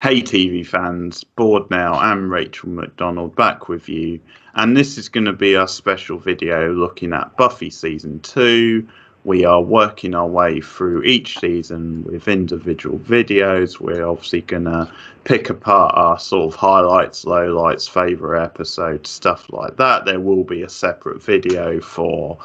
Hey TV fans, Board Now and Rachel McDonald back with you, and this is going to be our special video looking at Buffy Season 2. We are working our way through each season with individual videos. We're obviously going to pick apart our sort of highlights, lowlights, favourite episodes, stuff like that. There will be a separate video for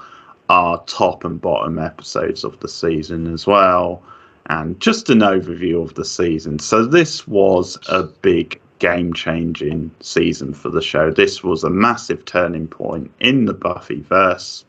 our top and bottom episodes of the season as well, and just an overview of the season. So this was a big game-changing season for the show. This was a massive turning point in the Buffyverse,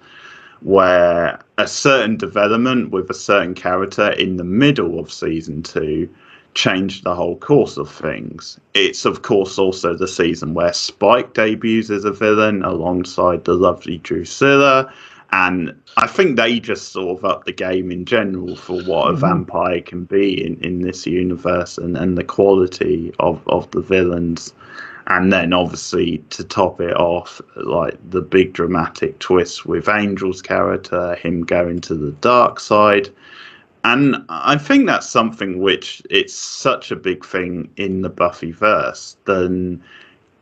where a certain development with a certain character in the middle of season 2 changed the whole course of things. It's of course also the season where Spike debuts as a villain alongside the lovely Drusilla, and I think they just sort of up the game in general for what a vampire can be in this universe, and the quality of the villains. And then obviously to top it off, like the big dramatic twist with Angel's character, him going to the dark side. And I think that's something which it's such a big thing in the Buffyverse, then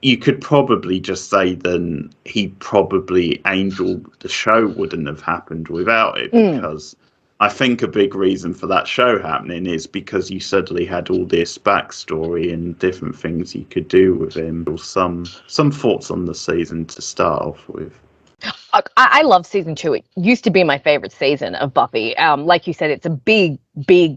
you could probably just say then Angel, the show wouldn't have happened without it, because I think a big reason for that show happening is because you suddenly had all this backstory and different things you could do with him. Some thoughts on the season to start off with. I love season 2. It used to be my favorite season of Buffy. Like you said, it's a big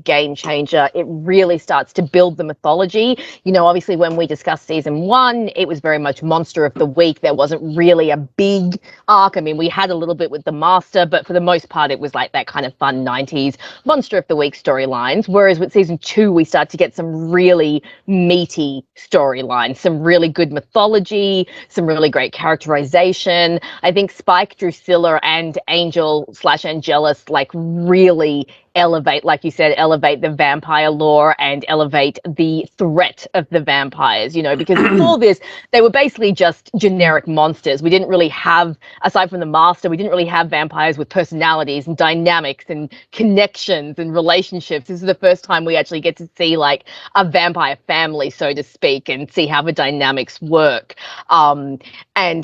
game changer. It really starts to build the mythology. You know, obviously when we discussed season 1, it was very much monster of the week. There wasn't really a big arc. I mean, we had a little bit with the Master, but for the most part, it was like that kind of fun 90s monster of the week storylines. Whereas with season 2, we start to get some really meaty storylines, some really good mythology, some really great characterization. I think Spike, Drusilla, and Angel/Angelus really elevate, like you said, elevate the vampire lore and elevate the threat of the vampires, you know, because before this, they were basically just generic monsters. We didn't really have, aside from the Master, we didn't really have vampires with personalities and dynamics and connections and relationships. This is the first time we actually get to see like a vampire family, so to speak, and see how the dynamics work. And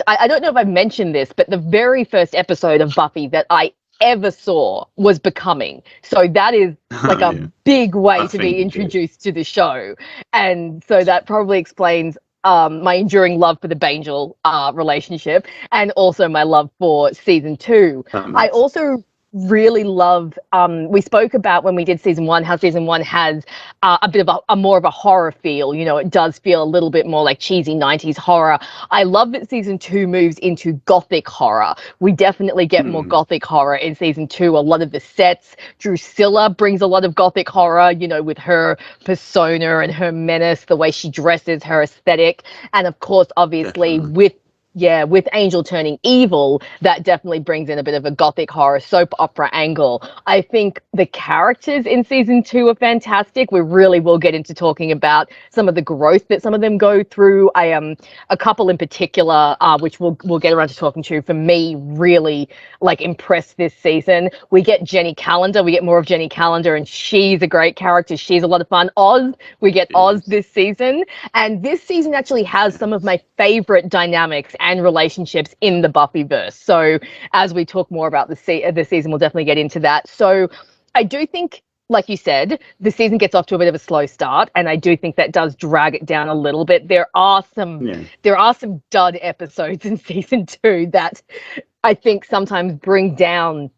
I don't know if I've mentioned this, but the very first episode of Buffy that I ever saw was Becoming. So that is like a big way to be introduced to the show. And so that probably explains my enduring love for the Bangel relationship, and also my love for season 2. I also really love, we spoke about when we did season 1, how season 1 has a bit of a more of a horror feel. You know, it does feel a little bit more like cheesy 90s horror. I love that season 2 moves into gothic horror. We definitely get more gothic horror in season 2. A lot of the sets, Drusilla brings a lot of gothic horror, you know, with her persona and her menace, the way she dresses, her aesthetic. And of course, obviously, with Angel turning evil, that definitely brings in a bit of a gothic horror soap opera angle. I think the characters in season 2 are fantastic. We really will get into talking about some of the growth that some of them go through. A couple in particular, which we'll get around to talking to, for me, really impressed this season. We get Jenny Calendar. We get more of Jenny Calendar, and she's a great character. She's a lot of fun. Oz, we get Oz this season, and this season actually has some of my favorite dynamics and relationships in the Buffyverse. So as we talk more about the season, we'll definitely get into that. So I do think, like you said, the season gets off to a bit of a slow start, and I do think that does drag it down a little bit. There are some dud episodes in season 2 that I think sometimes bring down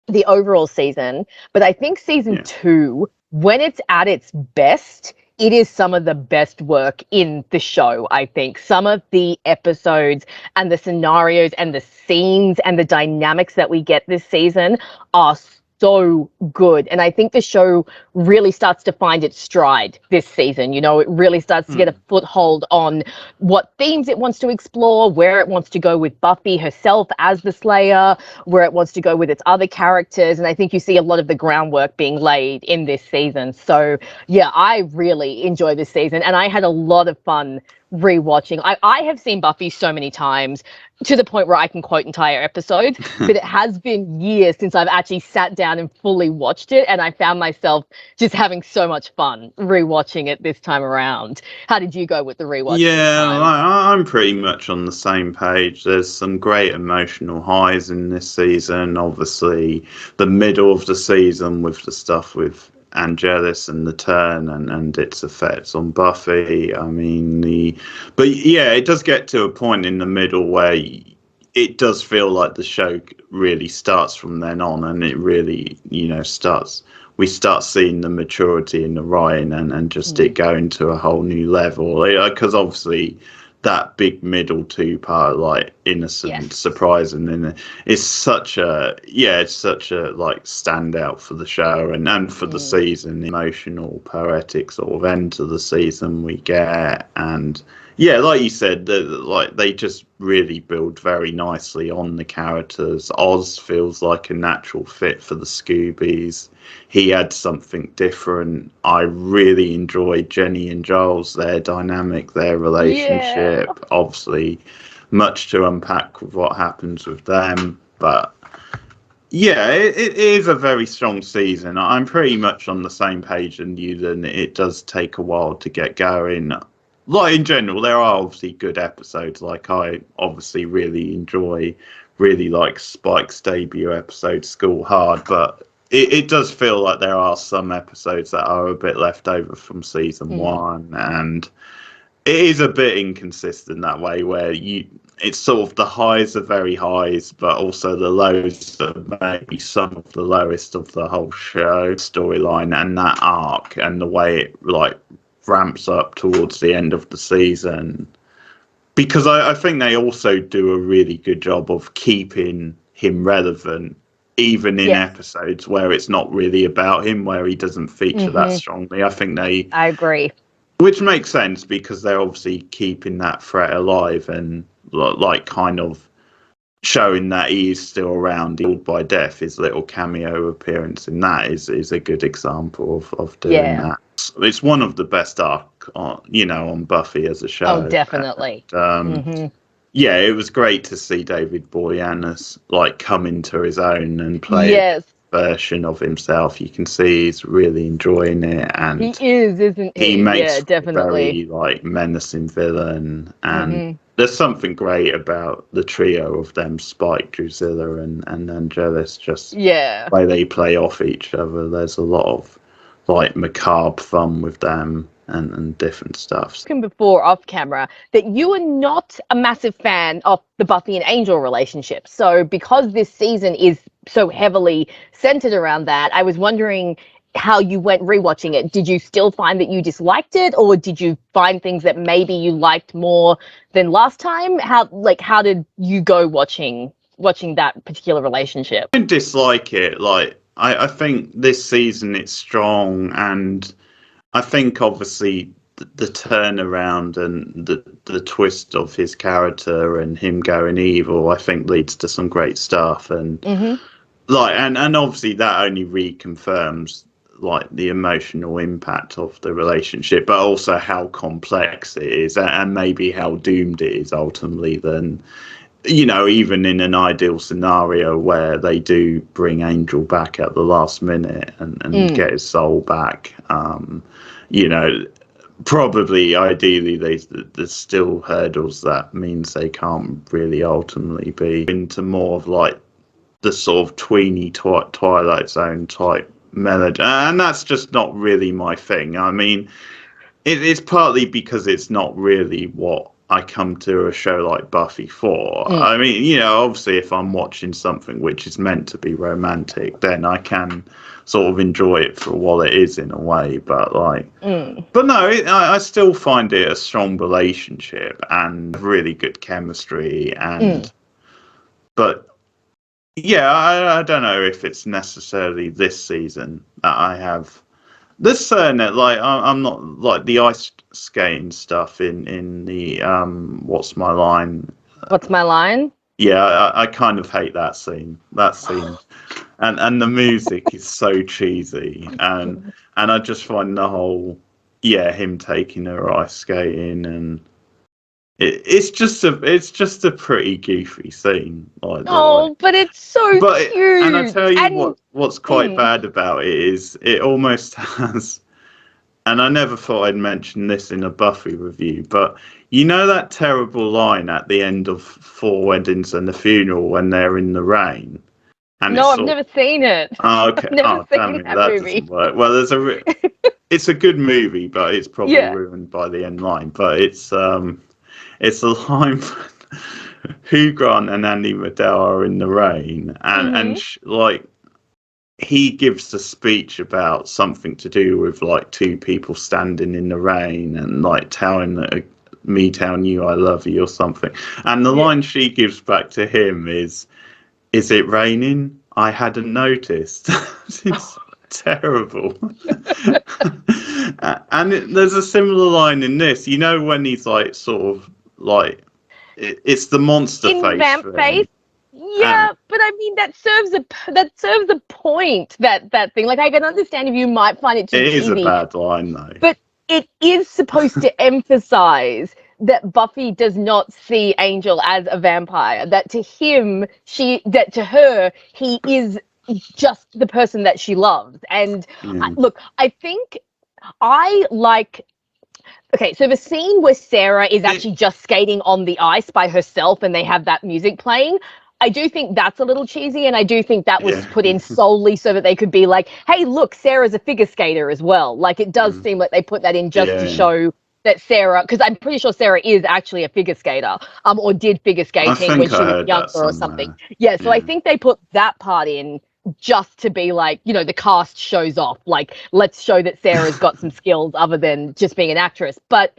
the overall season. But I think season 2, when it's at its best, it is some of the best work in the show, I think. Some of the episodes and the scenarios and the scenes and the dynamics that we get this season are so good. And I think the show really starts to find its stride this season. You know, it really starts to get a foothold on what themes it wants to explore, where it wants to go with Buffy herself as the Slayer, where it wants to go with its other characters. And I think you see a lot of the groundwork being laid in this season. So yeah, I really enjoy this season, and I had a lot of fun rewatching. I have seen Buffy so many times to the point where I can quote entire episodes, but it has been years since I've actually sat down and fully watched it, and I found myself just having so much fun rewatching it this time around. How did you go with the rewatch this Yeah, time? I'm pretty much on the same page. There's some great emotional highs in this season. Obviously, the middle of the season with the stuff with Angelus and the turn and its effects on Buffy. I mean, but yeah, it does get to a point in the middle where it does feel like the show really starts from then on, and it really, starts. We start seeing the maturity in the writing and just it going to a whole new level. Because obviously that big middle two part, like innocent, surprising, and it's such a like standout for the show and for the season. The emotional, poetic sort of end to the season we get, and yeah, like you said, like they just really build very nicely on the characters. Oz feels like a natural fit for the Scoobies. He had something different. I really enjoyed Jenny and Giles, their dynamic, their relationship. Yeah. Obviously, much to unpack with what happens with them, but yeah, it is a very strong season. I'm pretty much on the same page as you. Then it does take a while to get going. Like in general, there are obviously good episodes. Like I obviously really like Spike's debut episode, School Hard, but it does feel like there are some episodes that are a bit left over from season one, and it is a bit inconsistent that way, where it's sort of the highs are very highs, but also the lows are maybe some of the lowest of the whole show storyline and that arc, and the way it like ramps up towards the end of the season, because I think they also do a really good job of keeping him relevant even in episodes where it's not really about him, where he doesn't feature that strongly. I agree, which makes sense because they're obviously keeping that threat alive and like kind of showing that he is still around, healed by death. His little cameo appearance in that is a good example of doing that. It's one of the best arc on Buffy as a show. Oh, definitely. And, yeah, it was great to see David Boreanaz like come into his own and play a version of himself. You can see he's really enjoying it, and he is, isn't he? He makes definitely a very like menacing villain, and there's something great about the trio of them, Spike, Drusilla, and Angelus. Just the way they play off each other. There's a lot of like macabre fun with them and different stuff. Before off camera that you are not a massive fan of the Buffy and Angel relationship. So because this season is so heavily centered around that, I was wondering how you went rewatching it. Did you still find that you disliked it, or did you find things that maybe you liked more than last time? How did you go watching that particular relationship? I didn't dislike it. Like I think this season it's strong, and I think obviously the turnaround and the twist of his character and him going evil, I think leads to some great stuff, and and obviously that only reconfirms like the emotional impact of the relationship, but also how complex it is and maybe how doomed it is ultimately. Then even in an ideal scenario where they do bring Angel back at the last minute and get his soul back, probably ideally there's still hurdles that means they can't really ultimately be into more of like the sort of tweeny Twilight Zone type melody, and that's just not really my thing. I mean, it's partly because it's not really what I come to a show like Buffy for. I mean, obviously if I'm watching something which is meant to be romantic, then I can sort of enjoy it for what it is in a way, but but no, I still find it a strong relationship and really good chemistry, and but yeah, I don't know if it's necessarily this season that I have. There's certain like I'm not like the ice skating stuff in the What's My Line? What's My Line? Yeah, I kind of hate that scene. And the music is so cheesy, and I just find the whole him taking her ice skating, and it's just a pretty goofy scene. Like, Oh, but it's so cute. And I tell you And what's quite bad about it is it almost has. And I never thought I'd mention this in a Buffy review, but you know that terrible line at the end of Four Weddings and a Funeral when they're in the rain? And no, I've never seen it. Oh, okay. I've never Damn seen it, that movie. doesn't work. Well, it's a good movie, but it's probably ruined by the end line. But it's a line when Hugh Grant and Andy Madell are in the rain, and like he gives a speech about something to do with like two people standing in the rain and like me telling you I love you or something. And the line she gives back to him is it raining? I hadn't noticed. It's terrible. And there's a similar line in this. You know when he's like sort of like it's the monster in face. Vamp face. Yeah, but I mean that serves a point. That thing. Like I can understand if you might find it too cheesy. It is a bad line though. But it is supposed to emphasize that Buffy does not see Angel as a vampire. That to her, he is just the person that she loves. And look, I think I like. Okay, so the scene where Sarah is actually just skating on the ice by herself and they have that music playing, I do think that's a little cheesy, and I do think that was put in solely so that they could be like, hey, look, Sarah's a figure skater as well. Like, it does seem like they put that in just to show that Sarah, because I'm pretty sure Sarah is actually a figure skater, or did figure skating when she was younger or something. Yeah, so I think they put that part in just to be like, you know, the cast shows off. Like, let's show that Sarah's got some skills other than just being an actress. But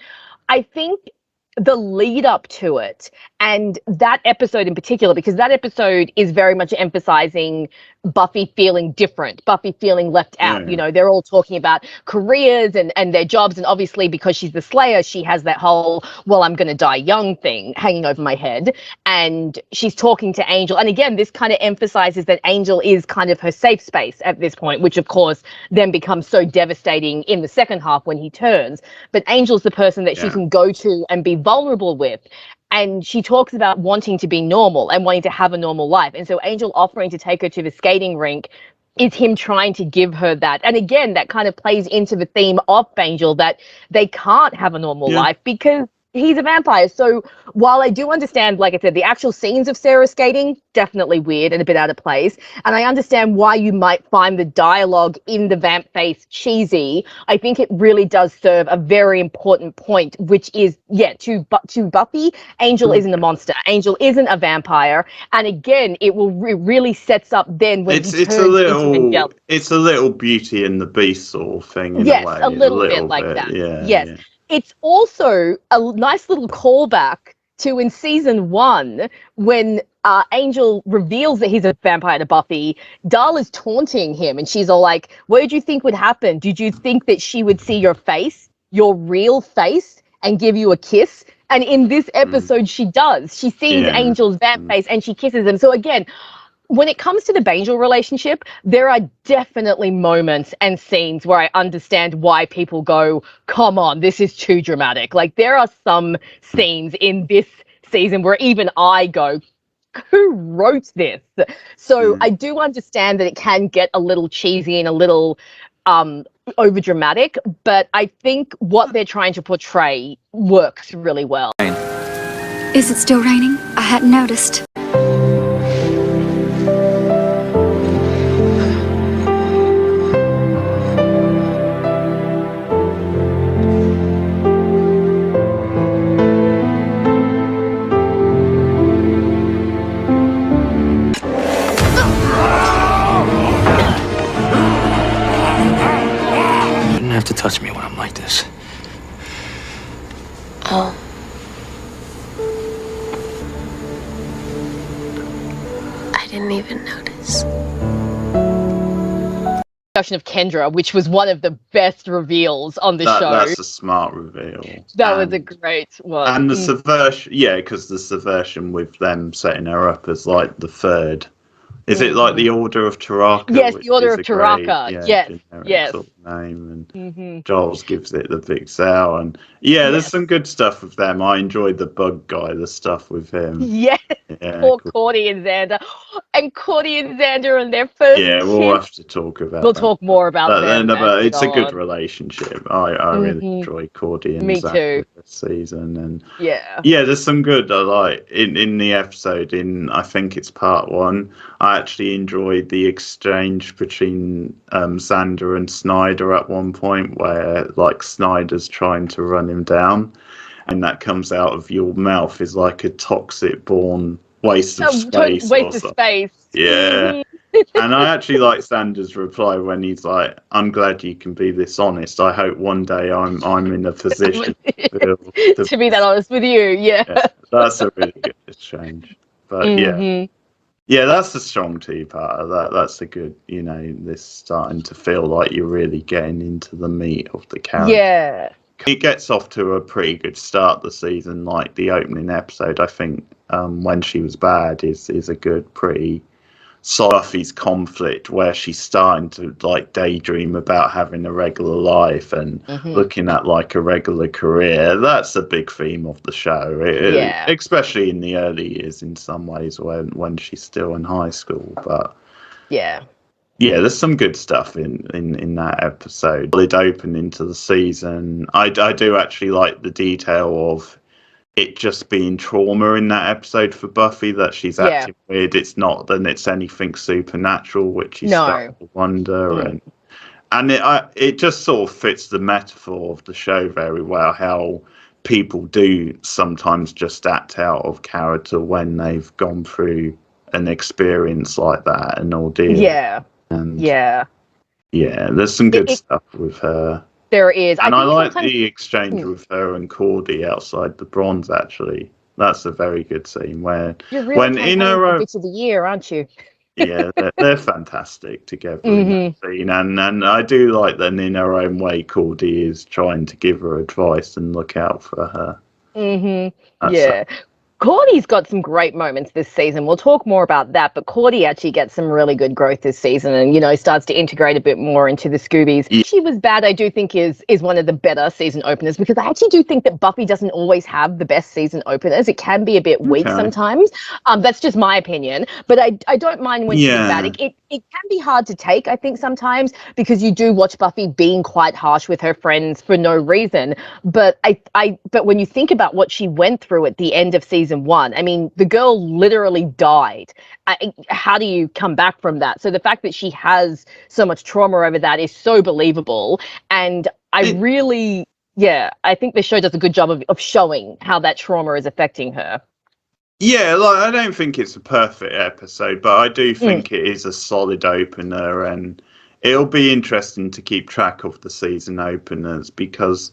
I think the lead up to it, and that episode in particular, because that episode is very much emphasizing Buffy feeling different, Buffy feeling left out. You know, they're all talking about careers and their jobs, and obviously because she's the Slayer, she has that whole, well, I'm going to die young thing hanging over my head. And she's talking to Angel, and again, this kind of emphasizes that Angel is kind of her safe space at this point, which of course then becomes so devastating in the second half when he turns. But Angel's the person that she can go to and be vulnerable with. And she talks about wanting to be normal and wanting to have a normal life. And so Angel offering to take her to the skating rink is him trying to give her that. And again, that kind of plays into the theme of Angel, that they can't have a normal life because he's a vampire. So while I do understand, like I said, the actual scenes of Sarah skating, definitely weird and a bit out of place. And I understand why you might find the dialogue in the vamp face cheesy. I think it really does serve a very important point, which is, to Buffy, Angel isn't a monster. Angel isn't a vampire. And again, it will really sets up then when he turns into Angelic. It's a little Beauty and the Beast sort of thing in a way. A little bit like that. Yeah. It's also a nice little callback to in season 1 when Angel reveals that he's a vampire to Buffy. Darla's taunting him and she's all like, what did you think would happen? Did you think that she would see your face, your real face, and give you a kiss? And in this episode, she does. She sees Angel's vamp face and she kisses him. So again, when it comes to the Angel relationship, there are definitely moments and scenes where I understand why people go, come on, this is too dramatic. Like, there are some scenes in this season where even I go, who wrote this? So I do understand that it can get a little cheesy and a little over dramatic, but I think what they're trying to portray works really well. Is it still raining? I hadn't noticed. To touch me when I'm like this. Oh. I didn't even notice. Of Kendra, which was one of the best reveals on the show. That's a smart reveal. That was a great one. And the subversion, because the subversion with them setting her up as like the third. Is it like the Order of Taraka? Yes, the Order of Taraka. Yes. name, and Giles gives it the big sell, and there's some good stuff with them. I enjoyed the bug guy, the stuff with him. Yeah, poor Cordy and Xander, and their first Yeah, we'll have to talk about. We'll talk more about them. But it's a good relationship. I really enjoy Cordy and Xander this season, and there's some good. I like in the episode I think it's part 1. I actually enjoyed the exchange between Xander and Snyder at one point, where like Snyder's trying to run him down, and that comes out of your mouth is like a toxic born waste of space. Waste of space. Yeah. And I actually like Xander's reply when he's like, "I'm glad you can be this honest. I hope one day I'm in a position to be that honest with you." Yeah. That's a really good exchange. But yeah, that's the strong tea part of that. That's a good, this starting to feel like you're really getting into the meat of the character. Yeah. It gets off to a pretty good start the season. Like the opening episode, I think, when she was bad is a good, pretty Buffy's conflict where she's starting to like daydream about having a regular life and looking at like a regular career. That's a big theme of the show, especially in the early years in some ways when she's still in high school. But yeah, there's some good stuff in that episode. It opened into the season. I do actually like the detail of it just being trauma in that episode for Buffy, that she's acting weird. It's not that it's anything supernatural, which is starting to wonder, and it just sort of fits the metaphor of the show very well. How people do sometimes just act out of character when they've gone through an experience like that, an ordeal. There's some good stuff with her. There is. And I like the exchange with her and Cordy outside the bronze, actually. That's a very good scene where when in her own bit of the year, aren't you? they're fantastic together in that scene. And I do like that in her own way Cordy is trying to give her advice and look out for her. Cordy's got some great moments this season. We'll talk more about that, but Cordy actually gets some really good growth this season and, starts to integrate a bit more into the Scoobies. Yeah. She Was Bad, I do think is one of the better season openers, because I actually do think that Buffy doesn't always have the best season openers. It can be a bit weak sometimes. That's just my opinion, but I don't mind when she's bad. It can be hard to take, I think, sometimes, because you do watch Buffy being quite harsh with her friends for no reason. But but when you think about what she went through at the end of season 1, I mean, the girl literally died. How do you come back from that? So the fact that she has so much trauma over that is so believable. And I think the show does a good job of showing how that trauma is affecting her. Yeah, I don't think it's a perfect episode, but I do think it is a solid opener, and it'll be interesting to keep track of the season openers, because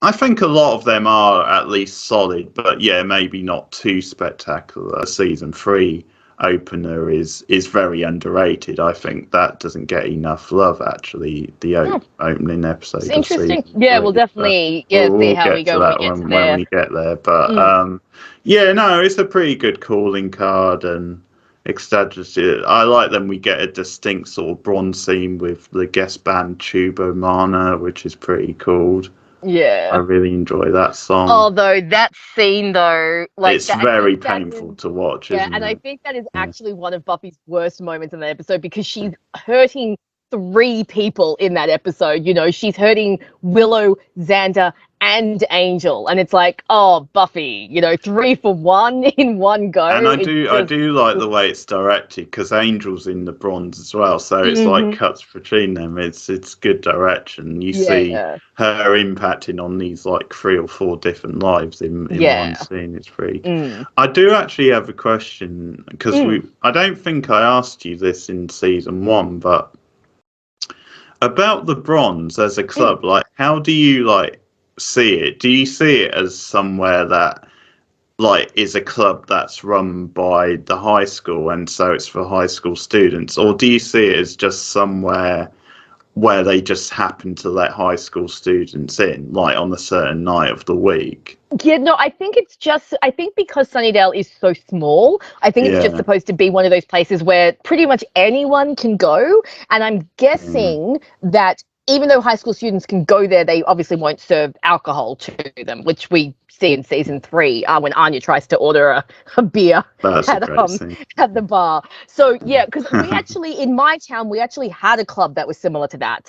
I think a lot of them are at least solid, but maybe not too spectacular. Season 3 opener is very underrated. I think that doesn't get enough love, actually, the opening episode. It's interesting. We'll definitely see how we go when we get there. But it's a pretty good calling card, and I like them. We get a distinct sort of bronze scene with the guest band Tubo Mana, which is pretty cool. Yeah, I really enjoy that song. Although that scene, it's very painful to watch. Isn't and it? I think that is actually one of Buffy's worst moments in the episode, because she's hurting 3 people in that episode. She's hurting Willow, Xander, and Angel, and it's like, oh, Buffy, 3 for 1 in one go. And I do like the way it's directed, because Angel's in the bronze as well, so it's like cuts between them. It's good direction. You see her impacting on these like 3 or 4 different lives in one scene. It's pretty. I do actually have a question, because I don't think I asked you this in season 1, but about the bronze as a club, like, how do you see it? Do you see it as somewhere that is a club that's run by the high school, and so it's for high school students, or do you see it as just somewhere where they just happen to let high school students in, on a certain night of the week? Yeah, no, I think because Sunnydale is so small, I think it's just supposed to be one of those places where pretty much anyone can go. And I'm guessing that even though high school students can go there, they obviously won't serve alcohol to them, which we see in season 3 when Anya tries to order a beer at the bar. So yeah, because we actually, in my town, we actually had a club that was similar to that,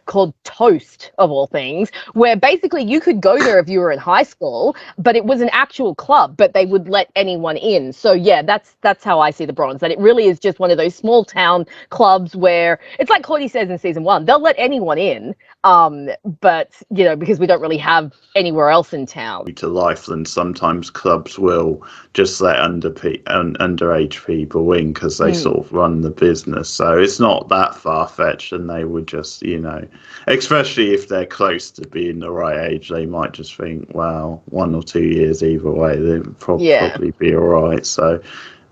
called Toast, of all things, where basically you could go there if you were in high school, but it was an actual club, but they would let anyone in. So yeah, that's how I see the Bronze, that it really is just one of those small town clubs where it's like Claudie says in season 1, they'll let anyone in, but you know, because we don't really have anywhere else in town. To life, and sometimes clubs will just let underage people in because they sort of run the business. So it's not that far-fetched, and they would just, you know, especially if they're close to being the right age, they might just think, well, 1 or 2 years either way, they'd probably be all right. So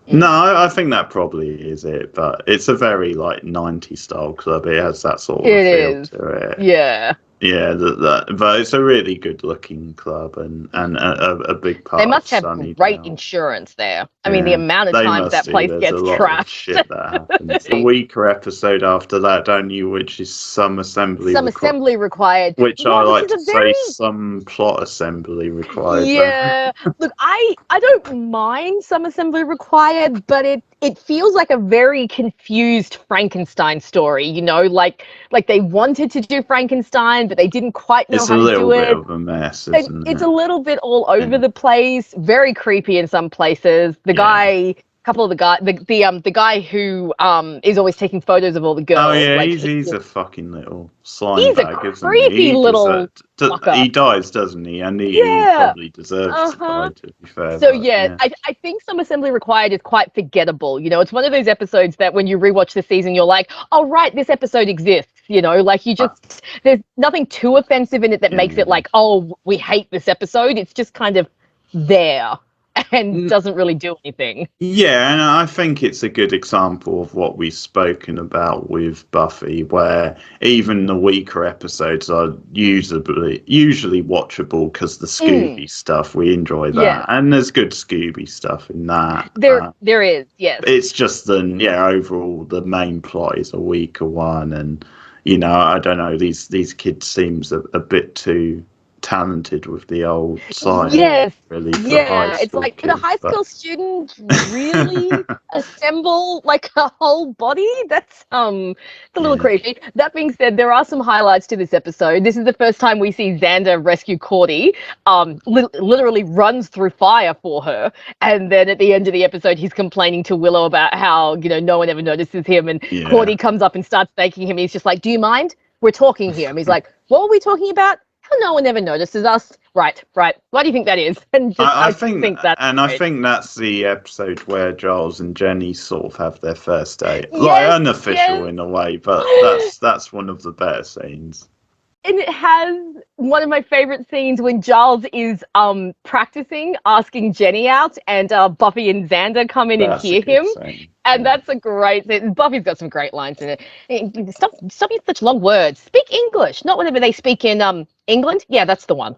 no, I think that probably is it, but it's a very like 90s style club. It has that sort of feel to it. Yeah, but it's a really good-looking club and a big part. They must have Sunnydale. Great insurance there. I mean, the amount of times that place gets trashed. Shit that happens. A weaker episode after that, don't you? Which is some assembly. Assembly required. Which I like to say, some plot assembly required. Yeah, look, I don't mind some assembly required, but it feels like a very confused Frankenstein story. You know, like they wanted to do Frankenstein, but they didn't quite know how to do it. It's a little bit of a mess, isn't it? It's a little bit all over the place, very creepy in some places. The guy, the guy who is always taking photos of all the girls. Oh yeah, like, he's a fucking little slime he's bag, a creepy little fucker. He dies, doesn't he? And he probably deserves to die, to be fair. So I think some assembly required is quite forgettable. You know, it's one of those episodes that when you rewatch the season, you're like, oh right, this episode exists. You know, like there's nothing too offensive in it that makes it like, oh, we hate this episode. It's just kind of there and doesn't really do anything. Yeah, and I think it's a good example of what we've spoken about with Buffy, where even the weaker episodes are usually watchable because the Scooby stuff, we enjoy that. And there's good Scooby stuff in that. There is, yes. It's just overall the main plot is a weaker one, and you know, I don't know, these kids seems a bit too talented with the old science. Yes. Really. It's like, could a high school student really assemble like a whole body? That's a little creepy. That being said, there are some highlights to this episode. This is the first time we see Xander rescue Claudie. Literally runs through fire for her, and then at the end of the episode, he's complaining to Willow about how, you know, no one ever notices him, and Claudie comes up and starts thanking him. He's just like, "Do you mind? We're talking here." And he's like, "What were we talking about? No one ever notices us." Right. Why do you think that is? And I think that's the episode where Giles and Jenny sort of have their first date, like unofficial in a way, but that's one of the better scenes. And it has one of my favorite scenes when Giles is practicing asking Jenny out, and Buffy and Xander come in and hear him. Scene. And that's a great scene. Buffy's got some great lines in it. Stop using such long words. Speak English, not whatever they speak in England. Yeah, that's the one.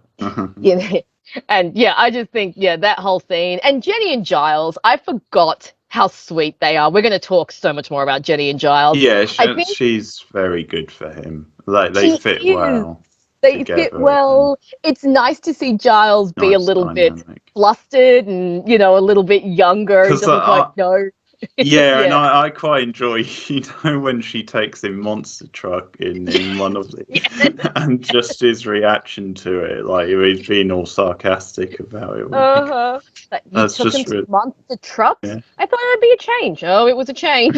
Yeah. And yeah, I just think, that whole scene. And Jenny and Giles, I forgot how sweet they are. We're going to talk so much more about Jenny and Giles. Yeah, she's very good for him. Like, they fit well. They fit well. It's nice to see Giles be a little bit flustered and, you know, a little bit younger. He doesn't quite know. Yeah, and I quite enjoy, you know, when she takes him monster truck in one of the, and just his reaction to it, like he's being all sarcastic about it. Like, that's took just him to monster trucks. Yeah. I thought it'd be a change. Oh, it was a change.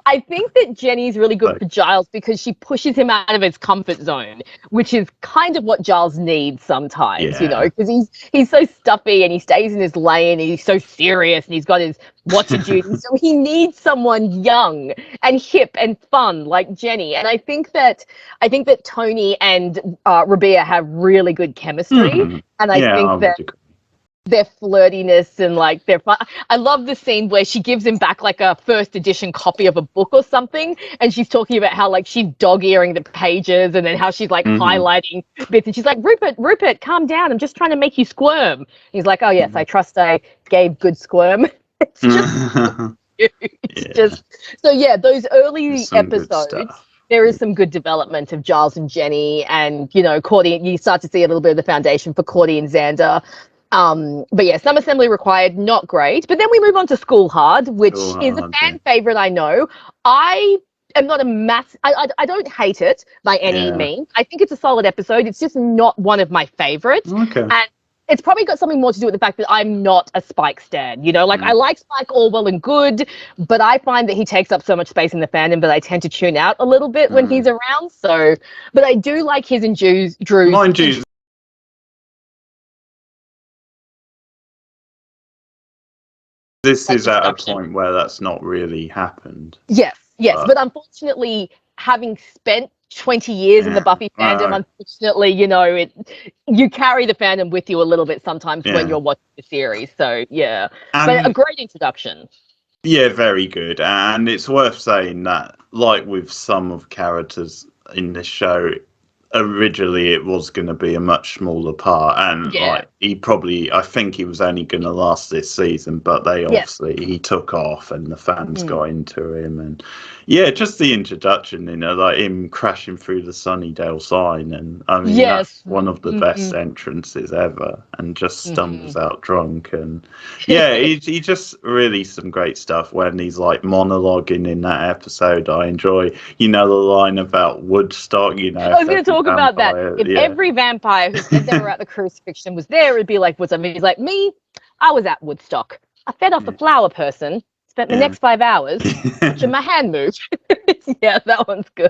I think that Jenny's really good for Giles because she pushes him out of his comfort zone, which is kind of what Giles needs sometimes, you know, because he's so stuffy and he stays in his lane and he's so serious and he's got his watcher duty. So he needs someone young and hip and fun like Jenny. And I think that Tony and Rabia have really good chemistry. And I think that their flirtiness and like their fun. I love the scene where she gives him back like a first edition copy of a book or something, and she's talking about how like she's dog-earing the pages and then how she's like highlighting bits, and she's like, Rupert, calm down, I'm just trying to make you squirm. He's like, oh yes, I trust I gave good squirm. It's just just so those early episodes, there is some good development of Giles and Jenny, and Claudie. You start to see a little bit of the foundation for Claudie and Xander. But yeah, some assembly required, not great. But then we move on to School Hard, which is a fan favorite. I know. I am not a I don't hate it by any means. I think it's a solid episode. It's just not one of my favorites. Okay. And it's probably got something more to do with the fact that I'm not a Spike stan. I like Spike all well and good, but I find that he takes up so much space in the fandom that I tend to tune out a little bit when he's around. So, but I do like his and Drew's. Mind you, this is at a point where that's not really happened. Yes, but unfortunately, having spent 20 years in the Buffy fandom, unfortunately, you carry the fandom with you a little bit sometimes when you're watching the series. So, yeah. But a great introduction. Yeah, very good. And it's worth saying that, like with some of characters in this show, originally it was going to be a much smaller part. And I think he was only going to last this season, but he took off and the fans got into him. And just the introduction, like him crashing through the Sunnydale sign, and I mean that's one of the best entrances ever, and just stumbles out drunk, and he just really some great stuff when he's like monologuing in that episode. I enjoy the line about Woodstock. I was going to talk about that. If every vampire who said they were at the crucifixion was there, it'd be like, what's up? He's like, me, I was at Woodstock. I fed off a flower person. Spent the next 5 hours watching my hand move. Yeah, that one's good.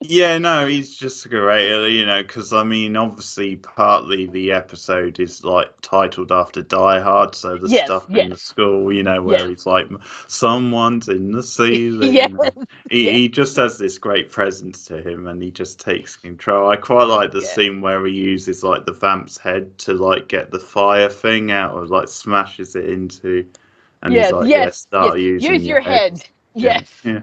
Yeah, no, he's just great, because, I mean, obviously, partly the episode is, like, titled after Die Hard, so the stuff in the school, where he's like, someone's in the ceiling. He just has this great presence to him, and he just takes control. I quite like the scene where he uses, like, the vamp's head to, like, get the fire thing out, or, like, smashes it into... And he's like, start using use your head. Yes. Yeah.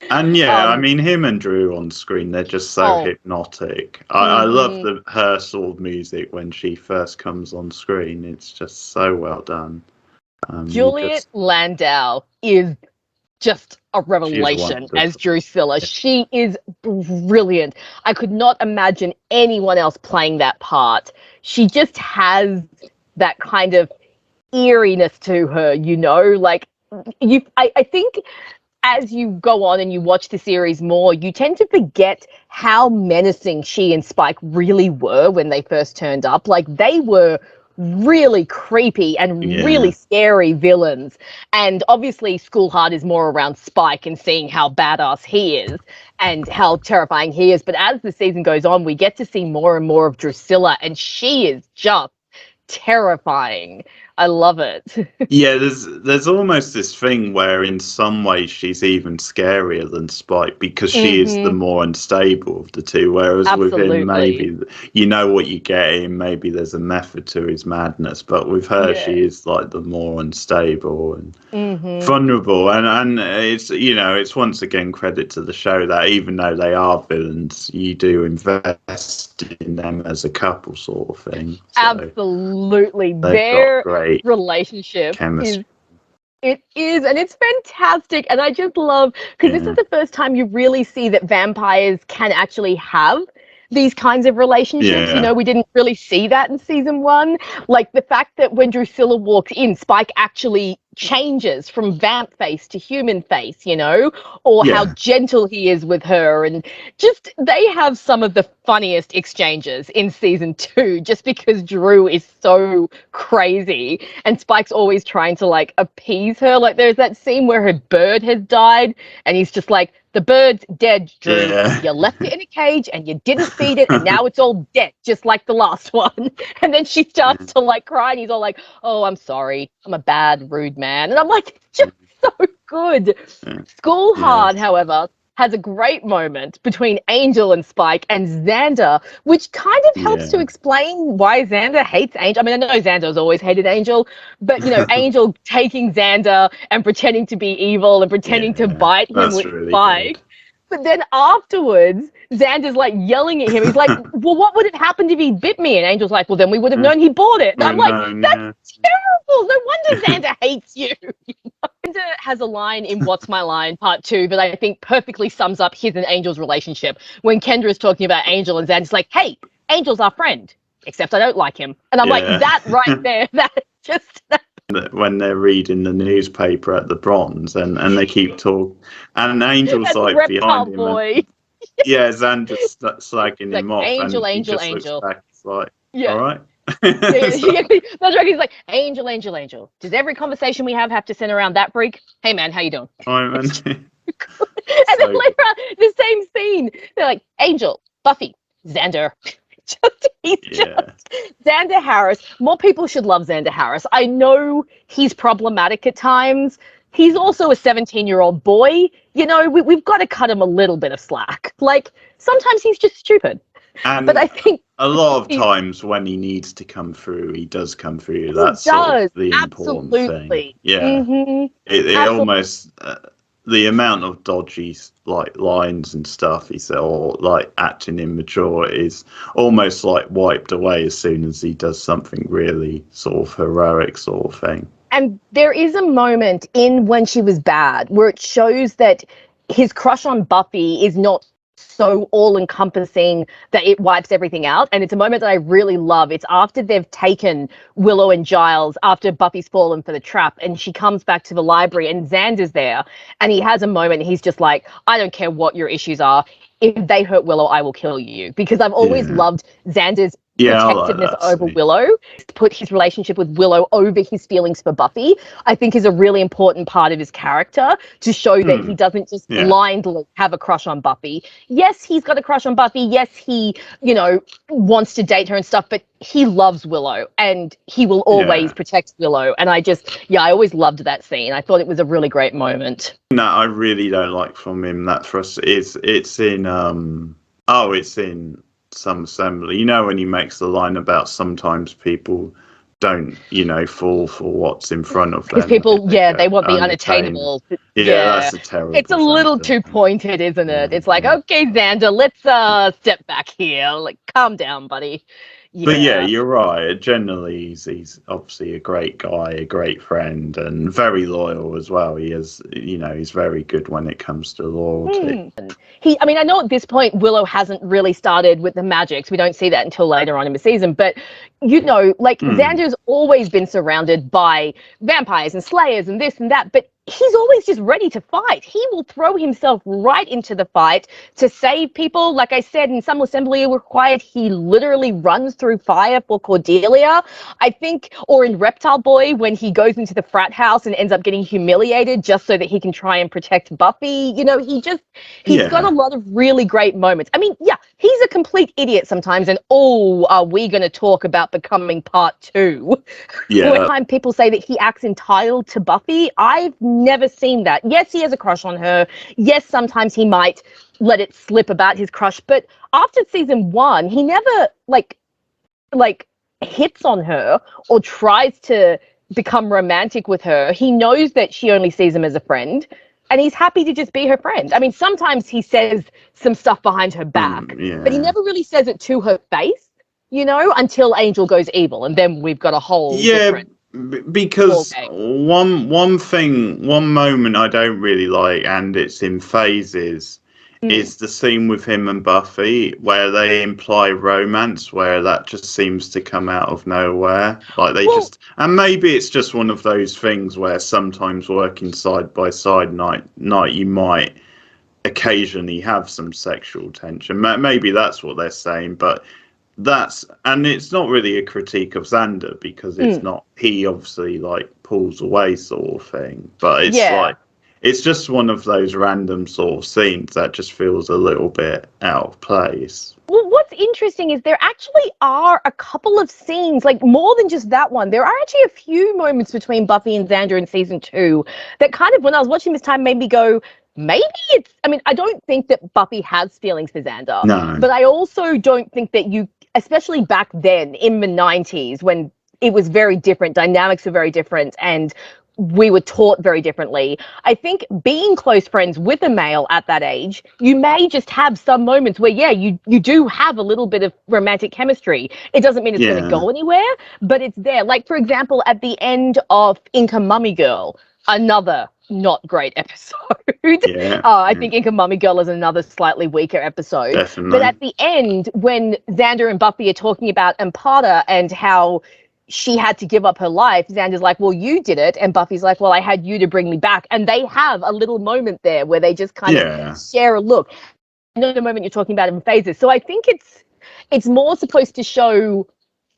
And I mean, him and Drew on screen, they're just so hypnotic. I love her sort of music when she first comes on screen. It's just so well done. Juliet Landau is just a revelation as Drusilla. She is brilliant. I could not imagine anyone else playing that part. She just has that kind of eeriness to her, like I think as you go on and you watch the series more, you tend to forget how menacing she and Spike really were when they first turned up. Like, they were really creepy and really scary villains. And obviously School Hard is more around Spike and seeing how badass he is and how terrifying he is. But as the season goes on, we get to see more and more of Drusilla, and she is just terrifying. I love it. There's almost this thing where in some ways she's even scarier than Spike, because she is the more unstable of the two, whereas with him, maybe what you get in, maybe there's a method to his madness, but with her she is like the more unstable and vulnerable, and it's it's once again credit to the show that even though they are villains, you do invest in them as a couple sort of thing. So absolutely. Their relationship chemistry. It is, and it's fantastic, and I just love, because this is the first time you really see that vampires can actually have these kinds of relationships. We didn't really see that in season 1. Like, the fact that when Drusilla walks in, Spike actually changes from vamp face to human face, or how gentle he is with her. And just, they have some of the funniest exchanges in season 2, just because Drew is so crazy and Spike's always trying to, like, appease her. Like, there's that scene where her bird has died and he's just like, the bird's dead, Drew. You left it in a cage and you didn't feed it, and now it's all dead, just like the last one. And then she starts to, like, cry, and he's all like, oh, I'm sorry. I'm a bad, rude man. And I'm like, it's just so good. School Hard, however, has a great moment between Angel and Spike and Xander, which kind of helps to explain why Xander hates Angel. I mean, I know Xander's always hated Angel, but, Angel taking Xander and pretending to be evil and pretending to bite him with really Spike. Good. But then afterwards, Xander's like yelling at him. He's like, well, what would have happened if he bit me? And Angel's like, well, then we would have known he bought it. And I'm like, that's terrible. No wonder Xander hates you. Xander has a line in What's My Line Part 2 that I think perfectly sums up his and Angel's relationship. When Kendra is talking about Angel and Xander's like, hey, Angel's our friend, except I don't like him. And I'm like, that right there, that just... when they're reading the newspaper at the Bronze and they keep talking, and Angel's like behind him. Boy. Xander's slagging him off. Angel, and Angel, he just Angel. Looks back, it's like, yeah. All right. That's right. He's like, Angel, Angel, Angel. Does every conversation we have to center around that freak? Hey, man, how you doing? And then later on, the same scene, they're like, Angel, Buffy, Xander. Xander Harris. More people should love Xander Harris. I know he's problematic at times. He's also a 17-year-old boy. You know, we've got to cut him a little bit of slack. Like, sometimes he's just stupid. But I think a lot of times when he needs to come through, he does come through. That's sort of the important thing. Yeah. Mm-hmm. It almost... the amount of dodgy lines and stuff he said, or like acting immature, is almost like wiped away as soon as he does something really sort of heroic sort of thing. And there is a moment in When She Was Bad where it shows that his crush on Buffy is not so all-encompassing that it wipes everything out. And it's a moment that I really love. It's after they've taken Willow and Giles, after Buffy's fallen for the trap, and she comes back to the library and Xander's there, and he has a moment. He's just like, I don't care what your issues are. If they hurt Willow, I will kill you. Because I've always loved Xander's protectiveness over Willow. Put his relationship with Willow over his feelings for Buffy, I think, is a really important part of his character, to show that he doesn't just blindly have a crush on Buffy. Yes, he's got a crush on Buffy. Yes, he, wants to date her and stuff, but he loves Willow and he will always protect Willow. And I always loved that scene. I thought it was a really great moment. No, I really don't like from him that it's in Some Assembly, when he makes the line about sometimes people don't fall for what's in front of them, because people they want the unattainable. That's a terrible it's a little too pointed, isn't it? It's like, okay, Xander, let's step back here, like, calm down, buddy. But you're right. Generally, he's obviously a great guy, a great friend, and very loyal as well. He is, he's very good when it comes to loyalty. I know at this point Willow hasn't really started with the magics. We don't see that until later on in the season. But Xander's always been surrounded by vampires and slayers and this and that. But he's always just ready to fight. He will throw himself right into the fight to save people. Like I said, in Some Assembly Required, he literally runs through fire for Cordelia, I think, or in Reptile Boy, when he goes into the frat house and ends up getting humiliated just so that he can try and protect Buffy. He's got a lot of really great moments. He's a complete idiot sometimes, and are we going to talk about Becoming Part 2? Yeah. Every time people say that he acts entitled to Buffy, I've never seen that. Yes, he has a crush on her. Yes, sometimes he might let it slip about his crush, but after season 1, he never like hits on her or tries to become romantic with her. He knows that she only sees him as a friend, and he's happy to just be her friend. Sometimes he says some stuff behind her back, but he never really says it to her face, until Angel goes evil, and then we've got a whole different... Because one moment I don't really like, and it's in phases, is the scene with him and Buffy where they imply romance, where that just seems to come out of nowhere. And maybe it's just one of those things where sometimes working side by side night you might occasionally have some sexual tension. Maybe that's what they're saying, but and it's not really a critique of Xander, because it's not, he obviously pulls away sort of thing, but it's it's just one of those random sort of scenes that just feels a little bit out of place. Well, what's interesting is there actually are a couple of scenes, more than just that one. There are actually a few moments between Buffy and Xander in season 2 that kind of, when I was watching this time, made me go, maybe it's... I don't think that Buffy has feelings for Xander. No. But I also don't think that especially back then in the 90s, when it was very different, dynamics were very different, and we were taught very differently. I think being close friends with a male at that age, you may just have some moments where, you do have a little bit of romantic chemistry. It doesn't mean it's going to go anywhere, but it's there. For example, at the end of Inca Mummy Girl, another not great episode. Yeah. I think Inca Mummy Girl is another slightly weaker episode. Definitely. But at the end, when Xander and Buffy are talking about Empata and how she had to give up her life, Xander's like, well, you did it. And Buffy's like, well, I had you to bring me back. And they have a little moment there where they just kind of share a look. I know the moment you're talking about in phases. So I think it's more supposed to show,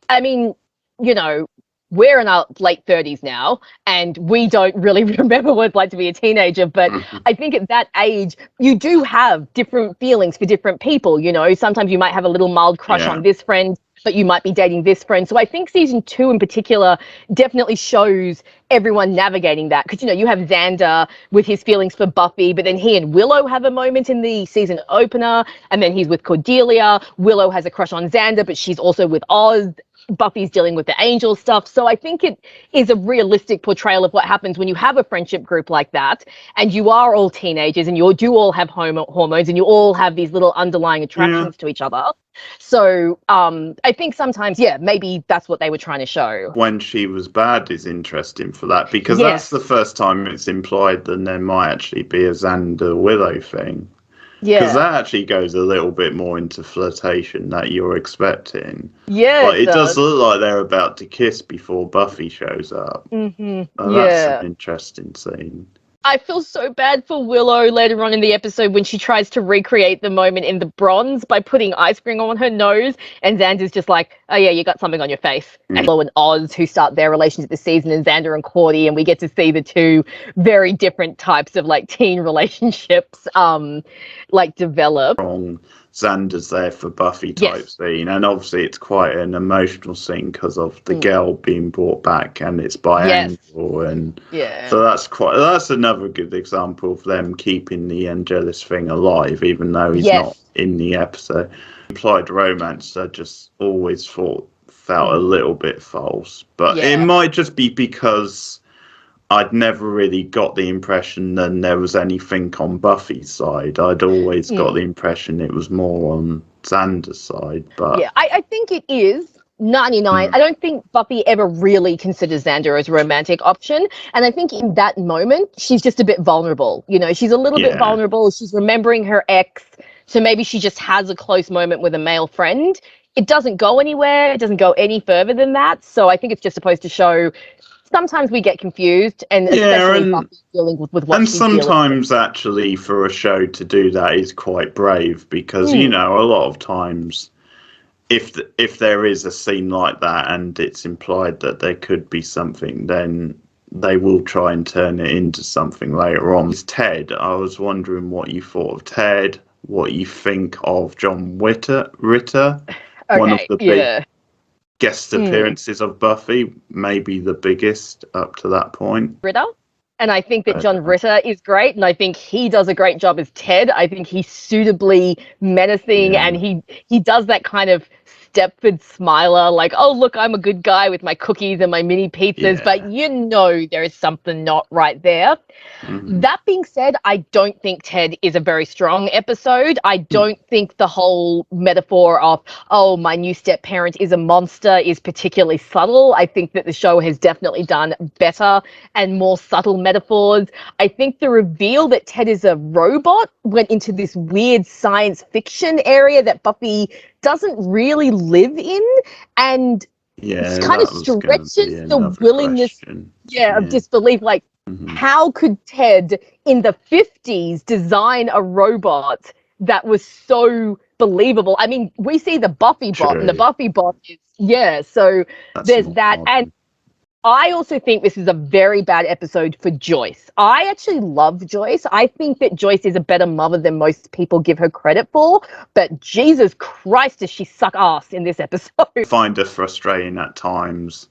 I mean, you know, we're in our late 30s now, and we don't really remember what it's like to be a teenager. But I think at that age, you do have different feelings for different people. You know, sometimes you might have a little mild crush on this friend, but you might be dating this friend. So I think season 2 in particular definitely shows everyone navigating that. Because, you know, you have Xander with his feelings for Buffy, but then he and Willow have a moment in the season opener, and then he's with Cordelia. Willow has a crush on Xander, but she's also with Oz. Buffy's dealing with the angel stuff. So I think it is a realistic portrayal of what happens when you have a friendship group like that, and you are all teenagers, and you do all have hormones, and you all have these little underlying attractions to each other. So I think sometimes, maybe that's what they were trying to show. When she was bad is interesting for that, because that's the first time it's implied that there might actually be a Xander Willow thing. Because that actually goes a little bit more into flirtation that you're expecting. Yeah, but it does look like they're about to kiss before Buffy shows up. Mm-hmm. That's an interesting scene. I feel so bad for Willow later on in the episode when she tries to recreate the moment in the bronze by putting ice cream on her nose, and Xander's just like, oh yeah, you got something on your face. And Willow and Oz, who start their relationship this season, and Xander and Cordy, and we get to see the two very different types of like teen relationships like develop. Xander's there for Buffy type scene, and obviously it's quite an emotional scene because of the girl being brought back, and it's by Angel, and so that's another good example of them keeping the Angelus thing alive, even though he's not in the episode. Implied romance I just always felt a little bit false, but it might just be because I'd never really got the impression that there was anything on Buffy's side. I'd always got the impression it was more on Xander's side. But I think it is 99. I don't think Buffy ever really considers Xander as a romantic option. And I think in that moment, she's just a bit vulnerable. You know, she's a little bit vulnerable. She's remembering her ex. So maybe she just has a close moment with a male friend. It doesn't go anywhere. It doesn't go any further than that. So I think it's just supposed to show sometimes we get confused, and especially Buffy dealing with what she's dealing with. And sometimes actually for a show to do that is quite brave, because, you know, a lot of times if there is a scene like that and it's implied that there could be something, then they will try and turn it into something later on. It's Ted. I was wondering what you thought of Ted, what you think of John Ritter, one of the big guest appearances of Buffy, maybe the biggest up to that point. Ritter. And I think that John Ritter is great, and I think he does a great job as Ted. I think he's suitably menacing, and he does that kind of Stepford Smiler, like, oh, look, I'm a good guy with my cookies and my mini pizzas, but you know there is something not right there. That being said, I don't think Ted is a very strong episode. I don't think the whole metaphor of, oh, my new step-parent is a monster is particularly subtle. I think that the show has definitely done better and more subtle metaphors. I think the reveal that Ted is a robot went into this weird science fiction area that Buffy doesn't really live in, and kind of stretches the willingness of disbelief. Like, how could Ted in the 50s design a robot that was so believable? I mean, we see the Buffy bot, and the Buffy bot is, so there's that. And I also think this is a very bad episode for Joyce. I actually love Joyce. I think that Joyce is a better mother than most people give her credit for, but Jesus Christ, does she suck ass in this episode. I find her frustrating at times,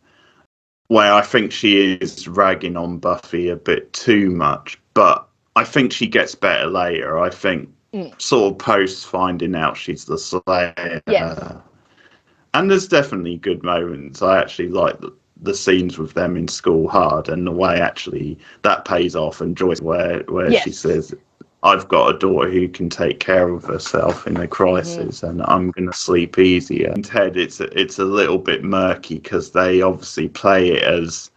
where I think she is ragging on Buffy a bit too much, but I think she gets better later. I think sort of post finding out she's the Slayer. And there's definitely good moments. I actually like the scenes with them in school hard, and the way actually that pays off, and Joyce where she says, I've got a daughter who can take care of herself in a crisis, and I'm going to sleep easier. And Ted, it's a little bit murky, because they obviously play it as,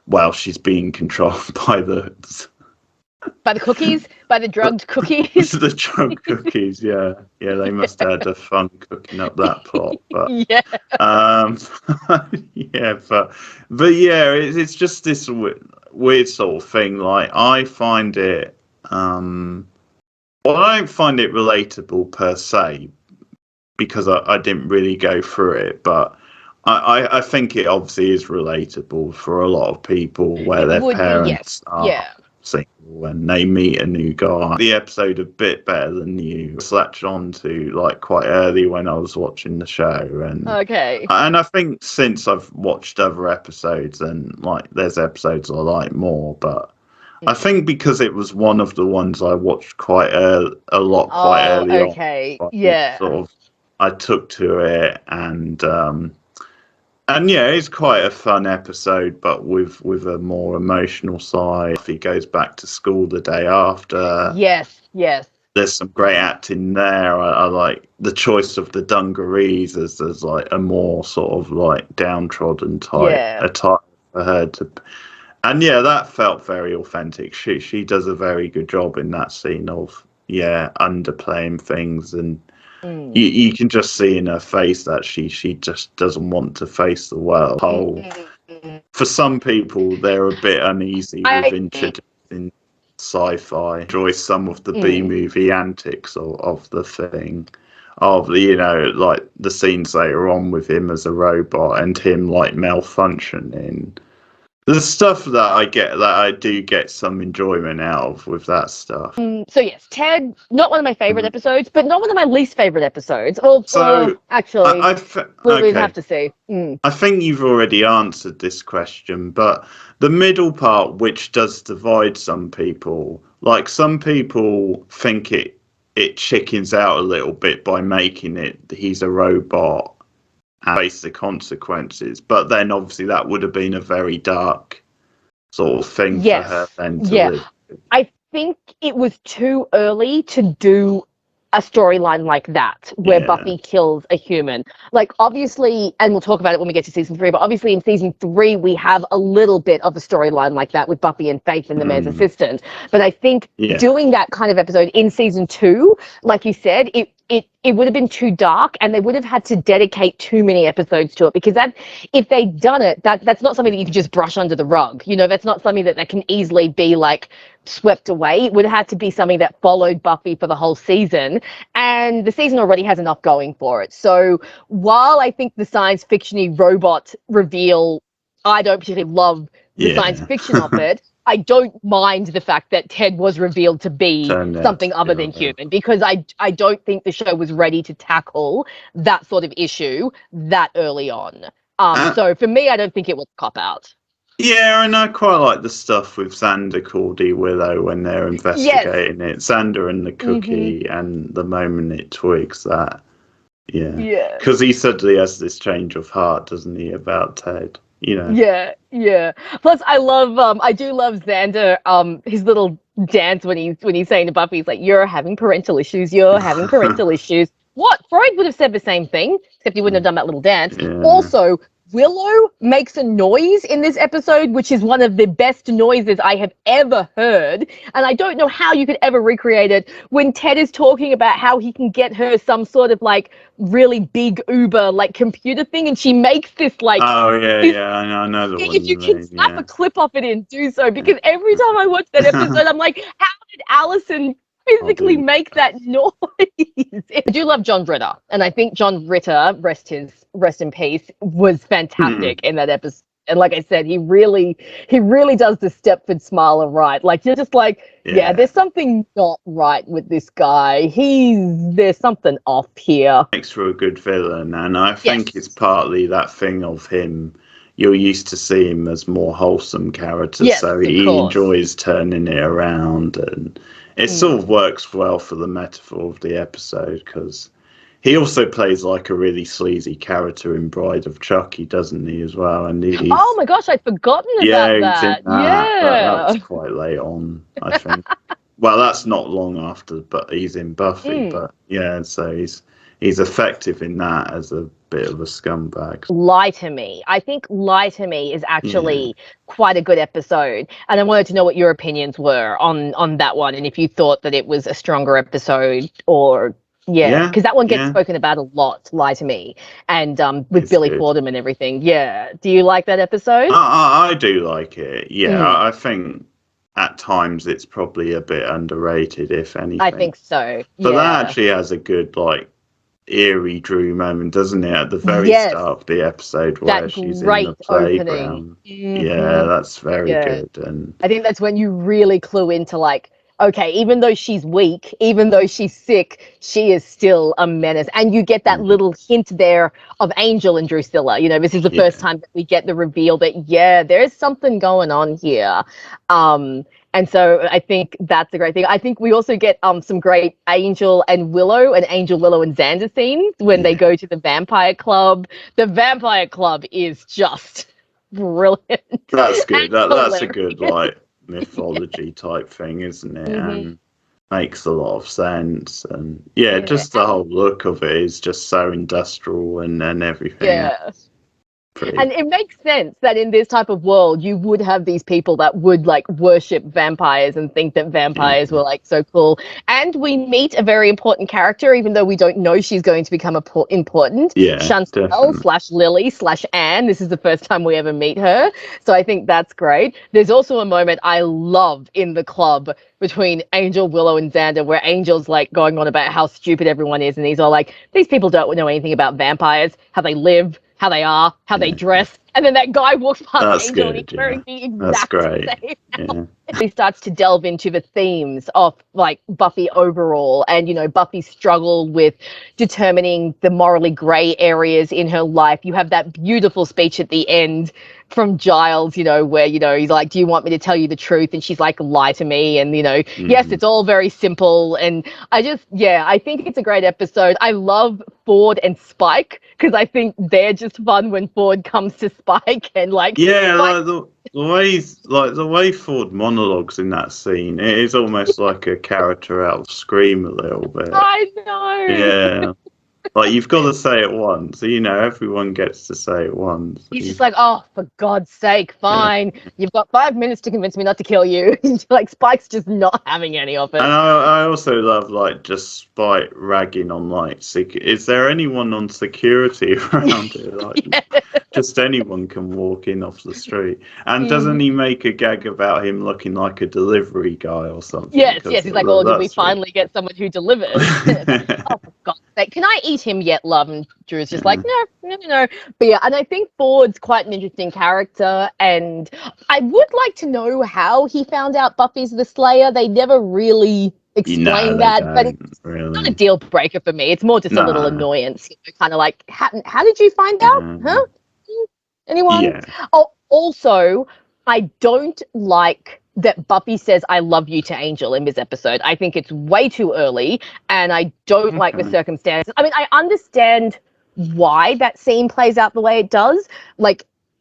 well, she's being controlled by the cookies, by the drugged cookies. the drug cookies. Yeah, they must have had fun cooking up that plot. But Yeah. yeah, but yeah, it's just this weird sort of thing. Like, I find it, well, I don't find it relatable per se, because I didn't really go through it, but I think it obviously is relatable for a lot of people where their parents are single and they meet a new guy. The episode a bit better than you latched on to like quite early when I was watching the show, and I think since I've watched other episodes, and like there's episodes I like more, but I think because it was one of the ones I watched quite a lot quite early on. Sort of, I took to it, and yeah, it's quite a fun episode, but with a more emotional side. He goes back to school the day after. Yes. There's some great acting there. I like the choice of the dungarees as like a more sort of like downtrodden type attire for her to. And yeah, that felt very authentic. She does a very good job in that scene of underplaying things, and you can just see in her face that she just doesn't want to face the world. For some people, they're a bit uneasy with introducing sci-fi. Enjoy some of the B-movie antics of the thing, of the, like the scenes later on with him as a robot and him like malfunctioning. The stuff that I do get some enjoyment out of with that stuff. So yes, Ted, not one of my favorite episodes, but not one of my least favorite episodes. Actually, we'd have to see. I think you've already answered this question, but the middle part, which does divide some people, like some people think it chickens out a little bit by making it he's a robot and face the consequences, but then obviously that would have been a very dark sort of thing for her then to live. I think it was too early to do a storyline like that where Buffy kills a human. Like, obviously, and we'll talk about it when we get to season 3, but obviously in season 3 we have a little bit of a storyline like that with Buffy and Faith and the mayor's assistant. But I think doing that kind of episode in season 2, like you said, it would have been too dark, and they would have had to dedicate too many episodes to it, because that, if they'd done it, that's not something that you can just brush under the rug. That's not something that can easily be like swept away. It would have had to be something that followed Buffy for the whole season, and the season already has enough going for it. So while I think the science fiction-y robot reveal, I don't particularly love the science fiction of it, I don't mind the fact that Ted was revealed to be something other than human, because I don't think the show was ready to tackle that sort of issue that early on. So for me, I don't think it was a cop-out. Yeah, and I quite like the stuff with Xander, Cordy, Willow when they're investigating it. Xander and the cookie, and the moment it twigs that. Yeah. Because he suddenly has this change of heart, doesn't he, about Ted? Yeah. Plus, I do love Xander. His little dance when he's saying to Buffy, he's like, "You're having parental issues. You're having parental issues." What? Freud would have said the same thing, except he wouldn't have done that little dance. Yeah. Also, Willow makes a noise in this episode, which is one of the best noises I have ever heard. And I don't know how you could ever recreate it, when Ted is talking about how he can get her some sort of like really big Uber like computer thing, and she makes this like... Oh, yeah, I know the one. If you can snap a clip off it and do so, because every time I watch that episode, I'm like, how did Allison physically make that noise? I do love John Ritter, and I think John Ritter, rest in peace, was fantastic in that episode. And like I said, he really does the Stepford smiler right. Like, you're just like, there's something not right with this guy. There's something off here. Makes for a good villain, and I think it's partly that thing of him. You're used to see him as more wholesome character, so he enjoys turning it around, and it sort of works well for the metaphor of the episode, because he also plays like a really sleazy character in Bride of Chucky, doesn't he, as well? And oh my gosh, I'd forgotten about that. That was quite late on, I think. Well, that's not long after, but he's in Buffy. But yeah, so he's effective in that as a bit of a scumbag. Lie to Me. I think Lie to Me is actually quite a good episode, and I wanted to know what your opinions were on that one, and if you thought that it was a stronger episode or because that one gets spoken about a lot. Lie to Me, and with It's Billy good. Fordham and everything. Yeah, do you like that episode? I do like it. Yeah, I think at times it's probably a bit underrated, if anything. I think so. But that actually has a good eerie Drew moment, doesn't it? At the very start of the episode where that she's in great the playground. Yeah, that's very good. And I think that's when you really clue into okay, even though she's weak, even though she's sick, she is still a menace. And you get that little hint there of Angel and Drusilla. You know, this is the first time that we get the reveal that, there's something going on here. And so I think that's a great thing. I think we also get some great Angel, Willow, and Xander scenes when they go to the Vampire Club. The Vampire Club is just brilliant. That's good. That's a good, mythology type thing, isn't it? And makes a lot of sense. And just the whole look of it is just so industrial and everything. Yeah. And it makes sense that in this type of world, you would have these people that would worship vampires and think that vampires were so cool. And we meet a very important character, even though we don't know she's going to become important. Chantel / Lily / Anne. This is the first time we ever meet her. So I think that's great. There's also a moment I love in the club between Angel, Willow, and Xander, where Angel's going on about how stupid everyone is. And he's all these people don't know anything about vampires, how they live, how they are, how they dress. And then that guy walks past Angel and he's wearing the exact same outfit. He starts to delve into the themes of Buffy overall and, Buffy's struggle with determining the morally grey areas in her life. You have that beautiful speech at the end from Giles, where, he's like, do you want me to tell you the truth? And she's like, lie to me. And, yes, it's all very simple. And I think it's a great episode. I love Ford and Spike because I think they're just fun when Ford comes to Spike and the way Ford monologues in that scene, it is almost like a character out of Scream a little bit. I know. Yeah. You've got to say it once. Everyone gets to say it once. He's just oh, for God's sake, fine. You've got 5 minutes to convince me not to kill you. Spike's just not having any of it. And I also love, just Spike ragging on, is there anyone on security around here? Just anyone can walk in off the street. And doesn't he make a gag about him looking like a delivery guy or something? Yes. He's like, did we finally get someone who delivers? Oh, for God's sake. Can I eat him yet, love? And Drew's just no. But and I think Ford's quite an interesting character, and I would like to know how he found out Buffy's the Slayer. They never really explain that, but it's not a deal breaker for me. It's more just a little annoyance, kind of how did you find out? Huh? Anyone? Yeah. Oh, also, I don't like that Buffy says I love you to Angel in this episode. I think it's way too early, and I don't like the circumstances. I mean, I understand why that scene plays out the way it does.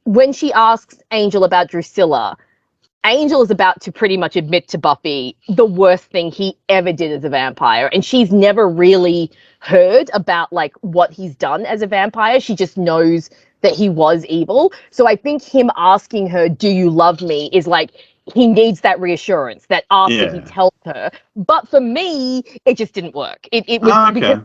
When she asks Angel about Drusilla, Angel is about to pretty much admit to Buffy the worst thing he ever did as a vampire, and she's never really heard about what he's done as a vampire. She just knows that he was evil. So I think him asking her, do you love me, is he needs that reassurance that after he tells her. But for me, it just didn't work. It was because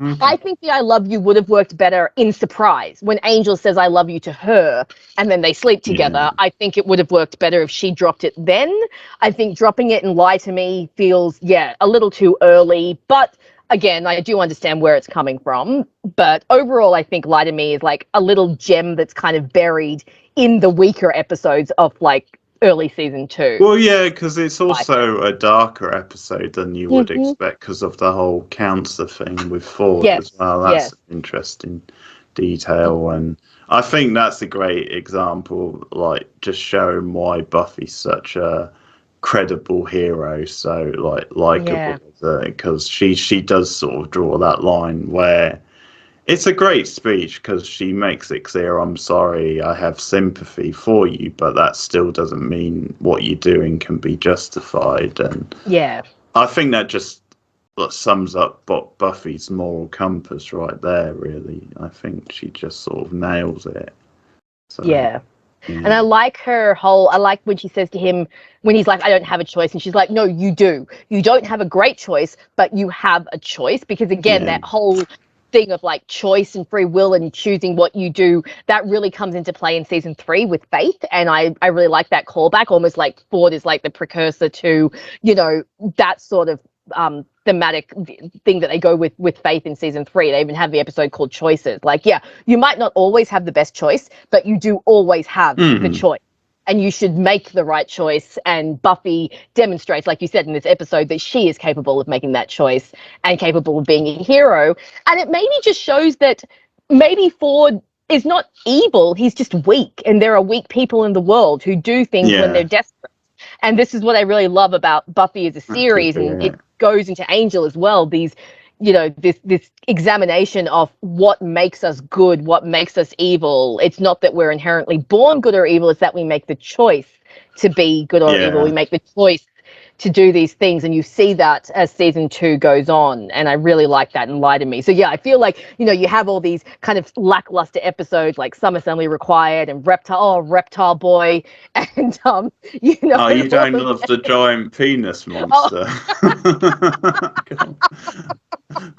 I think the I love you would have worked better in surprise. When Angel says I love you to her and then they sleep together, I think it would have worked better if she dropped it then. I think dropping it and Lie to Me feels, a little too early. But again, I do understand where it's coming from. But overall, I think Lie to Me is a little gem that's kind of buried in the weaker episodes of early season 2. Well, yeah, because it's also a darker episode than you would expect because of the whole cancer thing with Ford as well. That's an interesting detail, and I think that's a great example, just showing why Buffy's such a credible hero, so likable, because she does sort of draw that line where it's a great speech because she makes it clear, I'm sorry, I have sympathy for you, but that still doesn't mean what you're doing can be justified. And I think that just that sums up Buffy's moral compass right there, really. I think she just sort of nails it. So, yeah. And I like I like when she says to him, when he's like, I don't have a choice. And she's like, no, you do. You don't have a great choice, but you have a choice. Because again, that whole thing of like choice and free will and choosing what you do, that really comes into play in season 3 with Faith. And I really like that callback, almost like Ford is like the precursor to, you know, that sort of thematic thing that they go with Faith in season 3. They even have the episode called Choices. Like, yeah, you might not always have the best choice, but you do always have the choice, and you should make the right choice. And Buffy demonstrates, like you said in this episode, that she is capable of making that choice and capable of being a hero. And it maybe just shows that maybe Ford is not evil, he's just weak, and there are weak people in the world who do things when they're desperate. And this is what I really love about Buffy as a series, and it goes into Angel as well. These, you know, this examination of what makes us good, what makes us evil. It's not that we're inherently born good or evil; it's that we make the choice to be good or evil. We make the choice to do these things, and you see that as season 2 goes on, and I really like that in Lie to Me. So yeah, I feel like, you know, you have all these kind of lackluster episodes like Some Assembly Required and Reptile Boy, and you know. Oh, you don't love the giant penis monster.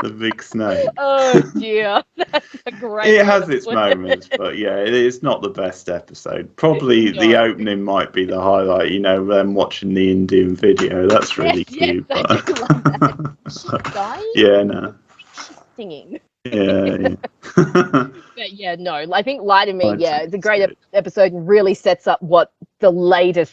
The big snake. Oh dear, that's a great. It has its moments, but yeah, it is not the best episode. Probably the opening might be the highlight. You know, them watching the Indian video. That's really cute. Yes, but... I do love that. Guys? Yeah, no. Singing. Yeah. But yeah, no, I think Lie to Me, it's a great episode and really sets up what the later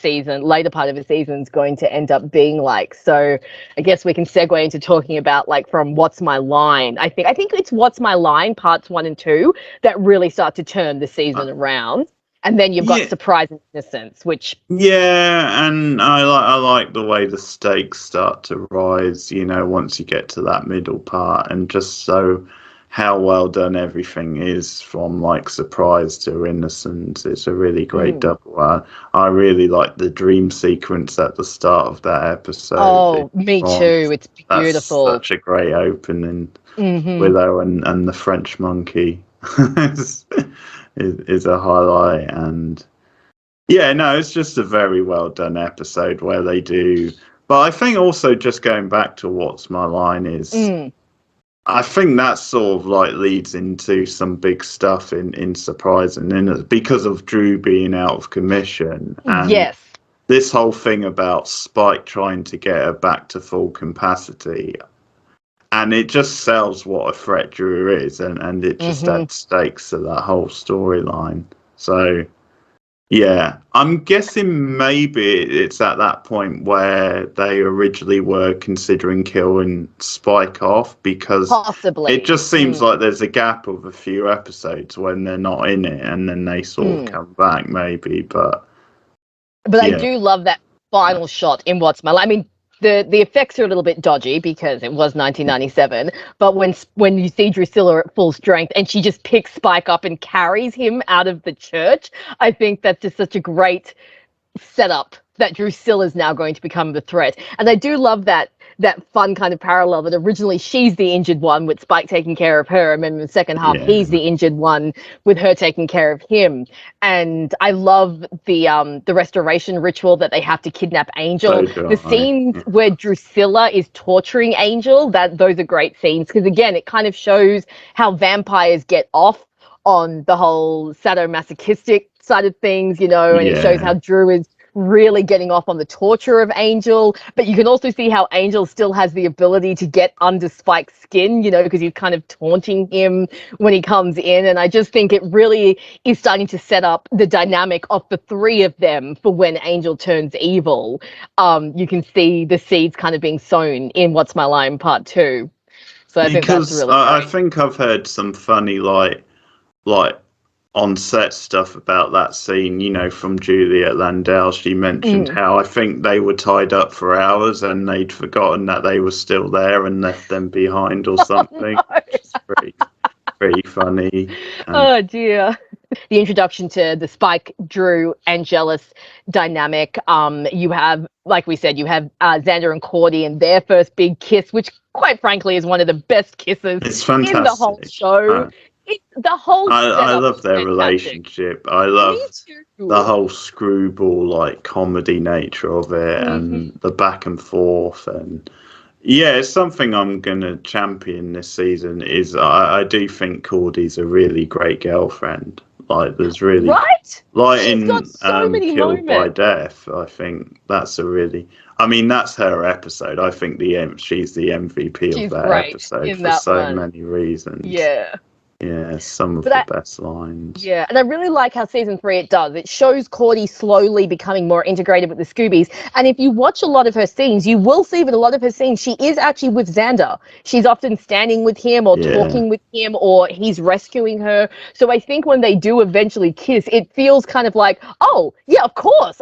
part of the season is going to end up being like. So I guess we can segue into talking about like from What's My Line. I think it's What's My Line parts 1 and 2 that really start to turn the season around. And then you've got Surprise and Innocence, which... Yeah, and I like the way the stakes start to rise, you know, once you get to that middle part, and just so how well done everything is from like Surprise to Innocence. It's a really great double. I really like the dream sequence at the start of that episode. Oh, me too. It's beautiful. That's such a great opening. Willow and the French monkey is a highlight. And yeah, no, it's just a very well done episode where they do. But I think also just going back to What's My Line is... I think that sort of like leads into some big stuff in Surprise and Innocence because of Drew being out of commission. And this whole thing about Spike trying to get her back to full capacity. And it just sells what a threat Drew is, and it just adds stakes to that whole storyline. So, yeah, I'm guessing maybe it's at that point where they originally were considering killing Spike off, because possibly it just seems like there's a gap of a few episodes when they're not in it, and then they sort of come back maybe. But I do love that final shot in What's My Line. I mean, the effects are a little bit dodgy because it was 1997, but when you see Drusilla at full strength and she just picks Spike up and carries him out of the church, I think that's just such a great setup that Drusilla is now going to become the threat. And I do love that fun kind of parallel that originally she's the injured one with Spike taking care of her, and then in the second half he's the injured one with her taking care of him. And I love the restoration ritual that they have to kidnap Angel. The scenes where Drusilla is torturing Angel, those are great scenes, because again it kind of shows how vampires get off on the whole sadomasochistic side of things, you know, and it shows how Drew is really getting off on the torture of Angel, but you can also see how Angel still has the ability to get under Spike's skin, you know, because he's kind of taunting him when he comes in. And I just think it really is starting to set up the dynamic of the three of them for when Angel turns evil. You can see the seeds kind of being sown in What's My Line Part 2. So I think that's really great. I think I've heard some funny like on set stuff about that scene, you know, from Juliet Landau. She mentioned how I think they were tied up for hours and they'd forgotten that they were still there and left them behind or something. It's pretty funny. Oh dear. The introduction to the Spike, Drew, Angelus dynamic. You have, like we said, you have Xander and Cordy and their first big kiss, which quite frankly is one of the best kisses It's fantastic. in the whole show. The whole I setup love is their fantastic. relationship. I love the whole screwball like comedy nature of it, and the back and forth, and yeah, it's something I'm gonna champion this season. Is I do think Cordy's a really great girlfriend. Like there's really like She's in got so many Killed by moments. Death. I think that's a really. I mean, that's her episode. I think she's the MVP She's of that great episode in for that so one. many reasons. Yeah. Yeah, some of But the best lines. Yeah, and I really like how season 3 it does. It shows Cordy slowly becoming more integrated with the Scoobies. And if you watch a lot of her scenes, you will see that a lot of her scenes, she is actually with Xander. She's often standing with him or talking with him, or he's rescuing her. So I think when they do eventually kiss, it feels kind of like, oh, yeah, of course.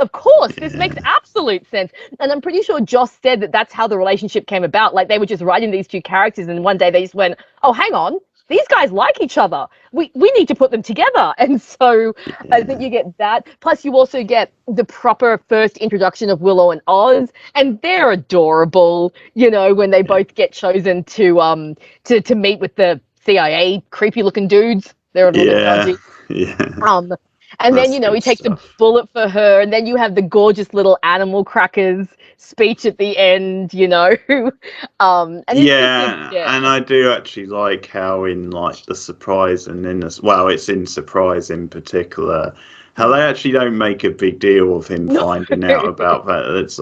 This makes absolute sense. And I'm pretty sure Joss said that that's how the relationship came about. Like they were just writing these two characters, and one day they just went, oh, hang on. These guys like each other. We need to put them together. And so I think you get that. Plus you also get the proper first introduction of Willow and Oz, and they're adorable, when they both get chosen to meet with the CIA creepy looking dudes. They're a little bit dodgy. Yeah. And That's then, he takes stuff. a bullet for her, and then you have the gorgeous little animal crackers speech at the end, and And I do actually like how in like the surprise and in this, well, it's in surprise in particular, how they actually don't make a big deal of him finding out about that. It's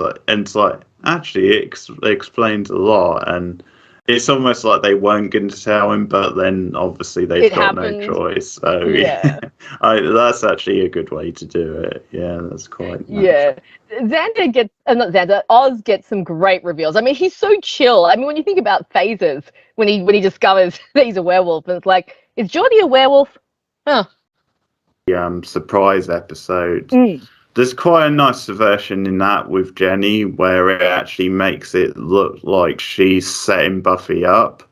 like actually it explains a lot, and it's almost like they weren't going to tell him, but then obviously they've got no choice. So that's actually a good way to do it. Yeah, that's quite nice. Yeah. Oz gets some great reveals. I mean, he's so chill. I mean, when you think about phases, when he discovers that he's a werewolf, and it's like, is Geordie a werewolf? Huh. Surprise episode. There's quite a nice version in that with Jenny where it actually makes it look like she's setting Buffy up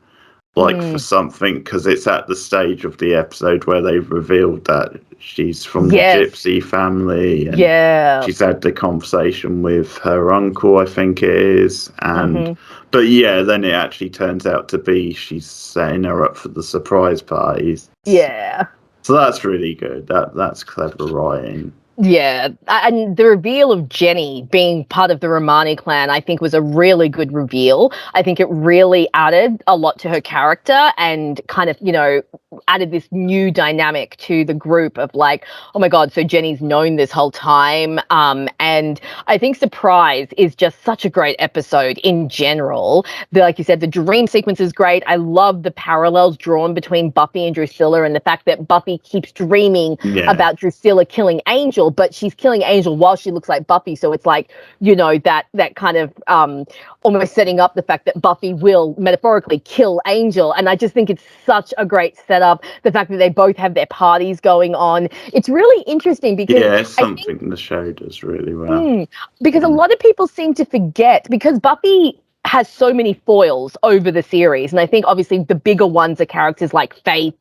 for something, because it's at the stage of the episode where they've revealed that she's from the gypsy family, and she's had the conversation with her uncle, I think it is, and but yeah, then it actually turns out to be she's setting her up for the surprise parties. So that's really good. That's clever writing. Yeah, and the reveal of Jenny being part of the Romani clan, I think, was a really good reveal. I think it really added a lot to her character and kind of, added this new dynamic to the group of like, oh my God, so Jenny's known this whole time. And I think Surprise is just such a great episode in general. Like you said, the dream sequence is great. I love the parallels drawn between Buffy and Drusilla, and the fact that Buffy keeps dreaming about Drusilla killing Angel, but she's killing Angel while she looks like Buffy. So it's like, that kind of almost setting up the fact that Buffy will metaphorically kill Angel. And I just think it's such a great setup. The fact that they both have their parties going on. It's really interesting because it's something the show does really well. Because a lot of people seem to forget, because Buffy has so many foils over the series, and I think obviously the bigger ones are characters like Faith,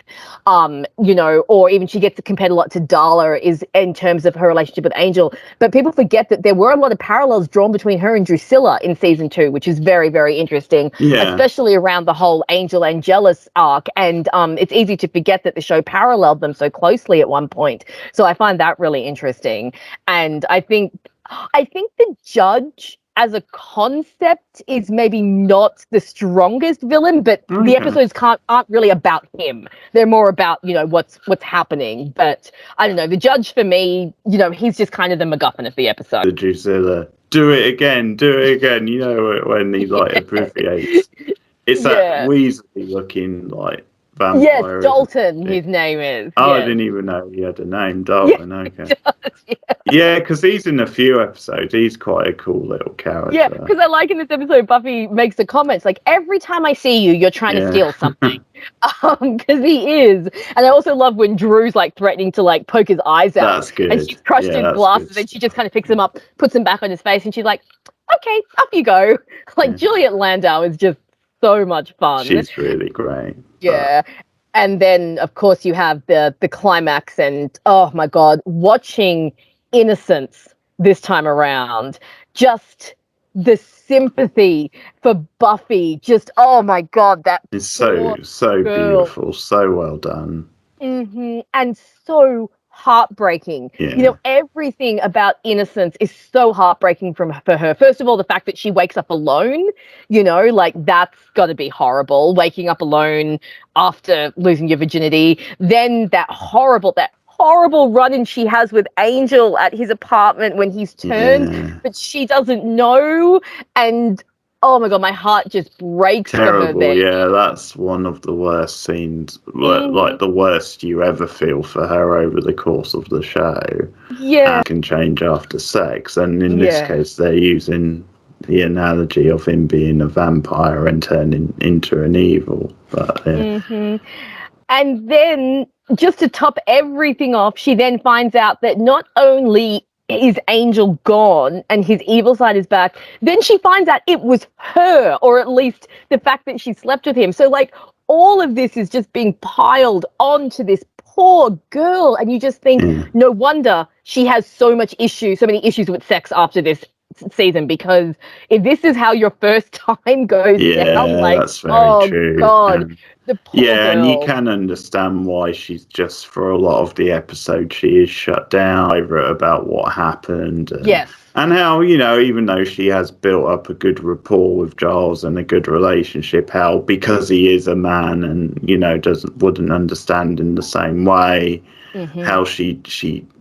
or even she gets compared a lot to Darla is in terms of her relationship with Angel. But people forget that there were a lot of parallels drawn between her and Drusilla in season 2, which is very, very interesting, especially around the whole Angel Angelus arc. And it's easy to forget that the show paralleled them so closely at one point. So I find that really interesting. And I think the Judge as a concept is maybe not the strongest villain, but the episodes aren't really about him. They're more about, what's happening. But I don't know, the Judge for me, he's just kind of the MacGuffin of the episode. The Drusilla, do it again, when he abbreviates. It's that Weasley looking vampire. Yes, Dalton, his name is. Oh, I didn't even know he had a name, Dalton. Okay. Yeah, because he's in a few episodes. He's quite a cool little character. Yeah, because I like in this episode, Buffy makes the comments like, every time I see you, you're trying to steal something. Because he is. And I also love when Drew's threatening to poke his eyes out. That's good. And she's crushed his glasses, and she just kind of picks him up, puts him back on his face, and she's like, okay, up you go. Juliet Landau is just so much fun. She's really great. Yeah. And then, of course, you have the climax, and oh my God, watching Innocence this time around, just the sympathy for Buffy, just oh my God, that It's poor so girl. beautiful, so well done. And so heartbreaking. Yeah. Everything about Innocence is so heartbreaking for her. First of all, the fact that she wakes up alone, like that's got to be horrible. Waking up alone after losing your virginity. Then that horrible run-in she has with Angel at his apartment when he's turned, Yeah. but she doesn't know. And oh my God, my heart just breaks for her Terrible, there. yeah. That's one of the worst scenes, like the worst you ever feel for her over the course of the show. Yeah. And can change after sex, and in this case, they're using the analogy of him being a vampire and turning into an evil. But And then, just to top everything off, she then finds out that not only is Angel gone and his evil side is back, then she finds out it was her, or at least the fact that she slept with him. So, like, all of this is just being piled onto this poor girl. And you just think, no wonder she has so many issues with sex after this season, because if this is how your first time goes down, like, that's very true. God, the poor girl. And you can understand why she's just, for a lot of the episode, she is shut down over about what happened. Yes. And how, even though she has built up a good rapport with Giles and a good relationship, how, because he is a man and, wouldn't understand in the same way, how she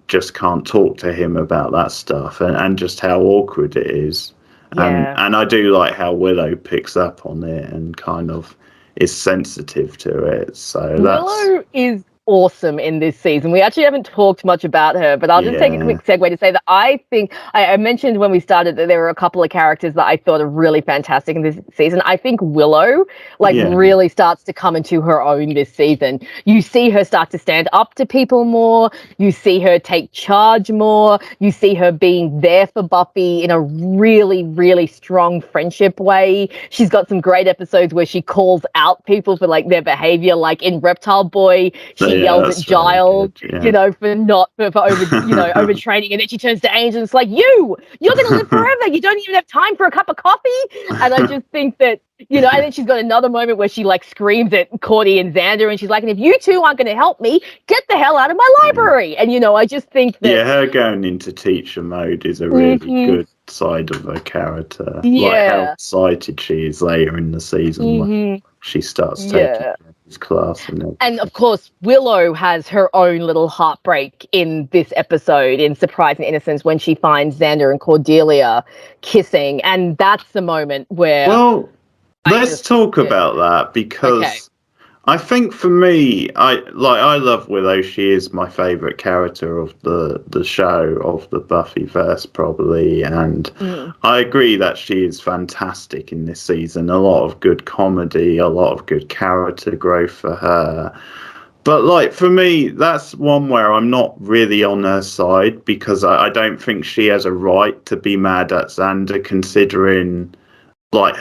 just can't talk to him about that stuff, and just how awkward it is. And I do like how Willow picks up on it and kind of is sensitive to it. So Willow is awesome in this season. We actually haven't talked much about her, but I'll just take a quick segue to say that I think I mentioned when we started that there were a couple of characters that I thought are really fantastic in this season. I think Willow really starts to come into her own this season. You see her start to stand up to people more. You see her take charge more. You see her being there for Buffy in a really, really strong friendship way. She's got some great episodes where she calls out people for like their behavior, like in Reptile Boy. She yells at Giles, for overtraining, and then she turns to Angel and it's like, you're going to live forever. You don't even have time for a cup of coffee. And I just think that, and then she's got another moment where she like screams at Cordy and Xander, and she's like, and if you two aren't going to help me, get the hell out of my library. And, I just think that... her going into teacher mode is a really good side of her character. Yeah. Like how excited she is later in the season when she starts taking his class. And of course, Willow has her own little heartbreak in this episode in Surprise and Innocence when she finds Xander and Cordelia kissing. And that's the moment where... Well, let's talk about that, because I think for me, I love Willow. She is my favourite character of the show, of the Buffyverse probably, and I agree that she is fantastic in this season. A lot of good comedy, a lot of good character growth for her. But for me, that's one where I'm not really on her side, because I don't think she has a right to be mad at Xander, considering like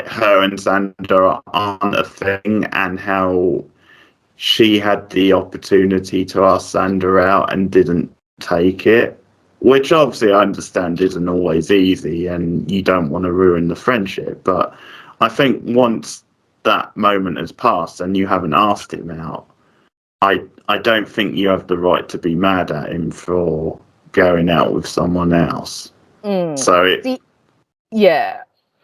her and Xander aren't a thing, and how she had the opportunity to ask Xander out and didn't take it, which obviously I understand isn't always easy and you don't want to ruin the friendship. But I think once that moment has passed and you haven't asked him out, I don't think you have the right to be mad at him for going out with someone else. So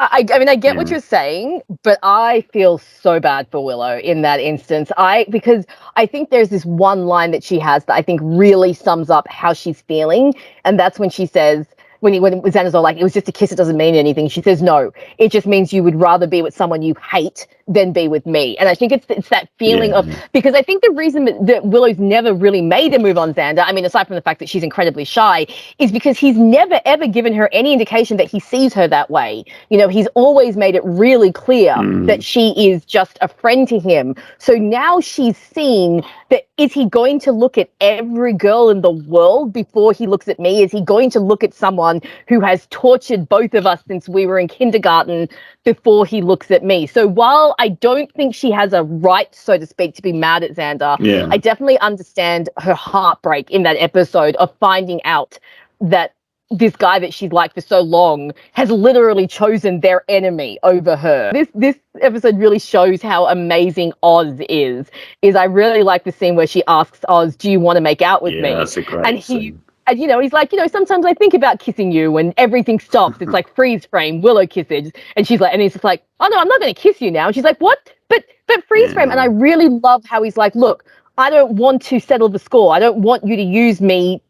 I mean, I get what you're saying, but I feel so bad for Willow in that instance. Because I think there's this one line that she has that I think really sums up how she's feeling, and that's when she says, when Xander's all like, it was just a kiss, it doesn't mean anything. She says, no, it just means you would rather be with someone you hate than be with me. And I think it's that feeling of, because I think the reason that Willow's never really made a move on Xander, I mean, aside from the fact that she's incredibly shy, is because he's never, ever given her any indication that he sees her that way. He's always made it really clear that she is just a friend to him. So now she's seeing that, is he going to look at every girl in the world before he looks at me? Is he going to look at someone who has tortured both of us since we were in kindergarten before he looks at me? So while I don't think she has a right, so to speak, to be mad at Xander. Yeah. I definitely understand her heartbreak in that episode of finding out that this guy that she's liked for so long has literally chosen their enemy over her. This episode really shows how amazing Oz is. I really like the scene where she asks Oz, "Do you want to make out with me?" Yeah, that's a great scene. And, he's like, sometimes I think about kissing you and everything stops. It's like freeze frame, Willow kisses. And she's like, and he's just like, oh no, I'm not going to kiss you now. And she's like, what? But freeze frame. And I really love how he's like, look, I don't want to settle the score. I don't want you to use me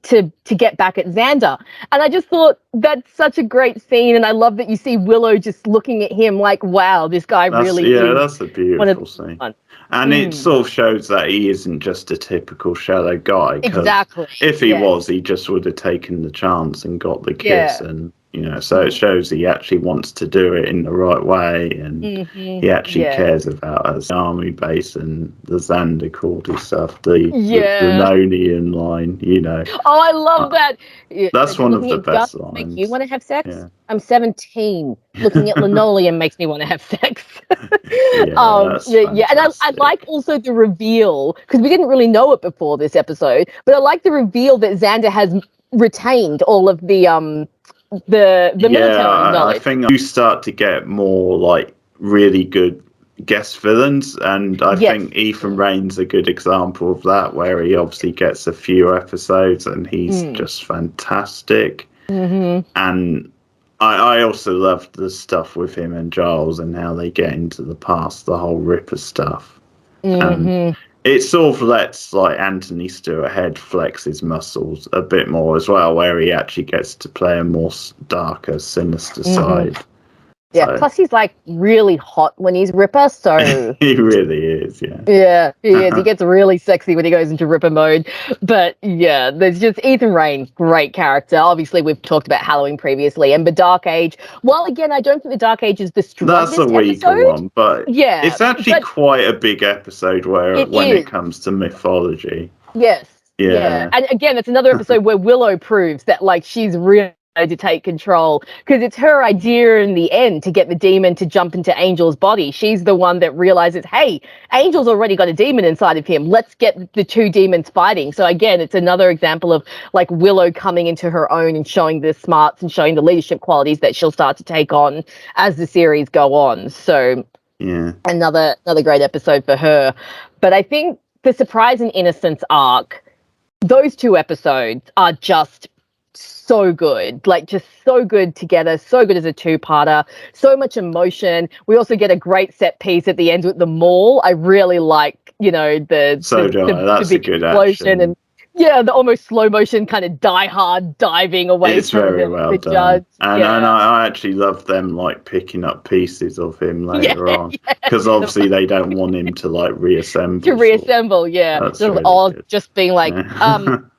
to get back at Xander. And I just thought that's such a great scene. And I love that you see Willow just looking at him like, wow, this guy really is. Yeah, that's a beautiful scene. And it sort of shows that he isn't just a typical shallow guy. Exactly. If he was, he just would have taken the chance and got the kiss. And, so it shows he actually wants to do it in the right way. And he actually cares about his army base and the Xander Cordy stuff, the Nonian line, Oh, I love that. That's one of the best lines. Make you want to have sex? Yeah. I'm 17. Looking at linoleum makes me want to have sex. And I like also the reveal, because we didn't really know it before this episode, but I like the reveal that Xander has retained all of the military knowledge. I think you start to get more like really good guest villains, and I think Ethan Rayne's a good example of that, where he obviously gets a few episodes and he's just fantastic. And I also loved the stuff with him and Giles and how they get into the past, the whole Ripper stuff. And it sort of lets like Anthony Stewart Head flex his muscles a bit more as well, where he actually gets to play a more darker, sinister side. Yeah, so. Plus he's like really hot when he's Ripper, so he really is, yeah. Yeah, he is. He gets really sexy when he goes into Ripper mode. But yeah, there's just Ethan Rayne, great character. Obviously, we've talked about Halloween previously, and the Dark Age. Well, again, I don't think the Dark Age is the strongest. That's a weaker episode. One, but yeah, it's actually quite a big episode it comes to mythology. Yes. Yeah. And again, it's another episode where Willow proves that like she's really to take control, because it's her idea in the end to get the demon to jump into Angel's body. She's the one that realizes, hey, Angel's already got a demon inside of him. Let's get the two demons fighting. So again, it's another example of like Willow coming into her own and showing the smarts and showing the leadership qualities that she'll start to take on as the series go on. So yeah, another great episode for her. But I think the Surprise and Innocence arc, those two episodes are just so good, like just so good together, so good as a two-parter, so much emotion. We also get a great set piece at the end with the mall. I really like, the big good explosion and the almost slow motion kind of Die Hard diving away. It's from very the well done. Judge. And I actually love them like picking up pieces of him later on, because obviously they don't want him to like reassemble. That's sort of all good. Just being like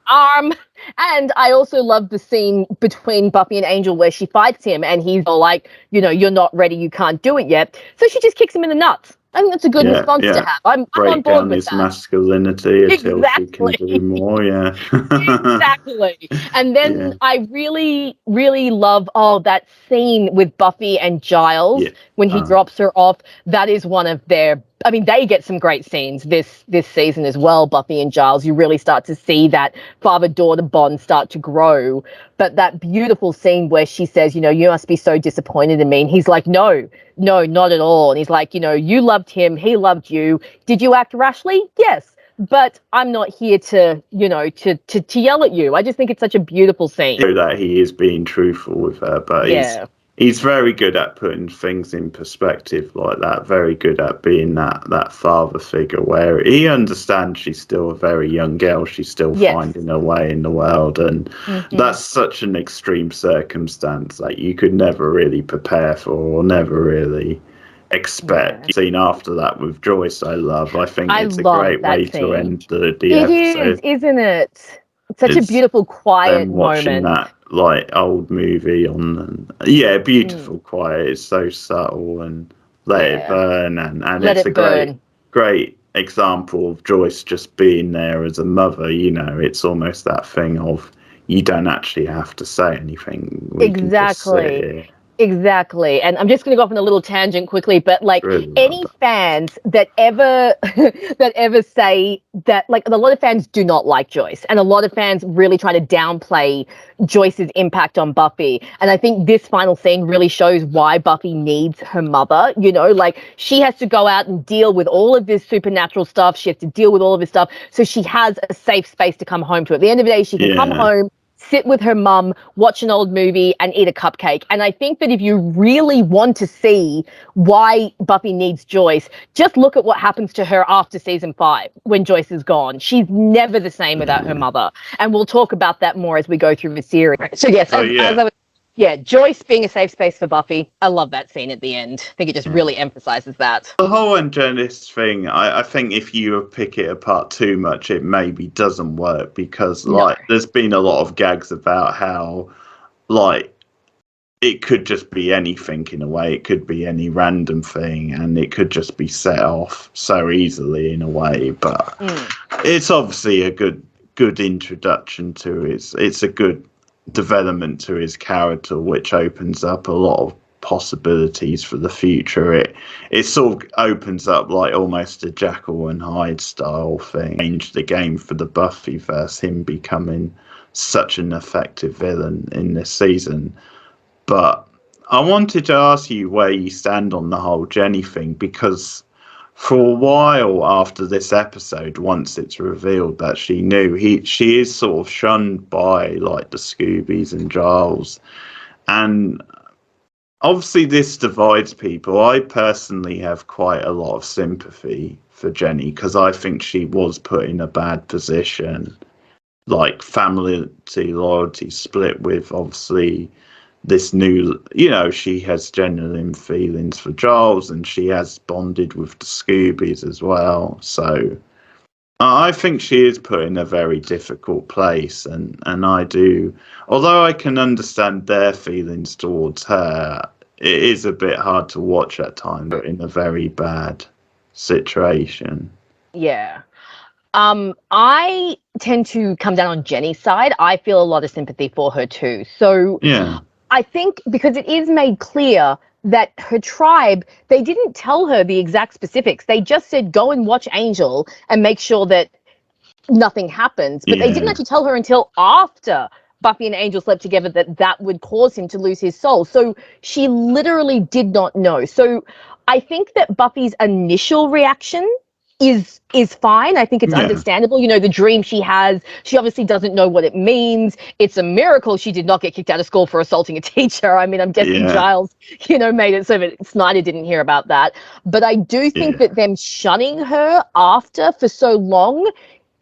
arm. And I also love the scene between Buffy and Angel where she fights him and he's all like, you're not ready, you can't do it yet. So she just kicks him in the nuts. I think that's a good response to have. I'm on board with that. His masculinity until he can do more, Exactly. And then I really, really love that scene with Buffy and Giles when he drops her off. That is one of their, they get some great scenes this season as well, Buffy and Giles. You really start to see that father-daughter bond start to grow. But that beautiful scene where she says, you must be so disappointed in me. And he's like, no, not at all. And he's like, you loved him. He loved you. Did you act rashly? Yes. But I'm not here to yell at you. I just think it's such a beautiful scene. That he is being truthful with her, but he's very good at putting things in perspective like that. Very good at being that father figure where he understands she's still a very young girl. She's still finding her way in the world. And that's such an extreme circumstance that you could never really prepare for or never really expect. Scene after that with Joyce, I think it's a great way to end the episode. It is, isn't it? It's such a beautiful, quiet watching moment. That like old movie on, beautiful, quiet. It's so subtle and let it burn, and it's a great example of Joyce just being there as a mother. It's almost that thing of you don't actually have to say anything. We can just sit here Exactly. And I'm just going to go off on a little tangent quickly, but like Really well any done. fans that ever that ever say that, like, a lot of fans do not like Joyce, and a lot of fans really try to downplay Joyce's impact on Buffy. And I think this final scene really shows why Buffy needs her mother. You know, like, she has to go out and deal with all of this supernatural stuff. She has to deal with all of this stuff. So she has a safe space to come home to. At the end of the day, she can come home, sit with her mum, watch an old movie, and eat a cupcake. And I think that if you really want to see why Buffy needs Joyce, just look at what happens to her after season 5 when Joyce is gone. She's never the same without her mother. And we'll talk about that more as we go through the series. So yes, as I was, Joyce being a safe space for Buffy. I love that scene at the end. I think it just really emphasizes that. The whole Angelis thing, I think if you pick it apart too much, it maybe doesn't work because, like, there's been a lot of gags about how, like, it could just be anything in a way. It could be any random thing, and it could just be set off so easily in a way. But it's obviously a good introduction to it. It's a good development to his character, which opens up a lot of possibilities for the future. It sort of opens up like almost a Jekyll and Hyde style thing. Changed the game for the Buffyverse, him becoming such an effective villain in this season. But I wanted to ask you where you stand on the whole Jenny thing, because for a while after this episode, once it's revealed that she knew, she is sort of shunned by like the Scoobies and Giles, and obviously this divides people. I personally have quite a lot of sympathy for Jenny because I think she was put in a bad position, like family loyalty split with obviously this new, she has genuine feelings for Giles, and she has bonded with the Scoobies as well. So I think she is put in a very difficult place, and I do, although I can understand their feelings towards her, it is a bit hard to watch at times. But in a very bad situation. Yeah. I tend to come down on Jenny's side. I feel a lot of sympathy for her too. So Yeah. I think because it is made clear that her tribe, they didn't tell her the exact specifics. They just said, go and watch Angel and make sure that nothing happens. But they didn't actually tell her until after Buffy and Angel slept together that would cause him to lose his soul. So she literally did not know. So I think that Buffy's initial reaction is fine. I think it's understandable. The dream she has, she obviously doesn't know what it means. It's a miracle she did not get kicked out of school for assaulting a teacher. I mean, I'm guessing Giles, made it so that Snyder didn't hear about that. But I do think that them shunning her after for so long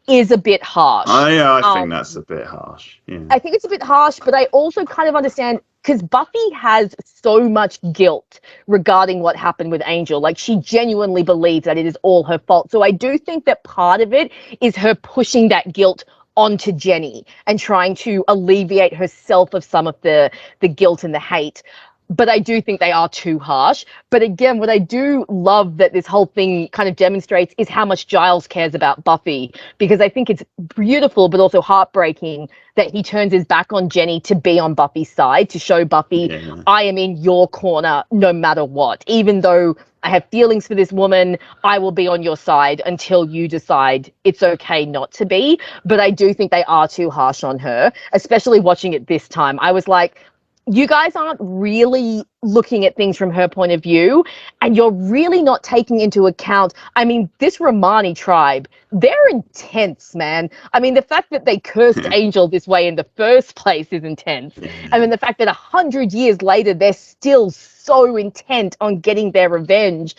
is a bit harsh. I think that's a bit harsh. Yeah. I think it's a bit harsh, but I also kind of understand because Buffy has so much guilt regarding what happened with Angel. Like, she genuinely believes that it is all her fault. So I do think that part of it is her pushing that guilt onto Jenny and trying to alleviate herself of some of the guilt and the hate. But I do think they are too harsh. But again, what I do love that this whole thing kind of demonstrates is how much Giles cares about Buffy, because I think it's beautiful but also heartbreaking that he turns his back on Jenny to be on Buffy's side, to show Buffy, I am in your corner no matter what. Even though I have feelings for this woman, I will be on your side until you decide it's okay not to be. But I do think they are too harsh on her, especially watching it this time. I was like, you guys aren't really looking at things from her point of view, and you're really not taking into account, I mean, this Romani tribe, they're intense, man. I mean, the fact that they cursed Angel this way in the first place is intense. I mean, the fact that 100 years later, they're still so intent on getting their revenge.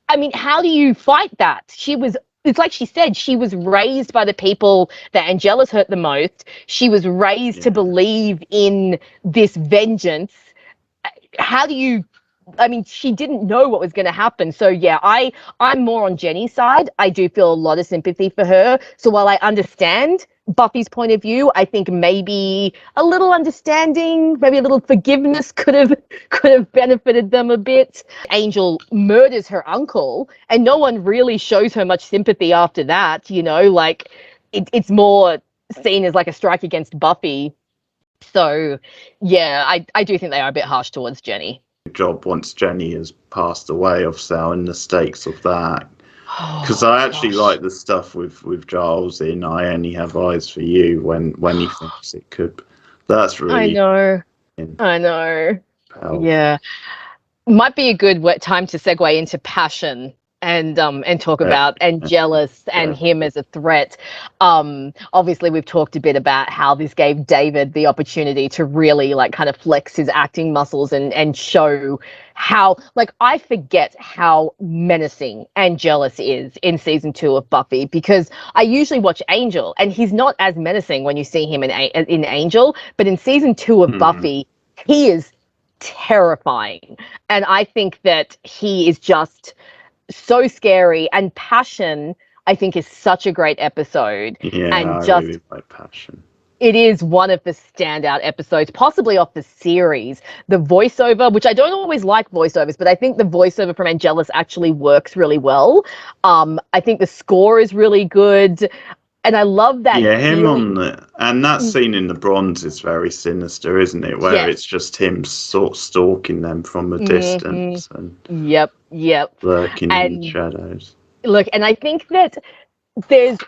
I mean, how do you fight that? It's like she said, she was raised by the people that Angelus hurt the most. She was raised to believe in this vengeance. How do you, I mean, she didn't know what was going to happen. So yeah, I'm more on Jenny's side. I do feel a lot of sympathy for her. So while I understand Buffy's point of view, I think maybe a little understanding, maybe a little forgiveness could have benefited them a bit. Angel murders her uncle, and no one really shows her much sympathy after that. Like it's more seen as like a strike against Buffy. So, yeah, I do think they are a bit harsh towards Jenny. Good job once Jenny has passed away of selling the stakes of that. Because I actually like the stuff with Giles in I Only Have Eyes for You when he thinks it could. That's really. I know. Powerful. Yeah. Might be a good time to segue into Passion and talk about Angelus and him as a threat. Obviously we've talked a bit about how this gave David the opportunity to really like kind of flex his acting muscles and show how, like, I forget how menacing Angelus is in season 2 of Buffy, because I usually watch Angel and he's not as menacing when you see him in Angel, but in season 2 of Buffy he is terrifying, and I think that he is just so scary. And Passion, I think, is such a great episode. Yeah, and I just really like Passion. it is one of the standout episodes, possibly off the series. The voiceover, which I don't always like voiceovers, but I think the voiceover from Angelus actually works really well. I think the score is really good. And I love that. Yeah, him on and that scene in the Bronze is very sinister, isn't it? Where it's just him sort of stalking them from a distance and Yep. lurking in the shadows. Look, and I think that there's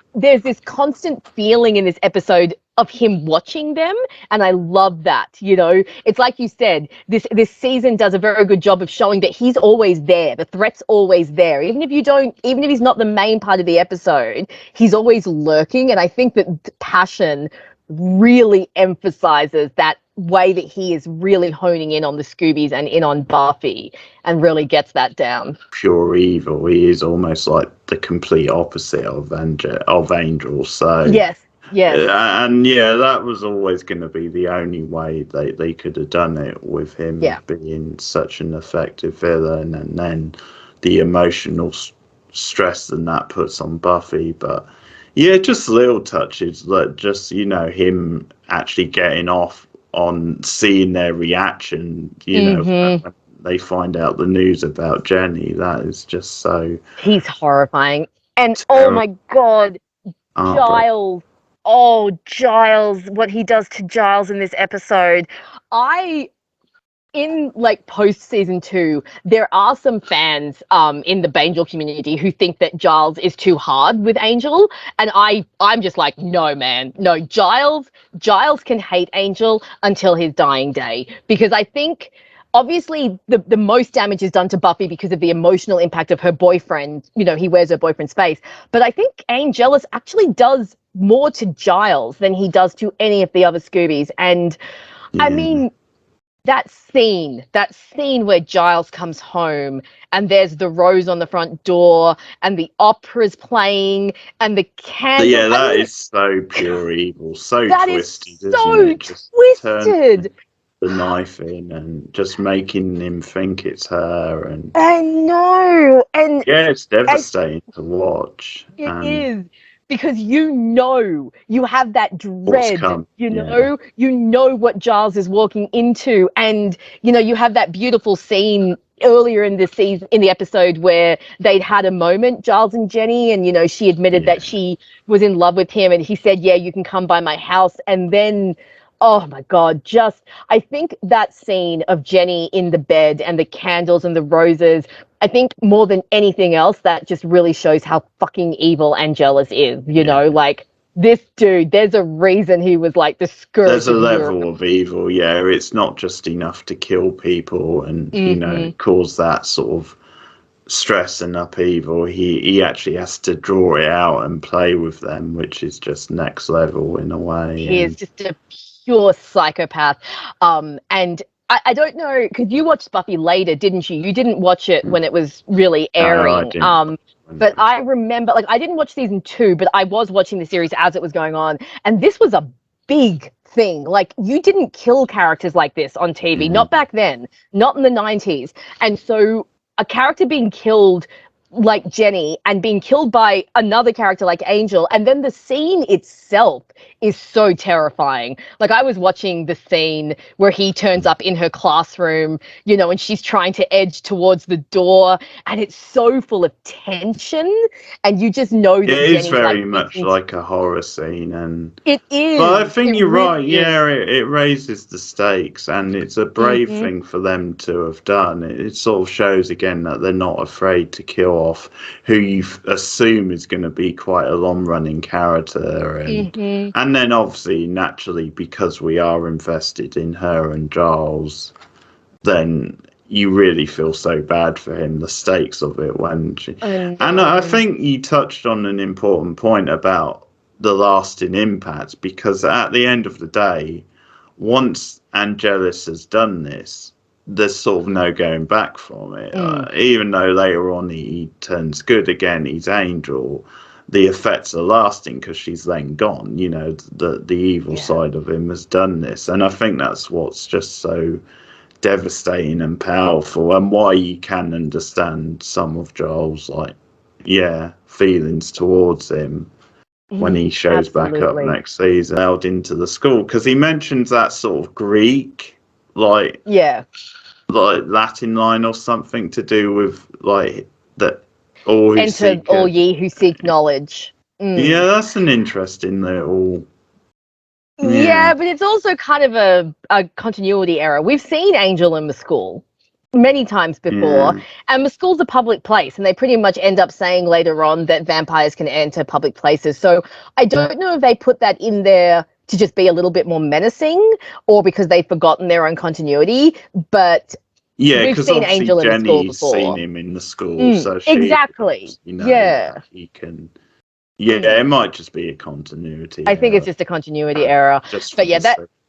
this constant feeling in this episode of him watching them, and I love that. You know, it's like you said, this season does a very good job of showing that he's always there. The threat's always there, even if he's not the main part of the episode, he's always lurking. And I think that Passion really emphasizes that way, that he is really honing in on the Scoobies and in on Buffy, and really gets that down. Pure evil. He is almost like the complete opposite of Angel. So yes. And yeah, that was always going to be the only way they could have done it, with him being such an effective villain, and then the emotional stress that puts on Buffy. But yeah, just little touches, like just, you know, him actually getting off on seeing their reaction, you know, when they find out the news about Jenny. That is just so... He's horrifying. And oh my God, Giles. Oh, Giles, what he does to Giles in this episode. In like post season 2, there are some fans in the Angel community who think that Giles is too hard with Angel, and I'm just like, no, man, no. Giles can hate Angel until his dying day, because I think obviously the most damage is done to Buffy because of the emotional impact of her boyfriend. You know, he wears her boyfriend's face, but I think Angelus actually does more to Giles than he does to any of the other Scoobies. And I mean, that scene where Giles comes home and there's the rose on the front door and the opera's playing and the candle. Yeah, that is so pure evil, so that twisted. Is so isn't it? Just twisted. The knife in and just making him think it's her. And I know. And yeah, it's devastating to watch. It is. Because you have that dread, you know what Giles is walking into. And, you know, you have that beautiful scene earlier in the season, in the episode, where they'd had a moment, Giles and Jenny, and, you know, she admitted that she was in love with him, and he said, yeah, you can come by my house. And then, oh my God, I think that scene of Jenny in the bed and the candles and the roses, I think more than anything else, that just really shows how fucking evil Angelus is. You know, like, this dude, there's a reason he was like the scourge. There's a level of evil, it's not just enough to kill people and, you know, cause that sort of stress and upheaval. He actually has to draw it out and play with them, which is just next level in a way. He is just a pure psychopath. And I don't know, because you watched Buffy later, didn't you? You didn't watch it when it was really airing. No, I didn't. But I remember, like, I didn't watch season 2, but I was watching the series as it was going on. And this was a big thing. Like, you didn't kill characters like this on TV, not back then, not in the 90s. And so a character being killed like Jenny and being killed by another character like Angel, and then the scene itself is so terrifying. Like, I was watching the scene where he turns up in her classroom, you know, and she's trying to edge towards the door, and it's so full of tension, and you just know that It is Jenny's very like much like a horror scene, and it is. but I think It you're really right. is. Yeah, it raises the stakes, and it's a brave thing for them to have done. It sort of shows again that they're not afraid to kill off who you assume is going to be quite a long-running character, and then obviously, naturally, because we are invested in her and Giles, then you really feel so bad for him. The stakes of it when she, and I think you touched on an important point about the lasting impact, because at the end of the day, once Angelus has done this, there's sort of no going back from it. Even though later on he turns good again, he's Angel, the effects are lasting because she's then gone. You know, the evil side of him has done this, and I think that's what's just so devastating and powerful, and why you can understand some of Giles' feelings towards him when he shows back up next season out into the school, because he mentions that sort of Greek like Latin line or something to do with like that enter all ye who seek knowledge. Yeah, that's an interesting little. Yeah, but it's also kind of a continuity error. We've seen Angel in the school many times before, and the school's a public place, and they pretty much end up saying later on that vampires can enter public places. So I don't know if they put that in there to just be a little bit more menacing, or because they've forgotten their own continuity, but we've seen Angel in the school before. Seen him in the school, so she, exactly. He can. Yeah, it might just be a continuity. I think it's just a continuity error. But yeah,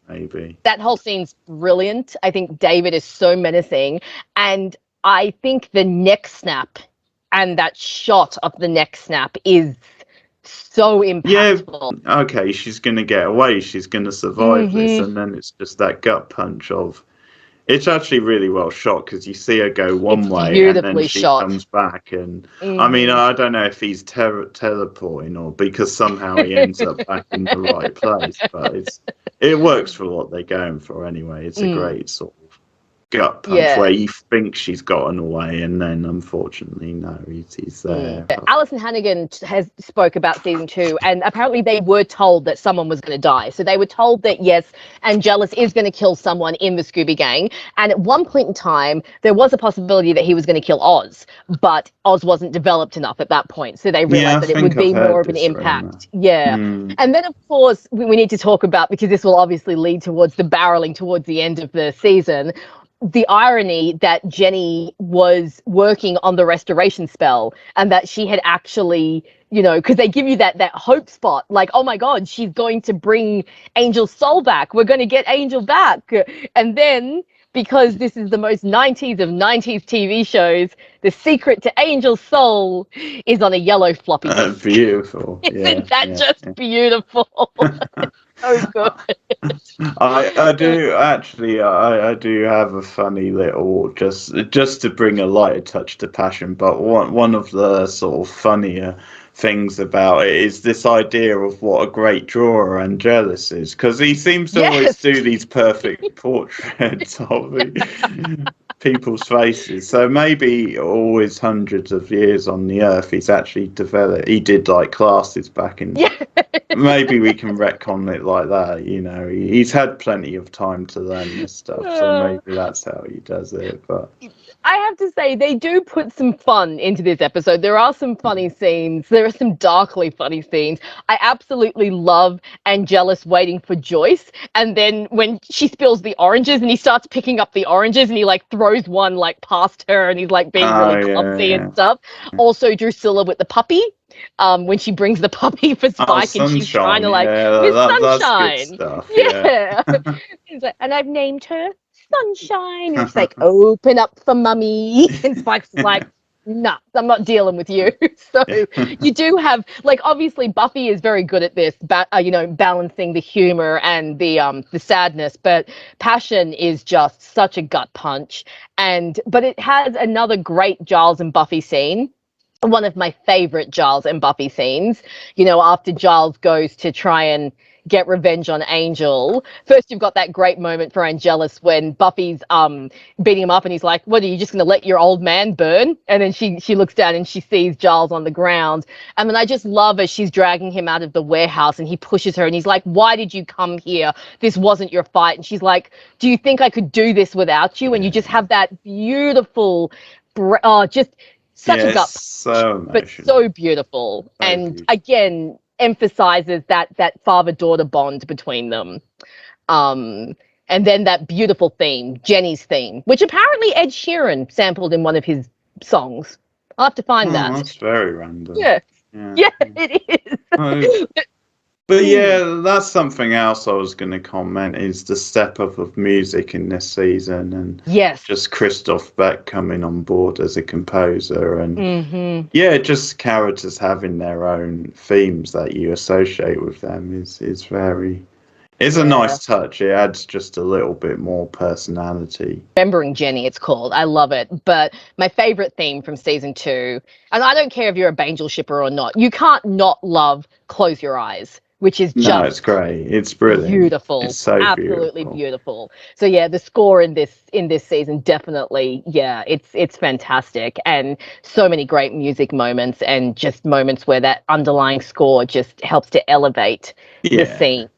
maybe that whole scene's brilliant. I think David is so menacing, and I think the neck snap and that shot of the neck snap is so impactful. Yeah, okay, she's gonna get away. She's gonna survive this, and then it's just that gut punch of. It's actually really well shot, because you see her go one way and then she comes back, and I mean, I don't know if he's teleporting or because somehow he ends up back in the right place, but it works for what they're going for anyway. It's a great sort of gut punch where you think she's gotten away, and then unfortunately no, he's there. Alison Hannigan has spoke about season 2, and apparently they were told that someone was going to die. So they were told that yes, Angelus is going to kill someone in the Scooby Gang, and at one point in time there was a possibility that he was going to kill Oz, but Oz wasn't developed enough at that point, so they realized that it would be more of an impact. And then of course we need to talk about, because this will obviously lead towards the barreling towards the end of the season, the irony that Jenny was working on the restoration spell, and that she had actually, you know, because they give you that hope spot, like, oh my God, she's going to bring Angel's soul back. We're going to get Angel back. And then, because this is the most 90s of 90s TV shows, the secret to Angel's soul is on a yellow floppy disk. Beautiful. Isn't that just beautiful? So good. I do actually. I do have a funny little just to bring a lighter touch to Passion. But one of the sort of funnier things about it is this idea of what a great drawer Angelus is, because he seems to always do these perfect portraits of people's faces. So maybe always hundreds of years on the earth, he's actually developed. He did like classes back in. Maybe we can retcon it like that. You know, he's had plenty of time to learn this stuff, so maybe that's how he does it. But I have to say, they do put some fun into this episode. There are some funny scenes. There are some darkly funny scenes. I absolutely love Angelus waiting for Joyce, and then when she spills the oranges and he starts picking up the oranges and he like throws one like past her and he's like being really clumsy and stuff. Also Drusilla with the puppy. When she brings the puppy for Spike and she's trying to like, Miss Sunshine. He's like, and I've named her Sunshine. And she's like, open up for mummy. And Spike's like, nah, I'm not dealing with you. So you do have, like, obviously Buffy is very good at this, you know, balancing the humor and the sadness, but Passion is just such a gut punch. But it has another great Giles and Buffy scene one of my favorite Giles and Buffy scenes. You know, after Giles goes to try and get revenge on Angel, first you've got that great moment for Angelus when Buffy's beating him up and he's like, what, are you just going to let your old man burn? And then she looks down and she sees Giles on the ground. And then I just love as she's dragging him out of the warehouse and he pushes her and he's like, why did you come here? This wasn't your fight. And she's like, do you think I could do this without you? And you just have that beautiful, just such a gut, so but so beautiful. So and beautiful. Again, emphasizes that father-daughter bond between them. And then that beautiful theme, Jenny's theme, which apparently Ed Sheeran sampled in one of his songs. I'll have to find that. That's very random. Yeah, it is. But yeah, that's something else I was going to comment is the step up of music in this season, and just Christoph Beck coming on board as a composer, and just characters having their own themes that you associate with them is very. It's a nice touch. It adds just a little bit more personality. Remembering Jenny, it's called. I love it. But my favorite theme from season 2, and I don't care if you're a Bangel shipper or not, you can't not love Close Your Eyes, which is just it's great. It's brilliant. Beautiful. It's so absolutely beautiful. So yeah, the score in this season definitely, it's fantastic, and so many great music moments and just moments where that underlying score just helps to elevate the scene.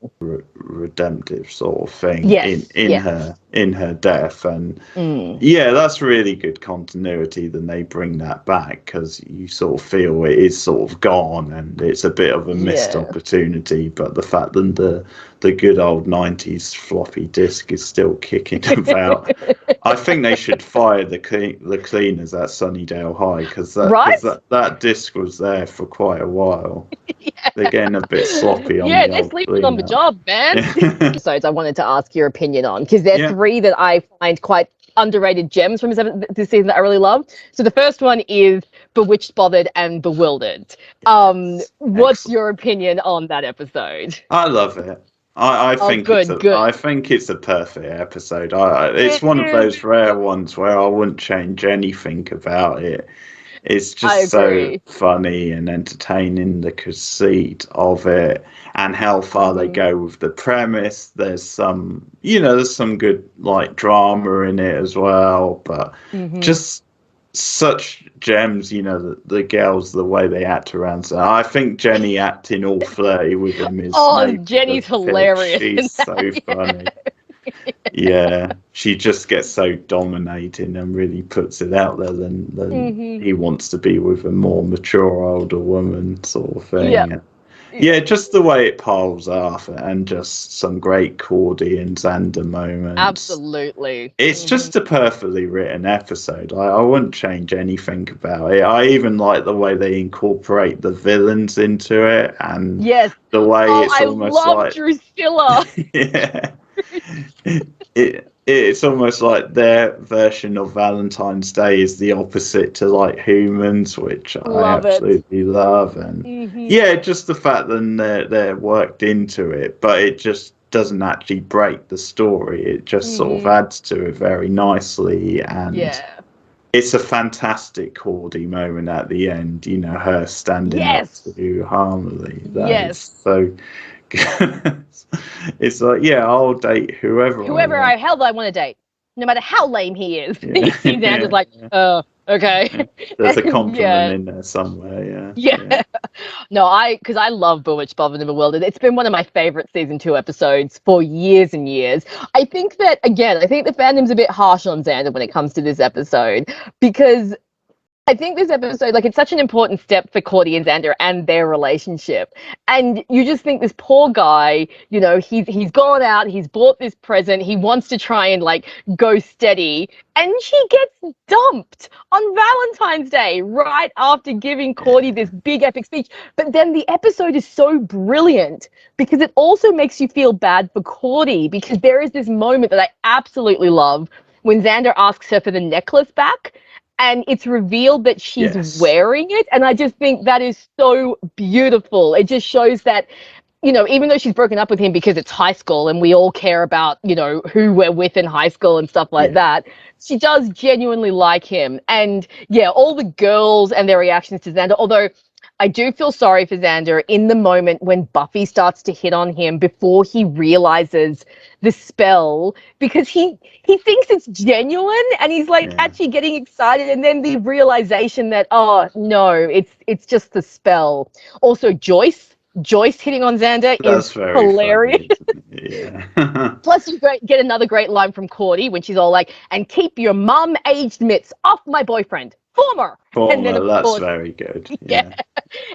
Redemptive sort of thing in her death, and that's really good continuity. Then they bring that back because you sort of feel it is sort of gone and it's a bit of a missed opportunity, but the fact that the good old 90s floppy disk is still kicking about. I think they should fire the cleaners at Sunnydale High because that disc was there for quite a while. They're getting a bit sloppy on the they're old sleeping on the cleaner. job, man. Episodes I wanted to ask your opinion on, because there are 3 that I find quite underrated gems from this season that I really love. So the first one is Bewitched, Bothered, and Bewildered. What's your opinion on that episode? I love it. I think it's a perfect episode. It's one of those rare ones where I wouldn't change anything about it. It's just so funny and entertaining, the conceit of it and how far they go with the premise. There's some good like drama in it as well, but just such gems, the girls, the way they act around. So I think Jenny acting all flirty with him is Jenny's hilarious. She's so funny. She just gets so dominating and really puts it out there than he wants to be with a more mature older woman sort of thing. Just the way it piles off, and just some great Cordy and Xander moments. Absolutely. It's just a perfectly written episode. I wouldn't change anything about it. I even like the way they incorporate the villains into it, and the way it's almost like Drusilla. It's almost like their version of Valentine's Day is the opposite to like humans, which I absolutely love. And just the fact that they're worked into it, but it just doesn't actually break the story. It just sort of adds to it very nicely, and it's a fantastic Cordy moment at the end. Her standing up to Harmony. That is so good. It's like, I'll date whoever I want to date, no matter how lame he is. You see Xander's like, okay. There's a compliment in there somewhere. No, because I love Bewitched, Bothered, and Bewildered. It's been one of my favorite season 2 episodes for years and years. I think the fandom's a bit harsh on Xander when it comes to this episode, because I think this episode, it's such an important step for Cordy and Xander and their relationship. And you just think this poor guy, he's gone out, he's bought this present, he wants to try and go steady, and she gets dumped on Valentine's Day right after giving Cordy this big epic speech. But then the episode is so brilliant because it also makes you feel bad for Cordy, because there is this moment that I absolutely love when Xander asks her for the necklace back. And it's revealed that she's wearing it. And I just think that is so beautiful. It just shows that even though she's broken up with him because it's high school and we all care about, who we're with in high school and stuff like that, she does genuinely like him. And yeah, all the girls and their reactions to Xander, although I do feel sorry for Xander in the moment when Buffy starts to hit on him before he realizes the spell, because he thinks it's genuine and he's like actually getting excited, and then the realization that, oh no, it's just the spell. Also, Joyce hitting on Xander is hilarious. Yeah. Plus, you get another great line from Cordy when she's all like, "And keep your mum-aged mitts off my boyfriend, former." And then, that's very good. Yeah.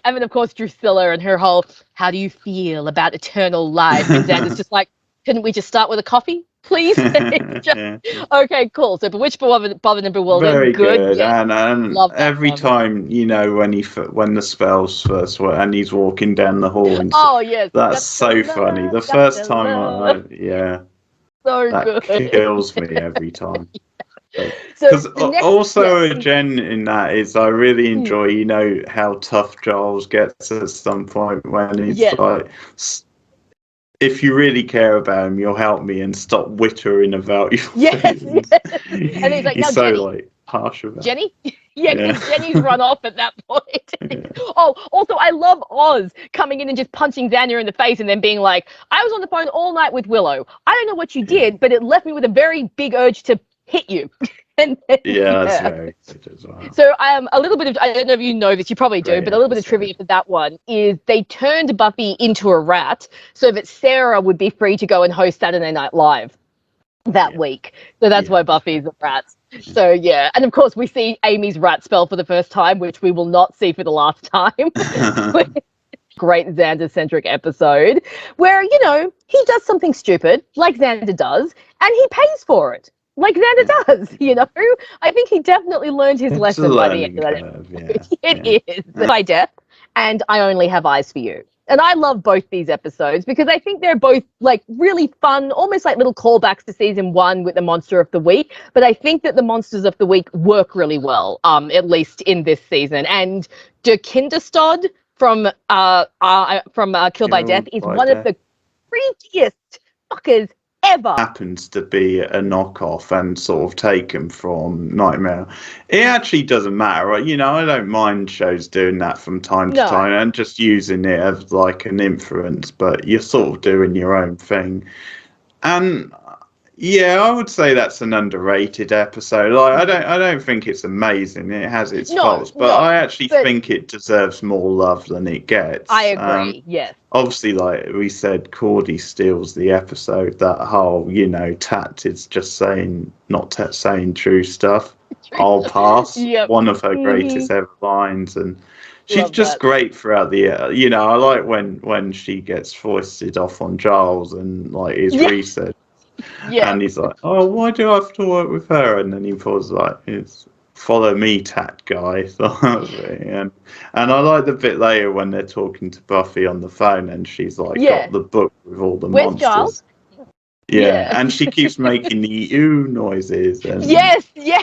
And then, of course, Drusilla and her whole, "How do you feel about eternal life?" And Xander's just like, "Couldn't we just start with a coffee, please?" Okay, cool. So Bewitched, Bothered, and Bewildered. Very good. Yeah. And every time, when the spells first were, and he's walking down the hall. And that's so funny. The first time, so that good. kills me every time. Because Jen in that is, I really enjoy, how tough Giles gets at some point when he's like, if you really care about him, you'll help me and stop whittering about your feelings. And he's like, he's now, so Jenny. like harsh about Jenny? Because Jenny's run off at that point. Oh, also, I love Oz coming in and just punching Xander in the face and then being like, "I was on the phone all night with Willow. I don't know what you did, but it left me with a very big urge to hit you." And then, that's very good as well. So a little bit of, I don't know if you know this, you probably do, but a little bit of trivia for that one is they turned Buffy into a rat so that Sarah would be free to go and host Saturday Night Live that week. So that's why Buffy's a rat. So yeah, and of course we see Amy's rat spell for the first time, which we will not see for the last time. Great Xander-centric episode where, he does something stupid like Xander does, and he pays for it. Like Xander does, I think he definitely learned his lesson by the end of that episode. It is. By Death and I Only Have Eyes for You. And I love both these episodes because I think they're both like really fun, almost like little callbacks to season 1 with the Monster of the Week. But I think that the Monsters of the Week work really well, at least in this season. And Der Kinderstod from Killed by Death is one of the creepiest fuckers ever. Happens to be a knockoff and sort of taken from Nightmare. It actually doesn't matter, right? I don't mind shows doing that from time to time and just using it as like an influence, but you're sort of doing your own thing. And I would say that's an underrated episode. Like I don't think it's amazing. It has its faults, but I actually think it deserves more love than it gets. I agree. Yes. Obviously, like we said, Cordy steals the episode. That whole, Tat is just not saying true stuff. I'll pass. One of her greatest ever lines, and she's just great throughout the. I like when she gets foisted off on Giles and like is reset. And he's like, "Oh, why do I have to work with her?" And then he falls like, "It's follow me, Tat guy." and I like the bit later when they're talking to Buffy on the phone, and she's like, got the book with all the monsters. Giles? And she keeps making the ooh noises. And, yes. Yeah.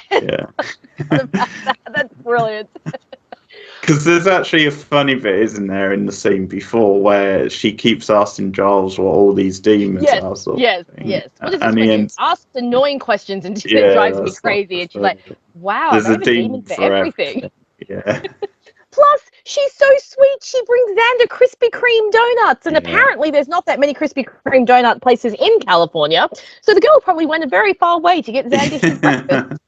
That's brilliant. Because there's actually a funny bit, isn't there, in the scene before where she keeps asking Giles what all these demons are. Yes. What is this when you ask annoying questions and it drives me crazy? And she's like, wow, there's a demon for everything. Yeah. Plus, she's so sweet. She brings Xander Krispy Kreme donuts. And apparently there's not that many Krispy Kreme donut places in California. So the girl probably went a very far way to get Xander his breakfast.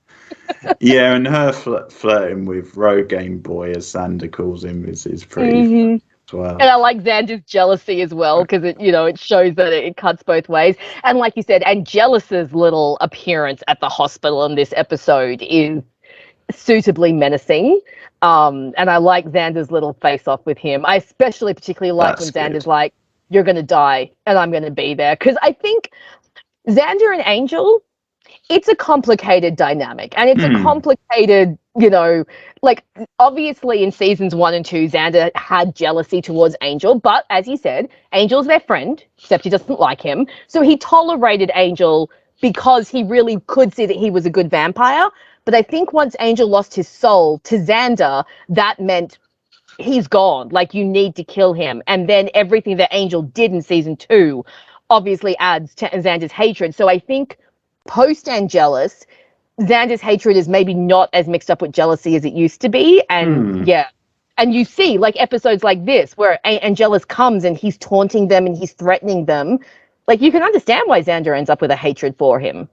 And her flirting with Rogaine Boy, as Xander calls him, is pretty funny as well. And I like Xander's jealousy as well, because it shows that it cuts both ways. And like you said, and Jealous's little appearance at the hospital in this episode is suitably menacing. And I like Xander's little face-off with him. I especially particularly like when Xander's like, "You're going to die, and I'm going to be there." Because I think Xander and Angel, it's a complicated dynamic, and it's a complicated, like obviously in seasons 1 and 2, Xander had jealousy towards Angel, but as you said, Angel's their friend, except he doesn't like him. So he tolerated Angel because he really could see that he was a good vampire. But I think once Angel lost his soul to Xander, that meant he's gone. Like, you need to kill him. And then everything that Angel did in season 2 obviously adds to Xander's hatred. So I think post Angelus, Xander's hatred is maybe not as mixed up with jealousy as it used to be. And yeah. And you see, like, episodes like this where Angelus comes and he's taunting them and he's threatening them. Like, you can understand why Xander ends up with a hatred for him.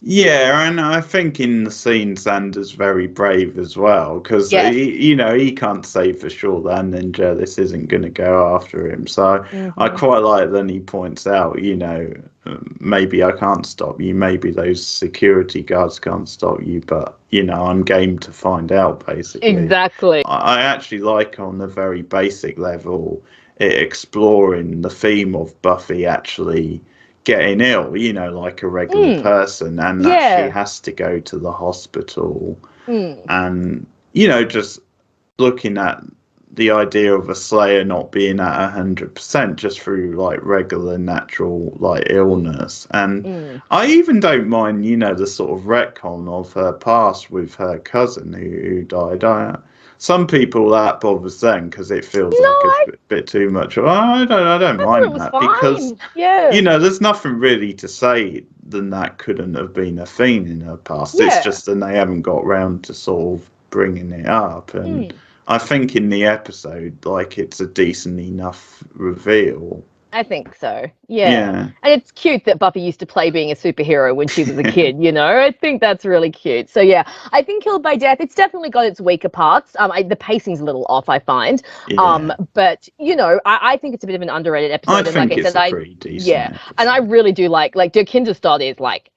Yeah, and I think in the scene, Xander's very brave as well, because he can't say for sure that Angelus isn't going to go after him. So I quite like that he points out, maybe I can't stop you, maybe those security guards can't stop you, but I'm game to find out, basically. Exactly. I actually like, on a very basic level, it exploring the theme of Buffy actually getting ill, like a regular person, and that she has to go to the hospital. And, just looking at the idea of a Slayer not being at 100% just through, like, regular natural, like, illness. And I even don't mind, the sort of retcon of her past with her cousin who died. Some people that bothers them because it feels like a bit too much. I don't mind that because there's nothing really to say than that couldn't have been a thing in her past. It's just that they haven't got round to sort of bringing it up. And I think in the episode, like, it's a decent enough reveal. I think so. Yeah. And it's cute that Buffy used to play being a superhero when she was a kid, I think that's really cute. So, yeah, I think Killed by Death, it's definitely got its weaker parts. The pacing's a little off, I find. But, I think it's a bit of an underrated episode. I think it's a pretty decent episode. And I really do like Dirk Kinderstad is, like,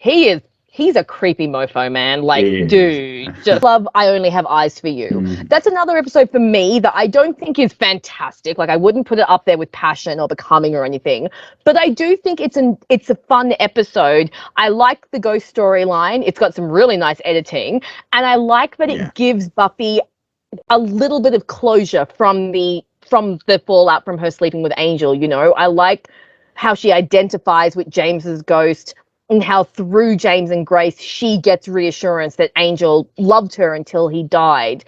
he's a creepy mofo, man. Like, dude, just love I Only Have Eyes for You. That's another episode for me that I don't think is fantastic. Like, I wouldn't put it up there with Passion or Becoming or anything. But I do think it's a fun episode. I like the ghost storyline. It's got some really nice editing. And I like that it gives Buffy a little bit of closure from the fallout from her sleeping with Angel, I like how she identifies with James's ghost, and how through James and Grace, she gets reassurance that Angel loved her until he died.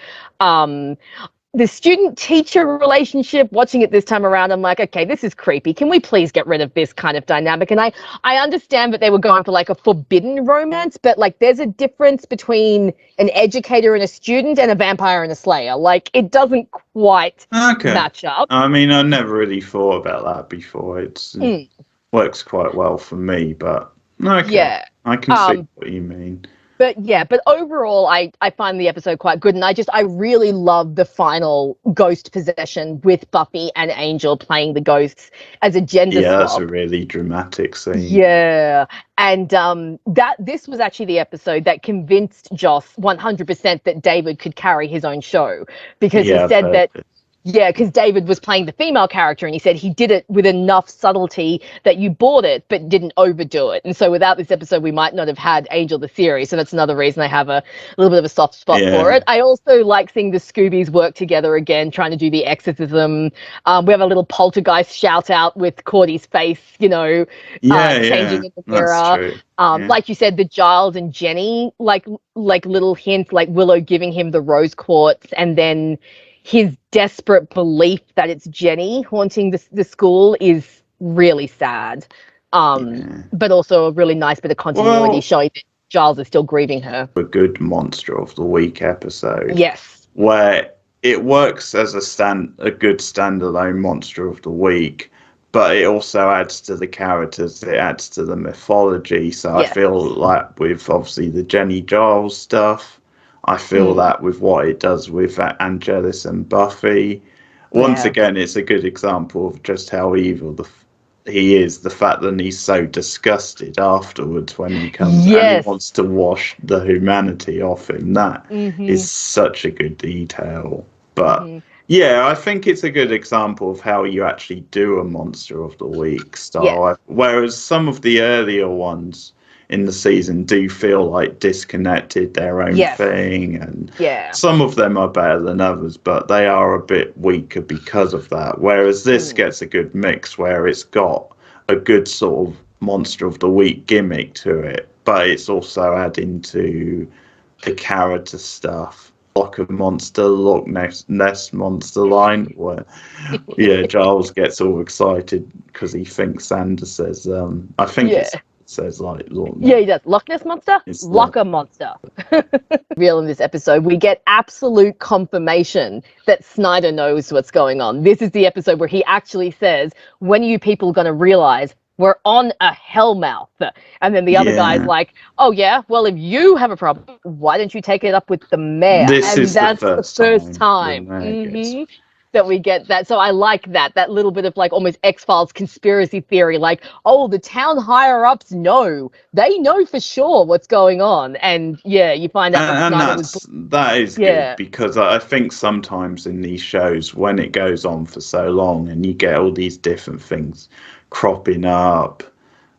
The student-teacher relationship, watching it this time around, I'm like, okay, this is creepy. Can we please get rid of this kind of dynamic? And I understand that they were going for, like, a forbidden romance, but, like, there's a difference between an educator and a student and a vampire and a slayer. Like, it doesn't quite match up. I mean, I never really thought about that before. It works quite well for me, but... Okay. Yeah. I can see what you mean. But overall, I find the episode quite good. And I really love the final ghost possession with Buffy and Angel playing the ghosts as a gender swap. Yeah, that's a really dramatic scene. Yeah. And this was actually the episode that convinced Joss 100% that David could carry his own show. Because he said that... Yeah, because David was playing the female character and he said he did it with enough subtlety that you bought it but didn't overdo it. And so without this episode, we might not have had Angel the series. So that's another reason I have a little bit of a soft spot for it. I also like seeing the Scoobies work together again, trying to do the exorcism. We have a little poltergeist shout out with Cordy's face, changing in the mirror. Like you said, the Giles and Jenny, like little hints, like Willow giving him the rose quartz, and then his desperate belief that it's Jenny haunting the school is really sad. But also a really nice bit of continuity showing that Giles is still grieving her. A good Monster of the Week episode. Yes. Where it works as a good standalone Monster of the Week, but it also adds to the characters, it adds to the mythology. So I feel like with obviously the Jenny Giles stuff, I feel that with what it does with Angelus and Buffy. Once again, it's a good example of just how evil he is. The fact that he's so disgusted afterwards when he comes and he wants to wash the humanity off him. That is such a good detail. But I think it's a good example of how you actually do a Monster of the Week style. Whereas some of the earlier ones in the season do feel like disconnected, their own thing, and some of them are better than others, but they are a bit weaker because of that. Whereas this gets a good mix where it's got a good sort of Monster of the Week gimmick to it, but it's also adding to the character stuff Loch Ness monster line where Giles gets all excited because he thinks Xander says I think it says like Loch Ness. Yeah, he does. Loch Ness monster? Locker monster. Real in this episode, we get absolute confirmation that Snyder knows what's going on. This is the episode where he actually says, when are you people going to realize we're on a hellmouth? And then the other guy's like, oh yeah, well, if you have a problem, why don't you take it up with the mayor? That's the first time that we get that. So I like that little bit of like almost X-Files conspiracy theory, like, oh, the town higher ups know. They know for sure what's going on. And you find out that is good, because I think sometimes in these shows, when it goes on for so long and you get all these different things cropping up,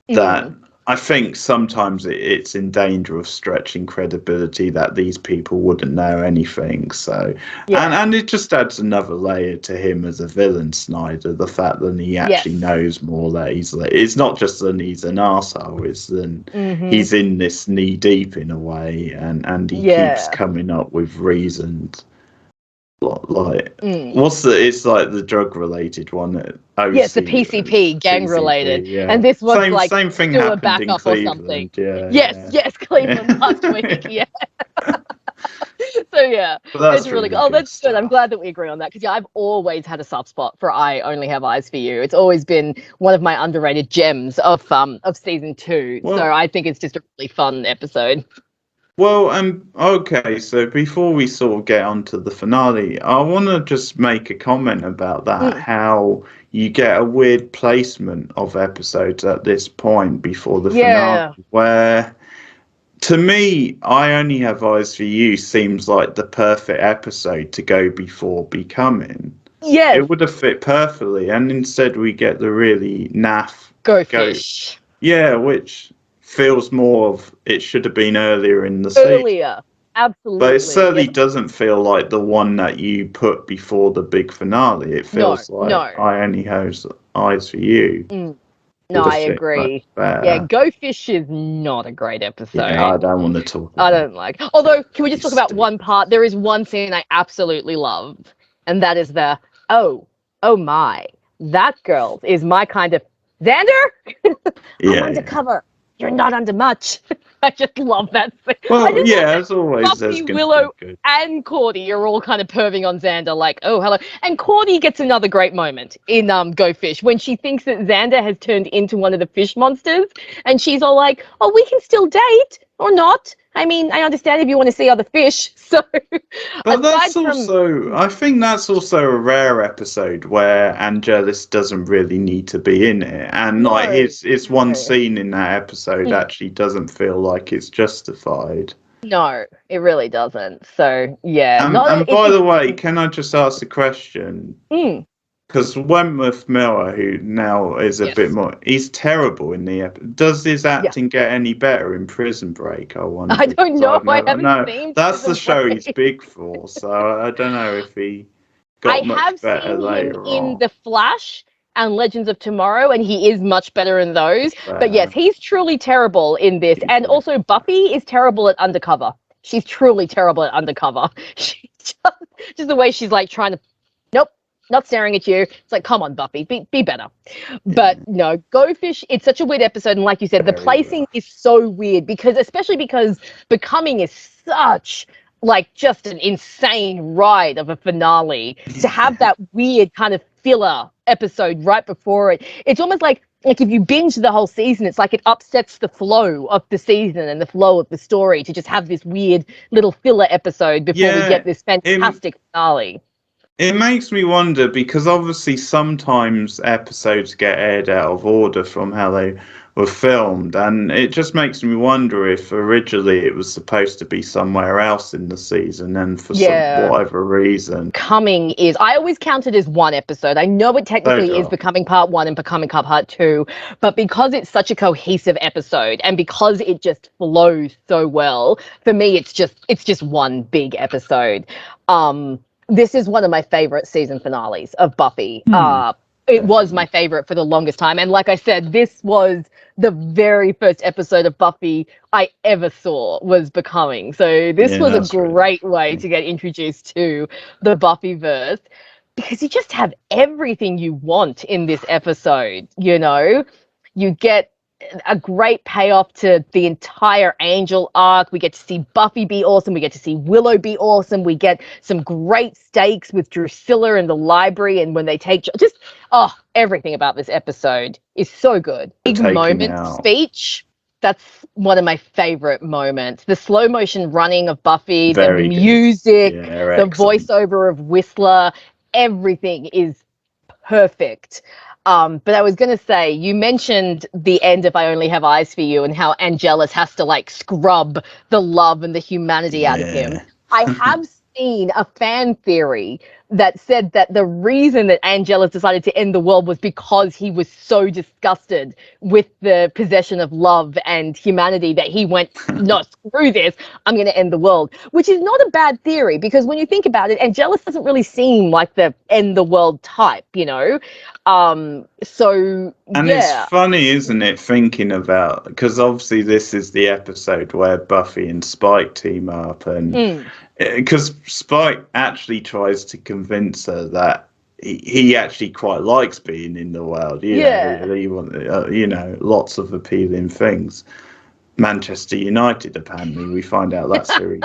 that I think sometimes it's in danger of stretching credibility, that these people wouldn't know anything. So, and it just adds another layer to him as a villain, Snyder. The fact that he actually knows more, that it's not just that he's an arsehole, it's that he's in this knee deep in a way, and he keeps coming up with reasons. Like it's like the drug related one. Yes, the PCP gang related, and this was same thing do happened a backup in Cleveland, or something. Yes, Cleveland last week. So it's really good. Oh, that's good. I'm glad that we agree on that, because I've always had a soft spot for I Only Have Eyes for You. It's always been one of my underrated gems of season 2. Well, so I think it's just a really fun episode. Well, okay, so before we sort of get onto the finale, I want to just make a comment about that, how you get a weird placement of episodes at this point before the finale, where, to me, I Only Have Eyes for You seems like the perfect episode to go before Becoming. Yeah. It would have fit perfectly, and instead we get the really naff Go Fish. Yeah, which feels more of it should have been earlier in the season. Absolutely. But it certainly doesn't feel like the one that you put before the big finale. It feels I Only Have Eyes for You. No, I agree. Yeah, Go Fish is not a great episode. Yeah, I don't want to talk about I don't like. Although, can we just talk about one part? There is one scene I absolutely love, and that is the, oh my, that girl is my kind of, Xander? I'm undercover. You're not under much. I just love that scene. Well, as always, Buffy, Willow, and Cordy are all kind of perving on Xander, like, oh, hello. And Cordy gets another great moment in Go Fish when she thinks that Xander has turned into one of the fish monsters, and she's all like, oh, we can still date or not. I mean, I understand if you want to see other fish. So, but I think that's also a rare episode where Angelus doesn't really need to be in it, and it's one scene in that episode actually doesn't feel like it's justified. No, it really doesn't. So and by the way, can I just ask a question? Because Wentworth Miller, who now is a bit more, he's terrible in the episode. Does his acting get any better in Prison Break? I wonder. I don't know. I haven't seen. That's the show he's big for, so I don't know if he got much better later on. I have seen him in The Flash and Legends of Tomorrow, and he is much better in those. But yes, he's truly terrible in this. And also, Buffy is terrible at Undercover. She's truly terrible at Undercover. She just the way she's like trying to, not staring at you. It's like, come on, Buffy, be better. But no, Go Fish, it's such a weird episode. And like you said, the placing is so weird especially because Becoming is such like just an insane ride of a finale. To have that weird kind of filler episode right before it, it's almost like if you binge the whole season, it's like it upsets the flow of the season and the flow of the story to just have this weird little filler episode before we get this fantastic finale. It makes me wonder, because obviously sometimes episodes get aired out of order from how they were filmed, and it just makes me wonder if originally it was supposed to be somewhere else in the season, and for whatever reason. Becoming is, I always count it as one episode. I know it technically is Becoming Part 1 and Becoming Part 2, but because it's such a cohesive episode and because it just flows so well, for me it's just one big episode. This is one of my favorite season finales of Buffy. It was my favorite for the longest time. And like I said, this was the very first episode of Buffy I ever saw was Becoming. So this was a great way to get introduced to the Buffyverse, because you just have everything you want in this episode, you know? You get a great payoff to the entire Angel arc. We get to see Buffy be awesome. We get to see Willow be awesome. We get some great stakes with Drusilla in the library, and when they take just everything about this episode is so good. Big moment speech. That's one of my favorite moments. The slow motion running of Buffy, the music, the voiceover of Whistler, everything is perfect. But I was going to say, you mentioned the end of I Only Have Eyes for You and how Angelus has to like scrub the love and the humanity out of him. I have seen a fan theory that said that the reason that Angelus decided to end the world was because he was so disgusted with the possession of love and humanity that he went, no, screw this, I'm going to end the world, which is not a bad theory, because when you think about it, Angelus doesn't really seem like the end the world type, you know? It's funny, isn't it, thinking about, because obviously this is the episode where Buffy and Spike team up, and because Spike actually tries to convince her that he actually quite likes being in the world. He wants, lots of appealing things. Manchester United, apparently, we find out that series.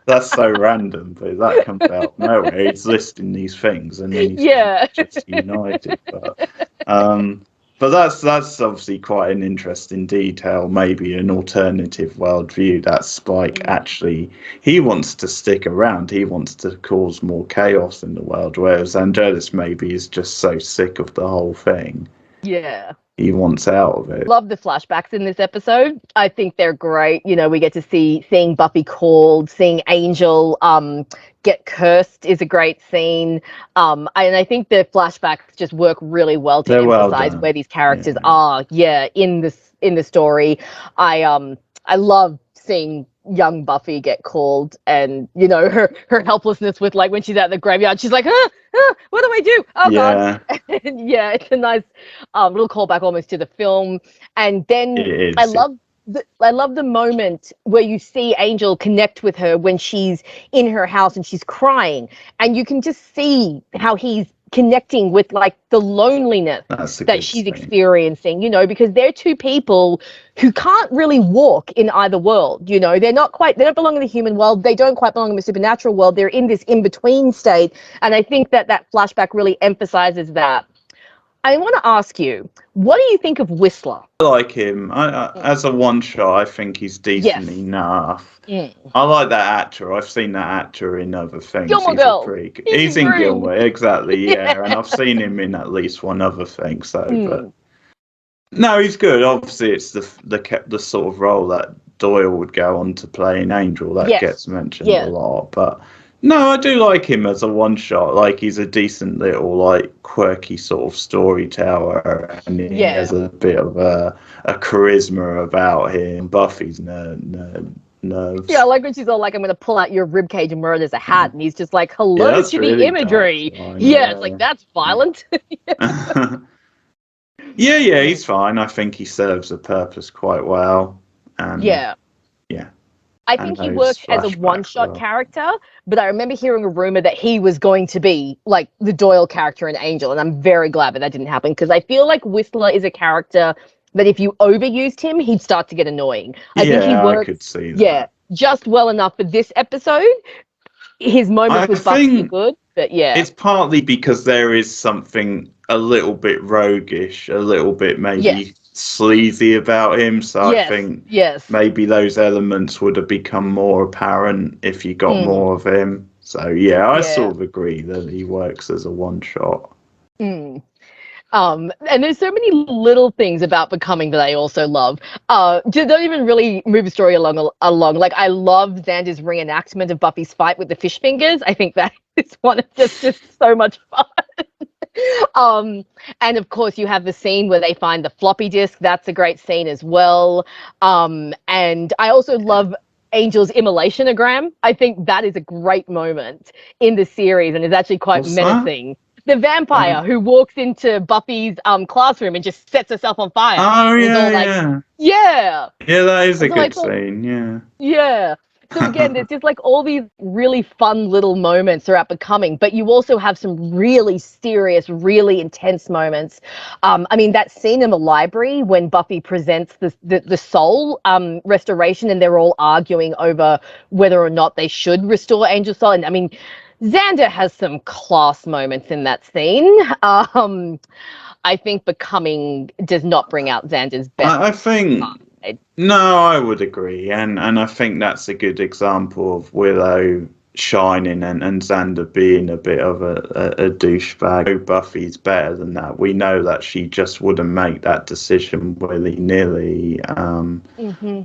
That's so random, but that comes out nowhere. He's listing these things, and then he's Manchester United. But that's obviously quite an interesting detail, maybe an alternative worldview that Spike actually, he wants to stick around, he wants to cause more chaos in the world, whereas Angelus maybe is just so sick of the whole thing. Yeah. He wants out of it. Love the flashbacks in this episode. I think they're great. You know, we get to seeing Buffy called, seeing Angel get cursed is a great scene. And I think the flashbacks just work really well to emphasize where these characters are. Yeah, in the story. I love seeing young Buffy get called, and you know her helplessness with like when she's at the graveyard, she's like, what do I do? Oh god. And it's a nice little callback almost to the film. And then I love the moment where you see Angel connect with her when she's in her house and she's crying, and you can just see how he's connecting with like the loneliness that she's experiencing, you know, because they're two people who can't really walk in either world, you know. They don't belong in the human world, they don't quite belong in the supernatural world, they're in this in-between state, and I think that flashback really emphasizes that. I want to ask you, what do you think of Whistler? I like him. As a one-shot, I think he's decent enough. I like that actor. I've seen that actor in other things. Gilmore Girls. He's in Gilmore, exactly, and I've seen him in at least one other thing. So, but no, he's good. Obviously, it's the sort of role that Doyle would go on to play in Angel that gets mentioned a lot, but. No, I do like him as a one-shot. Like, he's a decent little, like, quirky sort of storyteller, and he has a bit of a charisma about him. Buffy's nerves. Yeah, like when she's all like, I'm going to pull out your ribcage and wear it as a hat, and he's just like, hello to really the imagery. It's like, that's violent. He's fine. I think he serves a purpose quite well. I think he worked as a one-shot character, but I remember hearing a rumor that he was going to be like the Doyle character in Angel, and I'm very glad that didn't happen, because I feel like Whistler is a character that if you overused him, he'd start to get annoying. I think he worked, I could see that. Yeah, just well enough for this episode. His moments with Buffy are good, but it's partly because there is something a little bit roguish, a little bit maybe sleazy about him, so I think maybe those elements would have become more apparent if you got more of him. So I sort of agree that he works as a one shot. And there's so many little things about Becoming that I also love. Don't even really move the story along. Like, I love Xander's reenactment of Buffy's fight with the fish fingers. I think that is one of just so much fun. And of course you have the scene where they find the floppy disk. That's a great scene as well. And I also love Angel's immolation-ogram. I think that is a great moment in the series, and is actually quite menacing. the vampire who walks into Buffy's classroom and just sets herself on fire. Oh, It's all like, yeah. Yeah, that is a So I good thought, scene, yeah. yeah. So again, there's just like all these really fun little moments throughout Becoming, but you also have some really serious, really intense moments. I mean, that scene in the library when Buffy presents the soul restoration, and they're all arguing over whether or not they should restore Angel's soul. And I mean, Xander has some class moments in that scene. I think Becoming does not bring out Xander's best. I think... side. No, I would agree, and I think that's a good example of Willow shining and Xander being a bit of a douchebag. Oh, Buffy's better than that. We know that she just wouldn't make that decision willy-nilly.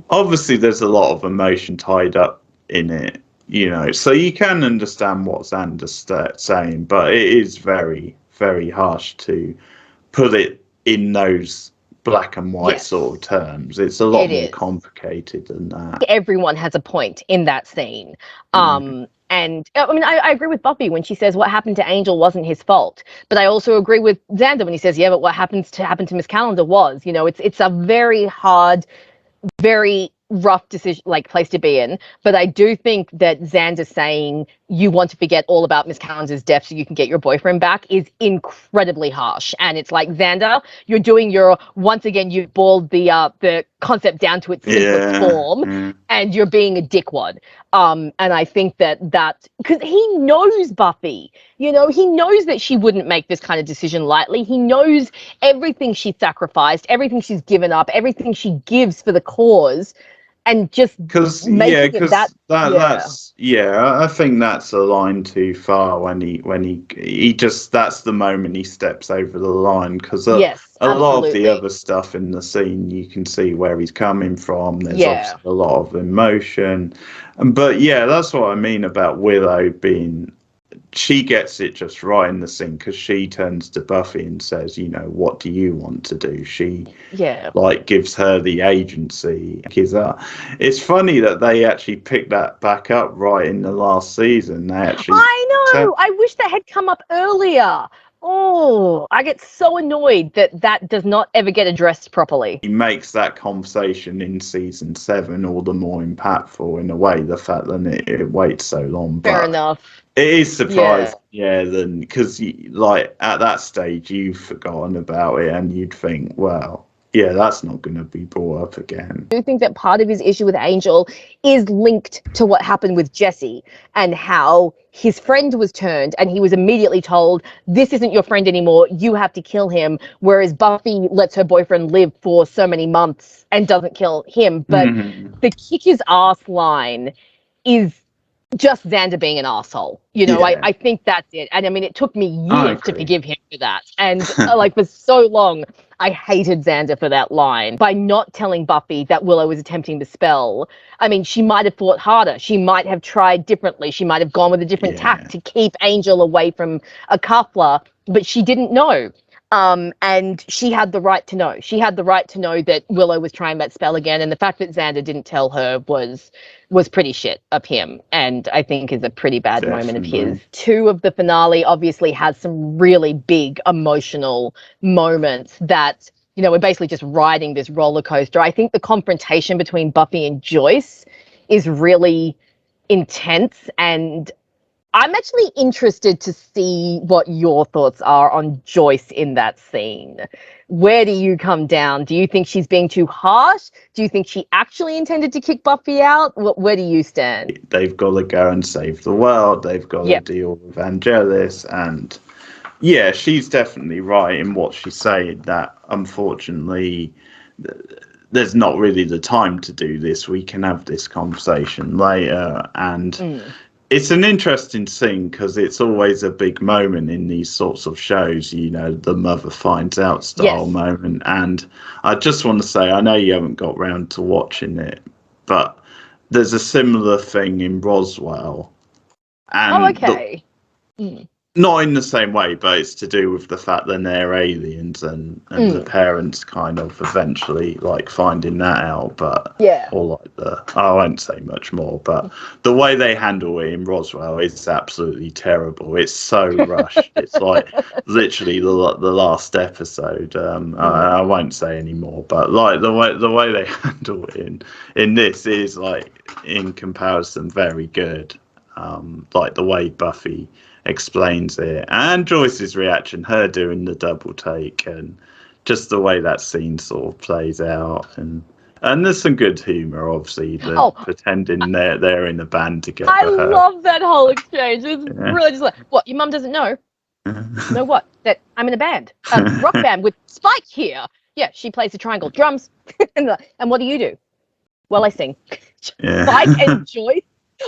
Obviously, there's a lot of emotion tied up in it, you know, so you can understand what Xander's saying, but it is very, very harsh to put it in those black and white sort of terms. It's a lot more complicated than that. Everyone has a point in that scene. And I mean, I agree with Buffy when she says what happened to Angel wasn't his fault. But I also agree with Xander when he says, yeah, but what happened to Miss Calendar was. You know, it's a very hard, very rough decision, like, place to be in. But I do think that Xander saying you want to forget all about Miss Calendar's death so you can get your boyfriend back is incredibly harsh. And it's like, Xander, you're doing once again, you've boiled the concept down to its simplest form, and you're being a dickwad. And I think that because he knows Buffy, you know, he knows that she wouldn't make this kind of decision lightly. He knows everything she's sacrificed, everything she's given up, everything she gives for the cause. And just that's I think that's a line too far when he just, that's the moment he steps over the line, because a lot of the other stuff in the scene you can see where he's coming from. There's obviously a lot of emotion, but that's what I mean about Willow being, she gets it just right in the scene, because she turns to Buffy and says, you know, what do you want to do? She like gives her the agency. It's funny that they actually picked that back up right in the last season. They actually, I know, I wish that had come up earlier. Oh, I get so annoyed that does not ever get addressed properly. He makes that conversation in season 7 all the more impactful in a way, the fact that it waits so long. Fair enough. It is surprising, then, because like at that stage you've forgotten about it and you'd think, well, that's not going to be brought up again. I do think that part of his issue with Angel is linked to what happened with Jesse and how his friend was turned and he was immediately told, this isn't your friend anymore, you have to kill him, whereas Buffy lets her boyfriend live for so many months and doesn't kill him. But the kick his ass line is just Xander being an asshole. You know, I think that's it. And I mean, it took me years to forgive him for that. And like for so long, I hated Xander for that line. By not telling Buffy that Willow was attempting to spell, I mean, she might have thought harder. She might have tried differently. She might have gone with a different tack to keep Angel away from a coupler, but she didn't know. And she had the right to know. She had the right to know that Willow was trying that spell again. And the fact that Xander didn't tell her was pretty shit of him. And I think is a pretty bad moment of his. 2 of the finale obviously has some really big emotional moments that, you know, we're basically just riding this roller coaster. I think the confrontation between Buffy and Joyce is really intense, and I'm actually interested to see what your thoughts are on Joyce in that scene. Where do you come down? Do you think she's being too harsh? Do you think she actually intended to kick Buffy out? Where do you stand? They've got to go and save the world. They've got to deal with Angelus. And she's definitely right in what she's saying, that unfortunately there's not really the time to do this. We can have this conversation later. And it's an interesting scene because it's always a big moment in these sorts of shows, you know, the mother finds out style moment. And I just want to say, I know you haven't got round to watching it, but there's a similar thing in Roswell. And not in the same way, but it's to do with the fact that they're aliens and the parents kind of eventually like finding that out. But or like I won't say much more, but the way they handle it in Roswell is absolutely terrible. It's so rushed. It's like literally the last episode. I won't say any more, but like the way they handle it in this is like in comparison very good. Like the way Buffy explains it and Joyce's reaction, her doing the double take, and just the way that scene sort of plays out, and there's some good humor, obviously, pretending they're in a band together. I love that whole exchange. It's really just like, what, your mum doesn't know? Know what? That I'm in a band, a rock band with Spike here. Yeah, she plays the triangle drums. And what do you do? Well, I sing. Spike and Joyce.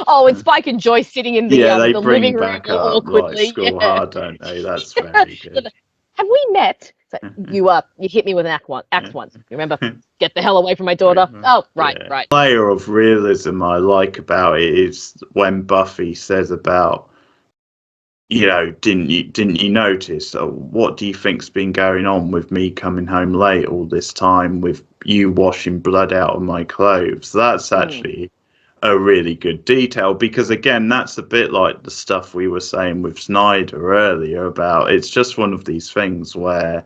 Oh, and Spike and Joyce sitting in the living room back awkwardly. Like School Hard, don't they? That's very good. Have we met? So you hit me with an axe once. Remember? Get the hell away from my daughter. Oh, right. Layer of realism I like about it is when Buffy says about, didn't you notice? What do you think's been going on with me coming home late all this time, with you washing blood out of my clothes? That's actually a really good detail, because again, that's a bit like the stuff we were saying with Snyder earlier about it's just one of these things where,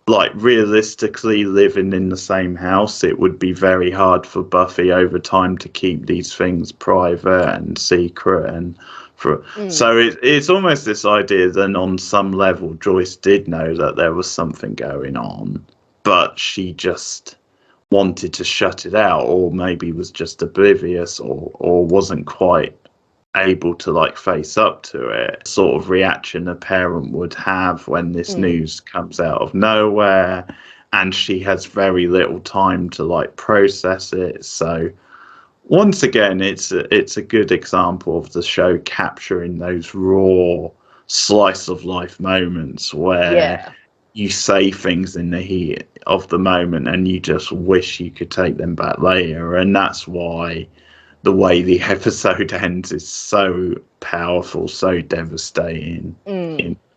like, realistically living in the same house, it would be very hard for Buffy over time to keep these things private and secret, and so it's almost this idea that on some level Joyce did know that there was something going on, but she just wanted to shut it out, or maybe was just oblivious, or wasn't quite able to like face up to it. Sort of reaction a parent would have when this news comes out of nowhere, and she has very little time to like process it. So once again, it's a good example of the show capturing those raw slice of life moments where you say things in the heat of the moment and you just wish you could take them back later. And that's why the way the episode ends is so powerful, so devastating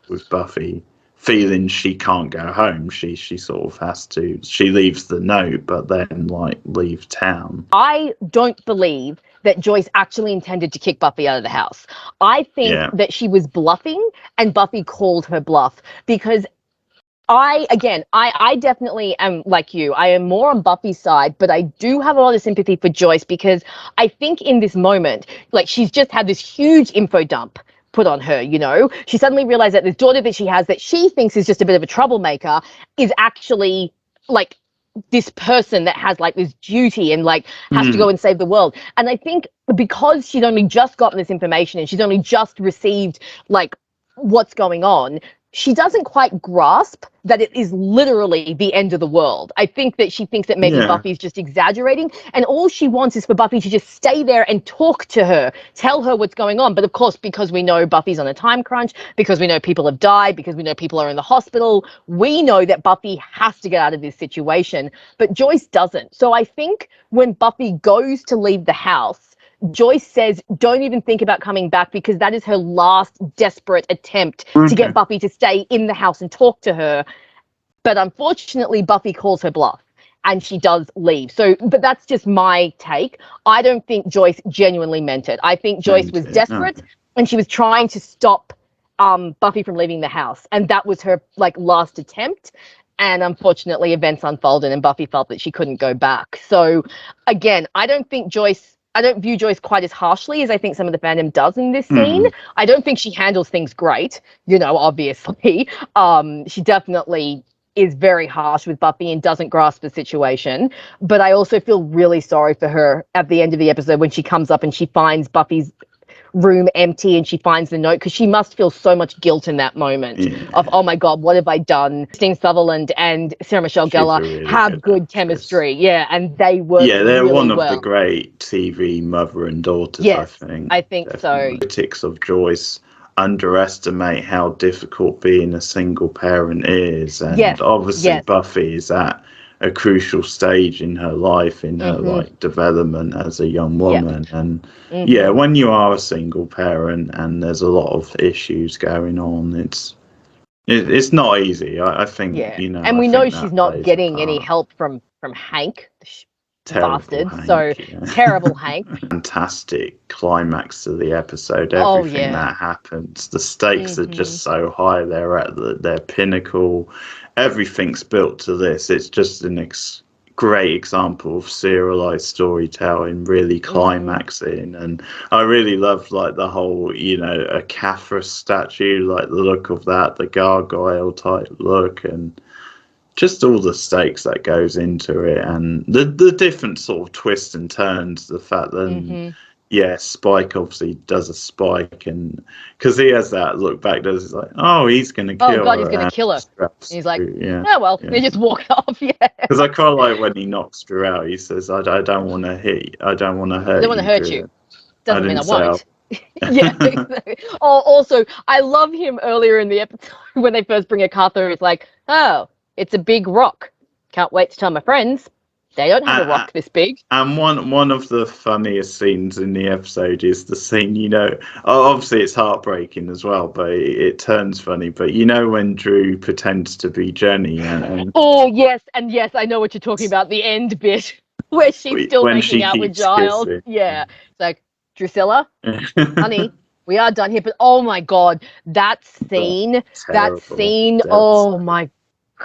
with Buffy feeling she can't go home. She sort of has to. She leaves the note, but then like leave town. I don't believe that Joyce actually intended to kick Buffy out of the house. I think that she was bluffing, and Buffy called her bluff, because I definitely am like you. I am more on Buffy's side, but I do have a lot of sympathy for Joyce, because I think in this moment, like, she's just had this huge info dump put on her, She suddenly realized that this daughter that she has, that she thinks is just a bit of a troublemaker, is actually like this person that has like this duty and like has to go and save the world. And I think because she's only just gotten this information and she's only just received like what's going on, she doesn't quite grasp that it is literally the end of the world. I think that she thinks that maybe Buffy's just exaggerating, and all she wants is for Buffy to just stay there and talk to her, tell her what's going on. But of course, because we know Buffy's on a time crunch, because we know people have died, because we know people are in the hospital, we know that Buffy has to get out of this situation, but Joyce doesn't. So I think when Buffy goes to leave the house, Joyce says, don't even think about coming back, because that is her last desperate attempt to get Buffy to stay in the house and talk to her. But unfortunately, Buffy calls her bluff and she does leave. So, but that's just my take. I don't think Joyce genuinely meant it. I think Joyce was desperate and she was trying to stop Buffy from leaving the house. And that was her like last attempt. And unfortunately, events unfolded and Buffy felt that she couldn't go back. So again, I don't view Joyce quite as harshly as I think some of the fandom does in this scene. I don't think she handles things great, obviously. She definitely is very harsh with Buffy and doesn't grasp the situation. But I also feel really sorry for her at the end of the episode when she comes up and she finds Buffy's room empty and she finds the note, because she must feel so much guilt in that moment of, oh my God, what have I done? Christine Sutherland and Sarah Michelle Gellar really have good chemistry. And they work they're really one of well. the great TV mother and daughters, yes, I think. So. Critics of Joyce underestimate how difficult being a single parent is, and obviously Buffy is at a crucial stage in her life, in her like development as a young woman. And yeah, when you are a single parent and there's a lot of issues going on, it's not easy. I think, you know, and we I know think she's that not plays a getting any part. help from Hank, the Terrible bastard. Hank, So yeah. terrible Hank. Fantastic climax to the episode. Oh, Everything yeah. that happens, the stakes are just so high. They're at their pinnacle. Everything's built to this. It's just an great example of serialized storytelling, really climaxing. And I really loved like the whole, you know, a Cathra statue, like the look of that, the gargoyle type look, and just all the stakes that goes into it, and the different sort of twists and turns. The fact that Spike obviously does a spike, and because he has that look back, he's like, oh, he's gonna kill her. Oh God, he's gonna kill her. And he's like, yeah, well, they just walk off. Yeah. Because I quite like when he knocks Drew out. He says, I don't want to hit. I don't want to hurt. I don't want to hurt Drew. you. Doesn't mean I say won't. Yeah. Exactly. Oh, also, I love him earlier in the episode when they first bring a car through. It's like, oh, it's a big rock. Can't wait to tell my friends. They don't have a rock this big. And one of the funniest scenes in the episode is the scene, you know, obviously it's heartbreaking as well, but it turns funny. But you know when Drew pretends to be Jenny and oh yes, and yes, I know what you're talking about. The end bit where she's still making out with Giles. Kissing. Yeah, it's like, Drusilla, honey, we are done here. But oh my God, that scene, oh my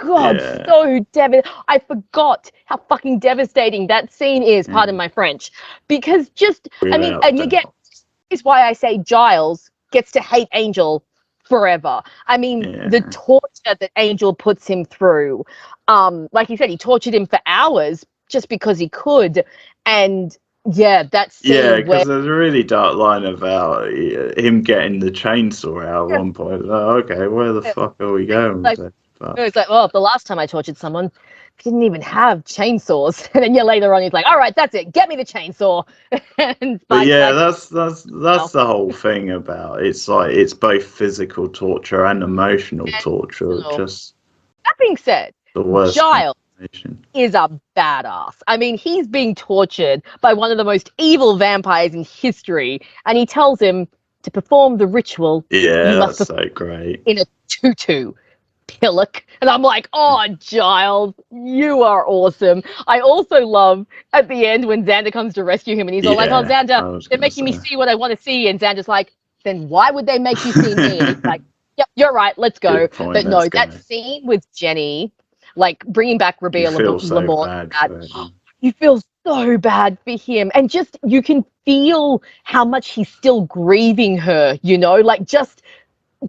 God, so devastating. I forgot how fucking devastating that scene is, pardon my French. Because just, I mean, and again, this is why I say Giles gets to hate Angel forever. I mean, the torture that Angel puts him through, like you said, he tortured him for hours just because he could. And yeah, that scene. Yeah, because there's a really dark line about him getting the chainsaw out at one point. Oh, okay, where the fuck are we going with this? It's like, well, the last time I tortured someone, didn't even have chainsaws. And then later on, he's like, all right, that's it. Get me the chainsaw. But yeah, that's the whole thing about it. It's like it's both physical torture and emotional torture. Just that being said, the worst Giles is a badass. I mean, he's being tortured by one of the most evil vampires in history, and he tells him to perform the ritual. Yeah, that's so great. In a tutu. Pillock. And I'm like, oh, Giles, you are awesome. I also love at the end when Xander comes to rescue him and he's all like, oh, Xander, they're making me see what I want to see. And Xander's like, then why would they make you see me? And he's like, yep, you're right, let's go. But no, that scene with Jenny, like bringing back Rabia Lamont, you feel so bad for him. And just, you can feel how much he's still grieving her, you know, like just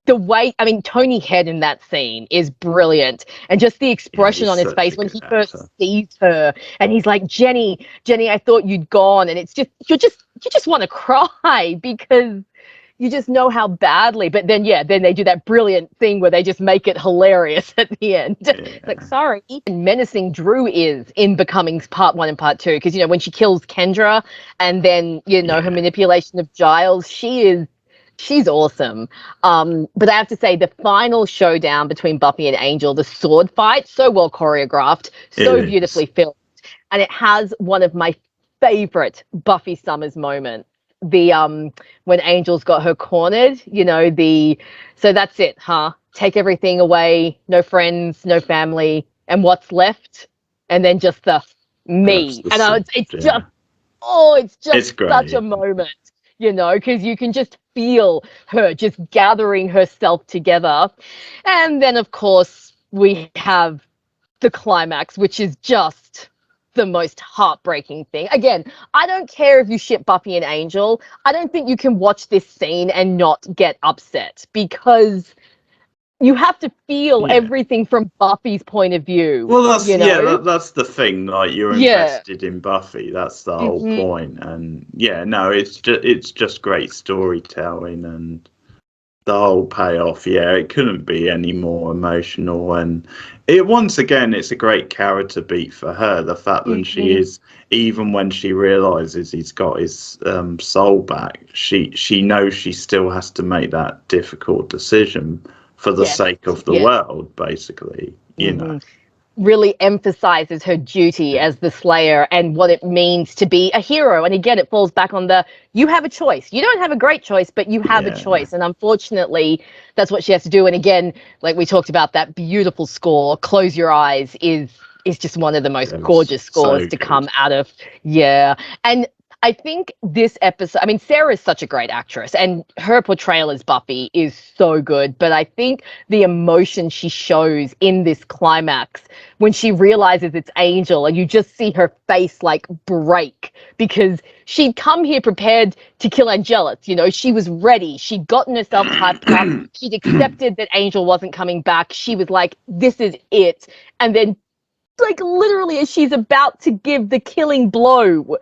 the way, I mean, Tony Head in that scene is brilliant, and just the expression on his face when he first sees her, and he's like, Jenny, I thought you'd gone, and it's just you just want to cry because you just know how badly. But then then they do that brilliant thing where they just make it hilarious at the end. It's like, sorry, even menacing Drew is in Becoming Part 1 and Part 2, because you know when she kills Kendra, and then you know her manipulation of Giles, she's awesome. But I have to say, the final showdown between Buffy and Angel, the sword fight, so well choreographed, so beautifully filmed. And it has one of my favorite Buffy Summers moments. The when Angel's got her cornered, you know, so that's it, huh? Take everything away, no friends, no family, and what's left? And then just the me. And it's just such a moment. You know, because you can just feel her just gathering herself together. And then, of course, we have the climax, which is just the most heartbreaking thing. Again, I don't care if you ship Buffy and Angel. I don't think you can watch this scene and not get upset, because you have to feel everything from Buffy's point of view. Well, that's that's the thing. Like, you're invested in Buffy. That's the whole point. And it's just great storytelling, and the whole payoff. Yeah, it couldn't be any more emotional. And it's a great character beat for her. The fact that she is, even when she realizes he's got his soul back, she knows she still has to make that difficult decision for the sake of the world, basically, you know. really emphasizes her duty as the Slayer and what it means to be a hero. And again, it falls back on you have a choice. You don't have a great choice, but you have a choice. And unfortunately, that's what she has to do. And again, like we talked about, that beautiful score, Close Your Eyes, is just one of the most gorgeous scores to come out of. Yeah. And I think this episode, I mean, Sarah is such a great actress and her portrayal as Buffy is so good. But I think the emotion she shows in this climax when she realizes it's Angel, and you just see her face like break, because she'd come here prepared to kill Angelus. You know, she was ready. She'd gotten herself typed up. She'd accepted that Angel wasn't coming back. She was like, this is it. And then, like, literally as she's about to give the killing blow,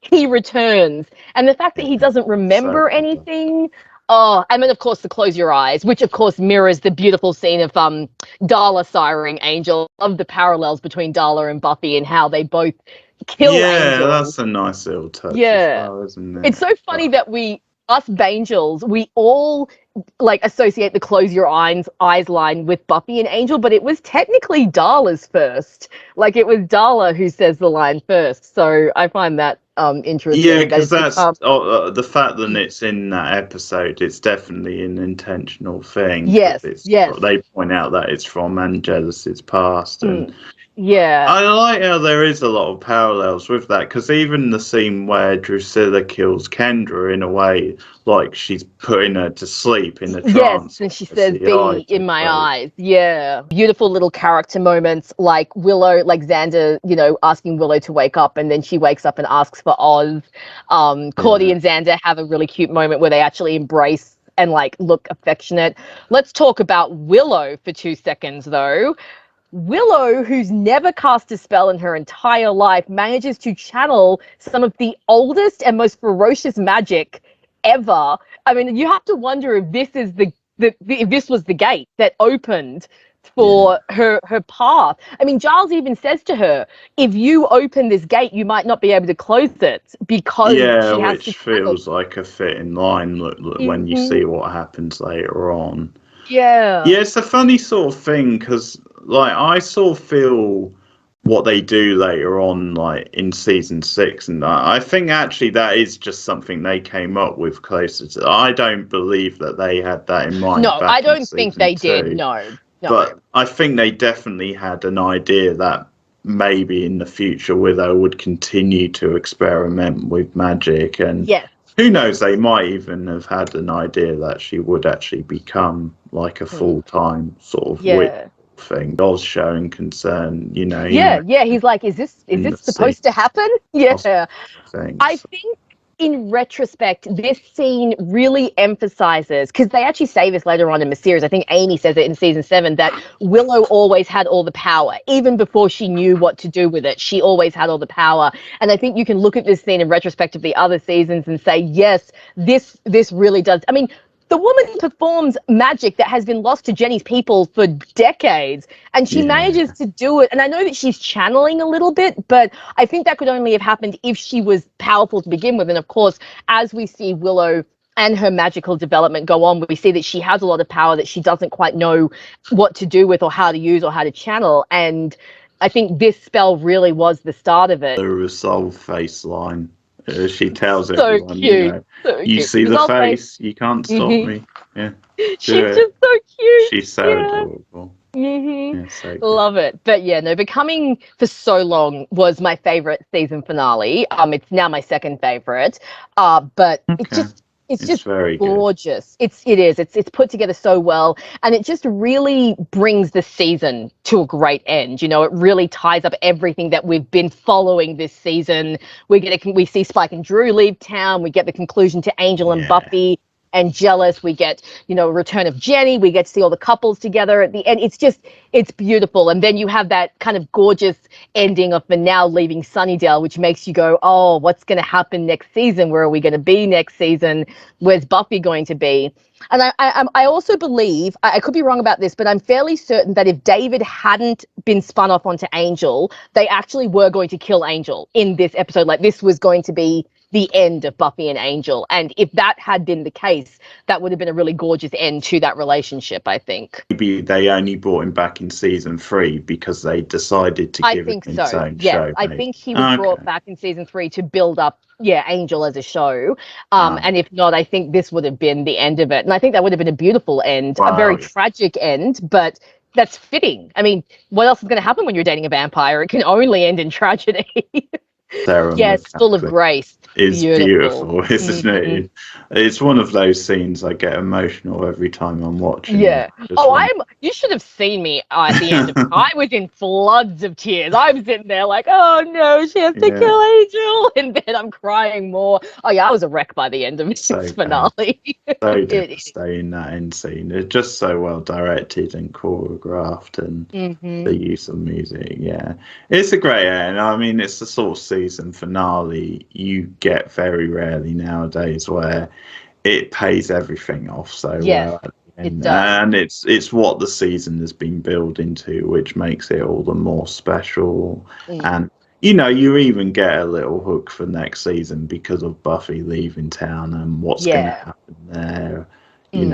he returns. And the fact that he doesn't remember anything. Oh, and then of course the Close Your Eyes, which of course mirrors the beautiful scene of Darla siring Angel. I love the parallels between Darla and Buffy and how they both kill Angel. Yeah, that's a nice little touch as well, isn't it? It's so funny that us Bangels, we all like associate the Close Your Eyes line with Buffy and Angel, but it was technically Darla's first. Like, it was Darla who says the line first. So I find that interesting. Yeah, because that's the fact that it's in that episode. It's definitely an intentional thing. Yes. They point out that it's from Angelus's past, and yeah, I like how there is a lot of parallels with that, because even the scene where Drusilla kills Kendra, in a way, like she's putting her to sleep in a trance. Yes, and she says, "Be in my eyes." Yeah, beautiful little character moments, like Willow, like Xander, you know, asking Willow to wake up, and then she wakes up and asks for Oz. Cordy and Xander have a really cute moment where they actually embrace and like look affectionate. Let's talk about Willow for 2 seconds, though. Willow, who's never cast a spell in her entire life, manages to channel some of the oldest and most ferocious magic ever. I mean, you have to wonder if this is if this was the gate that opened for her path. I mean, Giles even says to her, if you open this gate, you might not be able to close it, because she has which feels like a fitting line when you see what happens later on. Yeah, it's a funny sort of thing, because like I sort of feel what they do later on, like in season 6, and I think actually that is just something they came up with closer to. I don't believe that they had that in mind. No, I don't think they did. No. But I think they definitely had an idea that maybe in the future Willow would continue to experiment with magic, and who knows, they might even have had an idea that she would actually become like a full-time sort of witch thing. Oz showing concern, you know. He's like, is this supposed to happen? Yeah. I think in retrospect, this scene really emphasizes, because they actually say this later on in the series, I think Amy says it in season 7, that Willow always had all the power. Even before she knew what to do with it, she always had all the power. And I think you can look at this scene in retrospect of the other seasons and say, yes, this really does. I mean, the woman performs magic that has been lost to Jenny's people for decades, and she manages to do it. And I know that she's channeling a little bit, but I think that could only have happened if she was powerful to begin with. And of course, as we see Willow and her magical development go on, we see that she has a lot of power that she doesn't quite know what to do with, or how to use, or how to channel. And I think this spell really was the start of it. The resolve face line. She tells everyone, cute. You see the face, you can't stop me. Yeah, she's just so cute. She's so adorable. So love it. But Becoming for so long was my favorite season finale. It's now my second favorite. But it's just very gorgeous. Good. It's put together so well, and it just really brings the season to a great end. You know, it really ties up everything that we've been following this season. We see Spike and Drew leave town. We get the conclusion to Angel and Buffy and Jealous. We get, a return of Jenny. We get to see all the couples together at the end. It's beautiful. And then you have that kind of gorgeous ending of the now leaving Sunnydale, which makes you go, oh, what's going to happen next season? Where are we going to be next season? Where's Buffy going to be? And I also believe, I could be wrong about this, but I'm fairly certain that if David hadn't been spun off onto Angel, they actually were going to kill Angel in this episode. Like, this was going to be the end of Buffy and Angel. And if that had been the case, that would have been a really gorgeous end to that relationship, I think. Maybe they only brought him back in season 3 because they decided to give it its own show. I think he was brought back in season 3 to build up, Angel as a show. And if not, I think this would have been the end of it. And I think that would have been a beautiful end, a very tragic end, but that's fitting. I mean, what else is going to happen when you're dating a vampire? It can only end in tragedy. Yes, full of grace. It's beautiful, isn't it? It's one of those scenes I get emotional every time I'm watching. Yeah. You should have seen me at the end of it. I was in floods of tears. I'm sitting there like, oh no, she has to kill Angel. And then I'm crying more. Oh yeah, I was a wreck by the end of this finale. So devastating, that end scene. It's just so well directed and choreographed, and the use of music. Yeah. It's a great end. I mean, it's the sort of season finale you get very rarely nowadays, where it pays everything off so well. It does. And it's what the season has been building to, which makes it all the more special. And you even get a little hook for next season because of Buffy leaving town and what's going to happen there.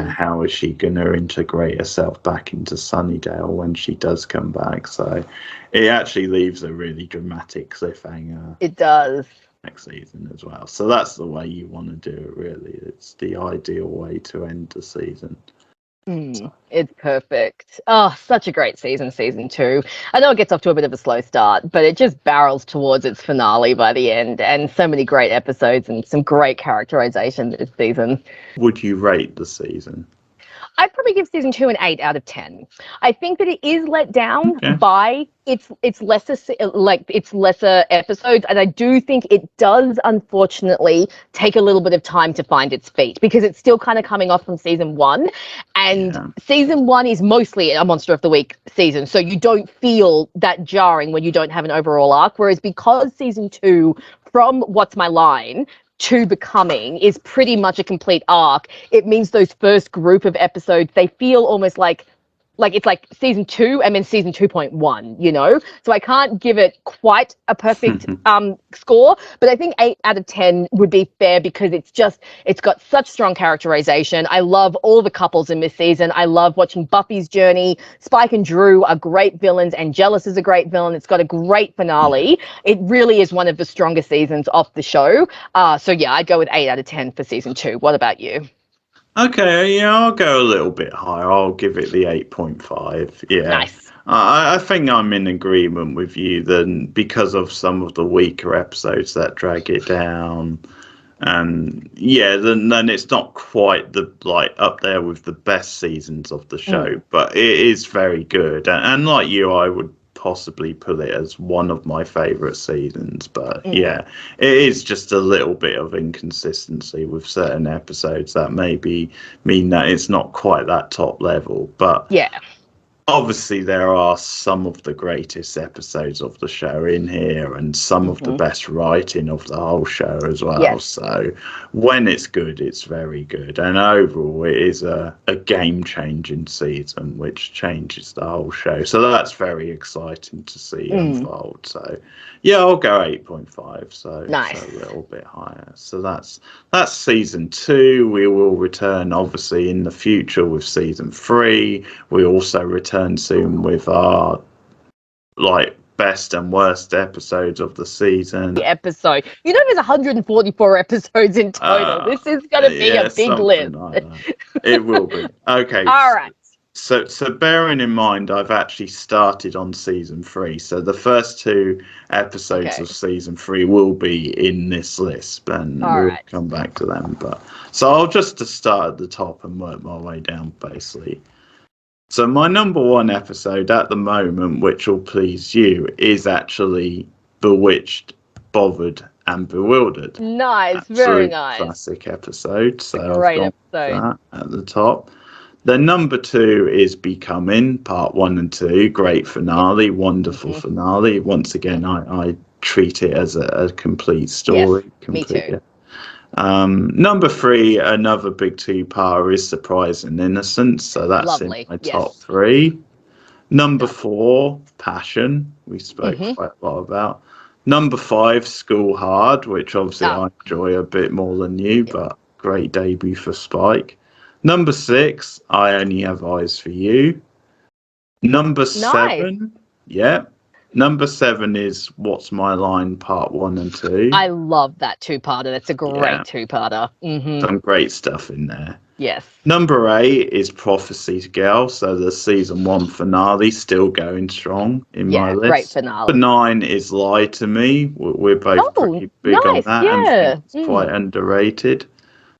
How is she going to integrate herself back into Sunnydale when she does come back? So it actually leaves a really dramatic cliffhanger. It does. Next season as well. So that's the way you want to do it, really. It's the ideal way to end the season. It's perfect. Oh, such a great season 2. I know it gets off to a bit of a slow start, but it just barrels towards its finale by the end, and so many great episodes and some great characterization this season. Would you rate the season? I'd probably give season 2 an 8 out of 10. I think that it is let down by its lesser episodes, and I do think it does unfortunately take a little bit of time to find its feet, because it's still kind of coming off from season 1, and season 1 is mostly a Monster of the Week season, so you don't feel that jarring when you don't have an overall arc, whereas because season 2, from What's My Line to Becoming, is pretty much a complete arc, it means those first group of episodes, they feel almost like it's like season 2 and then season 2.1, so I can't give it quite a perfect score, but I think 8 out of 10 would be fair, because it's got such strong characterization. I love all the couples in this season. I love watching Buffy's journey. Spike and Drew are great villains, and Jealous is a great villain. It's got a great finale. It really is one of the strongest seasons of the show. So yeah, I'd go with 8 out of 10 for season 2. What about you? Okay, I'll go a little bit higher. I'll give it the 8.5. Yeah. Nice. I think I'm in agreement with you then, because of some of the weaker episodes that drag it down. And then it's not quite up there with the best seasons of the show, but it is very good. And like you, I would possibly put it as one of my favorite seasons, but it is just a little bit of inconsistency with certain episodes that maybe mean that it's not quite that top level, but obviously there are some of the greatest episodes of the show in here, and some of the best writing of the whole show as well. So when it's good, it's very good, and overall it is a game-changing season which changes the whole show, so that's very exciting to see unfold. So I'll go 8.5, so nice. So a little bit higher. So that's season 2. We will return obviously in the future with season 3. We also return soon with our best and worst episodes of the season. There's 144 episodes in total. This is going to be a big list. It will be. Okay. All right. So bearing in mind, I've actually started on season 3. So the first 2 episodes of season 3 will be in this list, and we'll come back to them. But so I'll just start at the top and work my way down, basically. So my number 1 episode at the moment, which will please you, is actually Bewitched, Bothered and Bewildered. Nice, very nice. Classic episode. So great I've got episode. that at the top. Then number 2 is Becoming, part 1 and 2. Great finale, wonderful finale. Once again, I treat it as a complete story. Yes, me too. Number 3, another big 2-parter, is Surprise and Innocence. So that's lovely. In my top 3. Number 4, Passion. We spoke quite a lot about. Number 5, School Hard, which obviously I enjoy a bit more than you, but great debut for Spike. Number 6, I Only Have Eyes for You. Number 7. Yeah. Number 7 is What's My Line Part 1 and 2. I love that two-parter. That's a great two-parter. Some great stuff in there. Yes. Number 8 is Prophecy's Girl. So the season 1 finale still going strong in my list. Great finale. Number 9 is Lie to Me. We're both pretty big on that. And it's quite underrated.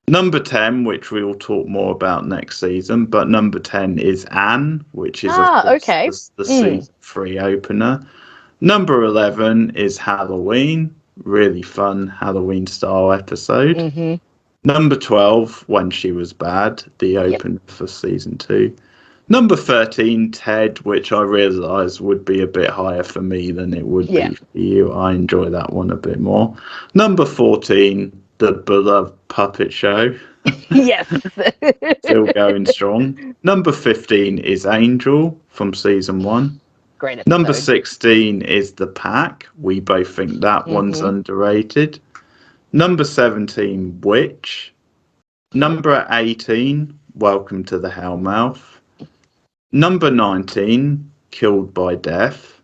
Number 10, which we will talk more about next season, but number 10 is Anne, which is the season 3 opener. Number 11 is Halloween, really fun Halloween style episode. Number 12, When She Was Bad, the opener for season 2. Number 13, Ted, which I realised would be a bit higher for me than it would be for you. I enjoy that one a bit more. Number 14, The Beloved Puppet Show. Yes. Still going strong. Number 15 is Angel from season 1. Great episode. Number 16 is The Pack. We both think that one's underrated. Number 17, Witch. Number 18, Welcome to the Hellmouth. Number 19, Killed by Death.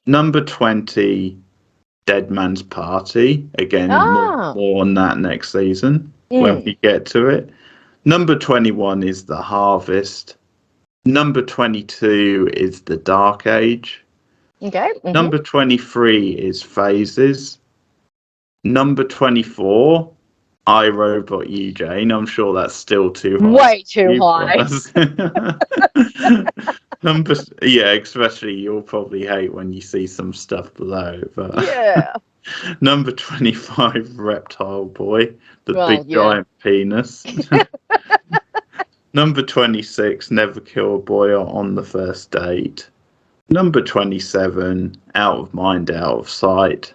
Number 20, Dead Man's Party. Again, more on that next season when we get to it. Number 21 is The Harvest. Number 22 is The Dark Age. Okay. Number 23 is Phases. Number 24, I, Robot You, Jane. I'm sure that's still too high. Way too high. Especially you'll probably hate when you see some stuff below. But number 25, Reptile Boy, the big giant penis. Number 26, Never Kill a Boy on the First Date. Number 27, Out of Mind, Out of Sight.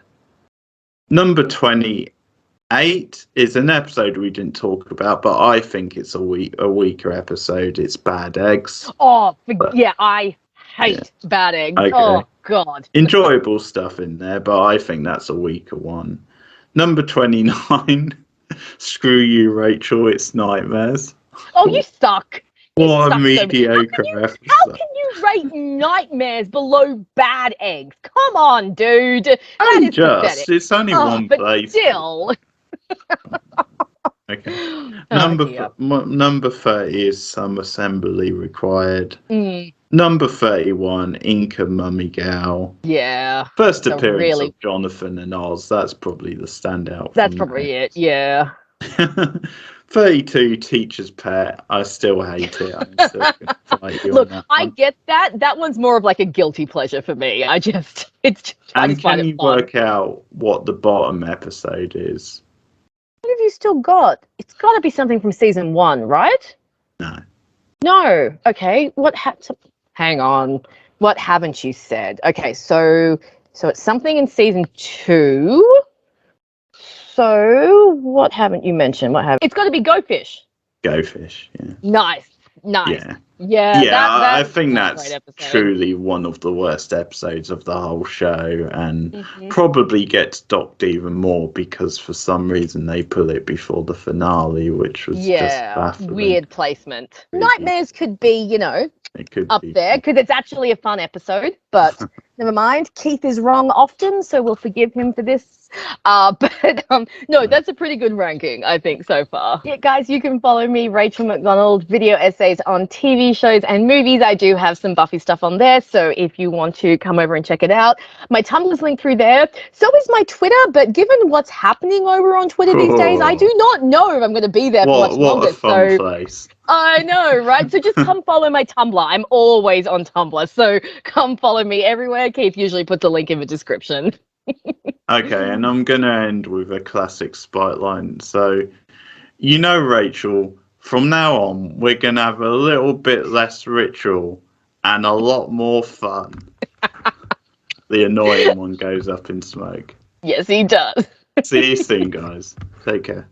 Number 28 is an episode we didn't talk about, but I think it's a weaker episode. It's Bad Eggs. I hate Bad Eggs. Okay. Oh, God. Enjoyable stuff in there, but I think that's a weaker one. Number 29, Screw You, Rachel, It's Nightmares. Oh, you suck. What a mediocre episode. How can you rate Nightmares below Bad Eggs? Come on, dude. That is pathetic. It's only one place. Still. Okay. Number 30 is Some Assembly Required. Number 31, Inca Mummy Gal. Yeah. First appearance of Jonathan and Oz. That's probably the standout. That's probably it, yeah. 32, Teacher's Pet. I still hate it. I'm still gonna fight you. Look, I get that. That one's more of like a guilty pleasure for me. I just can you work out what the bottom episode is? What have you still got? It's got to be something from season 1, right? No. Okay. What happened? Hang on. What haven't you said? Okay, so it's something in season 2. So what haven't you mentioned? It's got to be Go Fish. Go Fish. Yeah. Nice. Yeah. I think that's truly one of the worst episodes of the whole show, and probably gets docked even more because for some reason they put it before the finale, which was just baffling. Weird placement. Nightmares could be, it could up there because it's actually a fun episode, but never mind. Keith is wrong often, so we'll forgive him for this. No, that's a pretty good ranking, I think, so far. Yeah, guys, you can follow me, Rachel McDonald, video essays on TV shows and movies. I do have some Buffy stuff on there, so if you want to come over and check it out, my Tumblr's linked through there. So is my Twitter, but given what's happening over on Twitter these days, I do not know if I'm going to be there for much longer. What a fun place. I know, right? So just come follow my Tumblr. I'm always on Tumblr, so come follow me everywhere. Keith usually puts a link in the description. Okay, and I'm going to end with a classic spotlight. So, Rachel, from now on, we're going to have a little bit less ritual and a lot more fun. The annoying one goes up in smoke. Yes, he does. See you soon, guys. Take care.